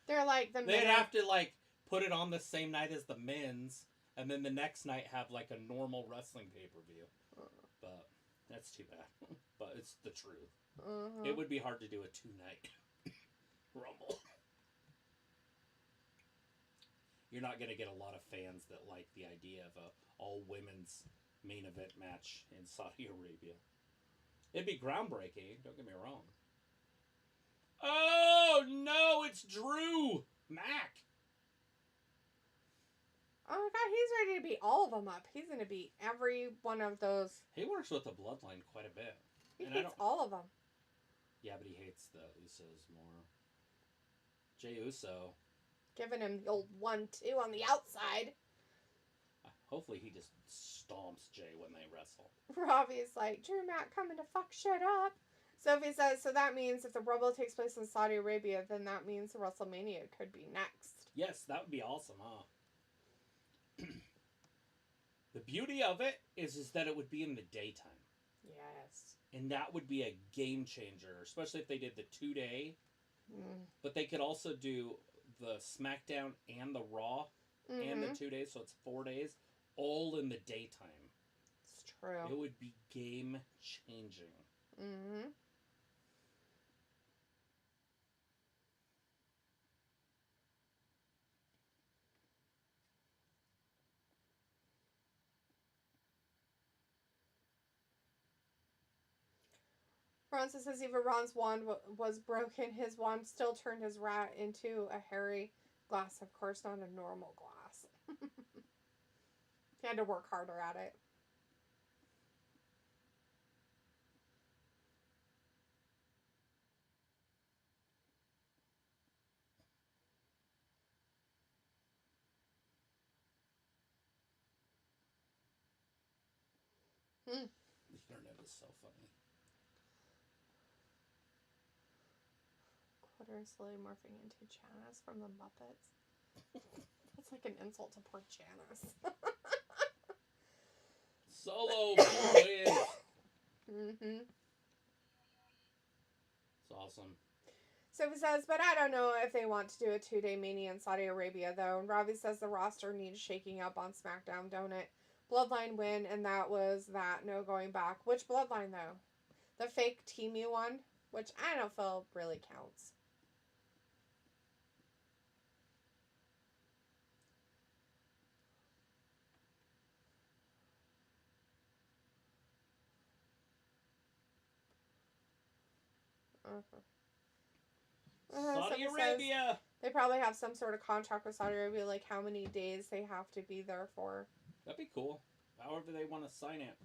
They're like the men. They'd have to, like, put it on the same night as the men's, and then the next night have, like, a normal wrestling pay-per-view. But that's too bad. But it's the truth. Uh-huh. It would be hard to do a 2-night Rumble. You're not going to get a lot of fans that like the idea of a all-women's main event match in Saudi Arabia. It'd be groundbreaking, don't get me wrong. Oh, no, it's Drew Mac. Oh my god, he's ready to beat all of them up. He's going to beat every one of those. He works with the Bloodline quite a bit. He hates all of them. Yeah, but he hates the Usos more. Jey Uso. Giving him the old 1-2 on the outside. Hopefully he just stomps Jey when they wrestle. Robbie's like, Drew Mac coming to fuck shit up. So if he says, so that means if the Rumble takes place in Saudi Arabia, then that means WrestleMania could be next. Yes, that would be awesome, huh? The beauty of it is that it would be in the daytime. Yes. And that would be a game changer, especially if they did the 2-day. Mm. But they could also do the SmackDown and the Raw and the 2 days, so it's 4 days, all in the daytime. It's true. It would be game changing. Mm-hmm. Bronson says even Ron's wand was broken. His wand still turned his rat into a hairy glass. Of course, not a normal glass. He had to work harder at it. The internet is so funny. Quitter is slowly morphing into Janice from the Muppets. That's like an insult to poor Janice. Solo boys. Mm-hmm. It's awesome. So he says, but I don't know if they want to do a 2-day Mania in Saudi Arabia, though. And Robbie says the roster needs shaking up on SmackDown, don't it? Bloodline win, and that was that. No going back. Which Bloodline, though? The fake Timu one? Which I don't feel really counts. Saudi Arabia. They probably have some sort of contract with Saudi Arabia, like how many days they have to be there for. That'd be cool. However they want to sign it.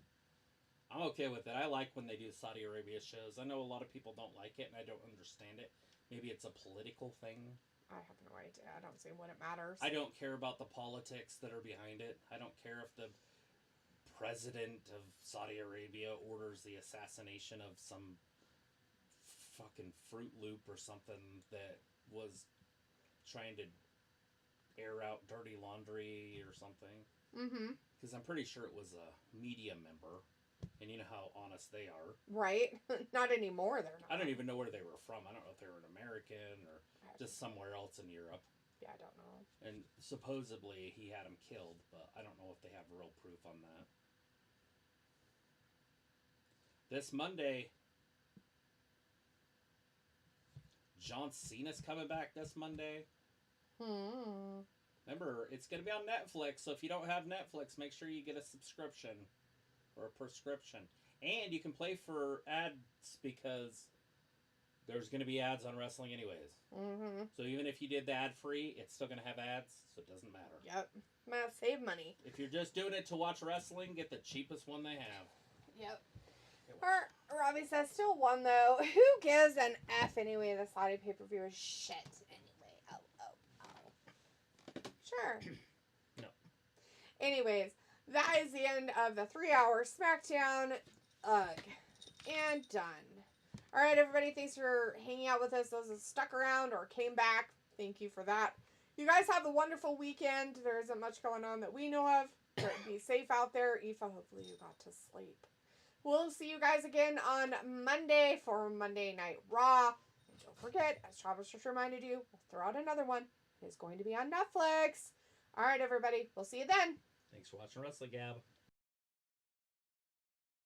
I'm okay with it. I like when they do Saudi Arabia shows. I know a lot of people don't like it, and I don't understand it. Maybe it's a political thing. I have no idea. I don't see when it matters. I don't care about the politics that are behind it. I don't care if the president of Saudi Arabia orders the assassination of some fucking Fruit Loop or something that was trying to air out dirty laundry or something. Mm-hmm. Because I'm pretty sure it was a media member. And you know how honest they are. Right? Not anymore, they're not. I don't even know where they were from. I don't know if they were an American or just somewhere else in Europe. Yeah, I don't know. And supposedly he had him killed, but I don't know if they have real proof on that. This Monday, John Cena's coming back this Monday. Remember, it's going to be on Netflix, so if you don't have Netflix, make sure you get a subscription or a prescription. And you can play for ads because there's going to be ads on wrestling anyways. Mm-hmm. So even if you did the ad-free, it's still going to have ads, so it doesn't matter. Yep. Save money. If you're just doing it to watch wrestling, get the cheapest one they have. Yep. Robbie says, still won though. Who gives an F anyway? The Saudi pay-per-view is shit anyway. Sure. No. Anyways, that is the end of the 3-hour Smackdown. Ugh. And done. Alright, everybody. Thanks for hanging out with us. Those that stuck around or came back, thank you for that. You guys have a wonderful weekend. There isn't much going on that we know of. But be safe out there. Aoife, hopefully you got to sleep. We'll see you guys again on Monday for Monday Night Raw. And don't forget, as Travis just reminded you, we'll throw out another one. It is going to be on Netflix. Alright, everybody. We'll see you then. Thanks for watching Wrestling Gab.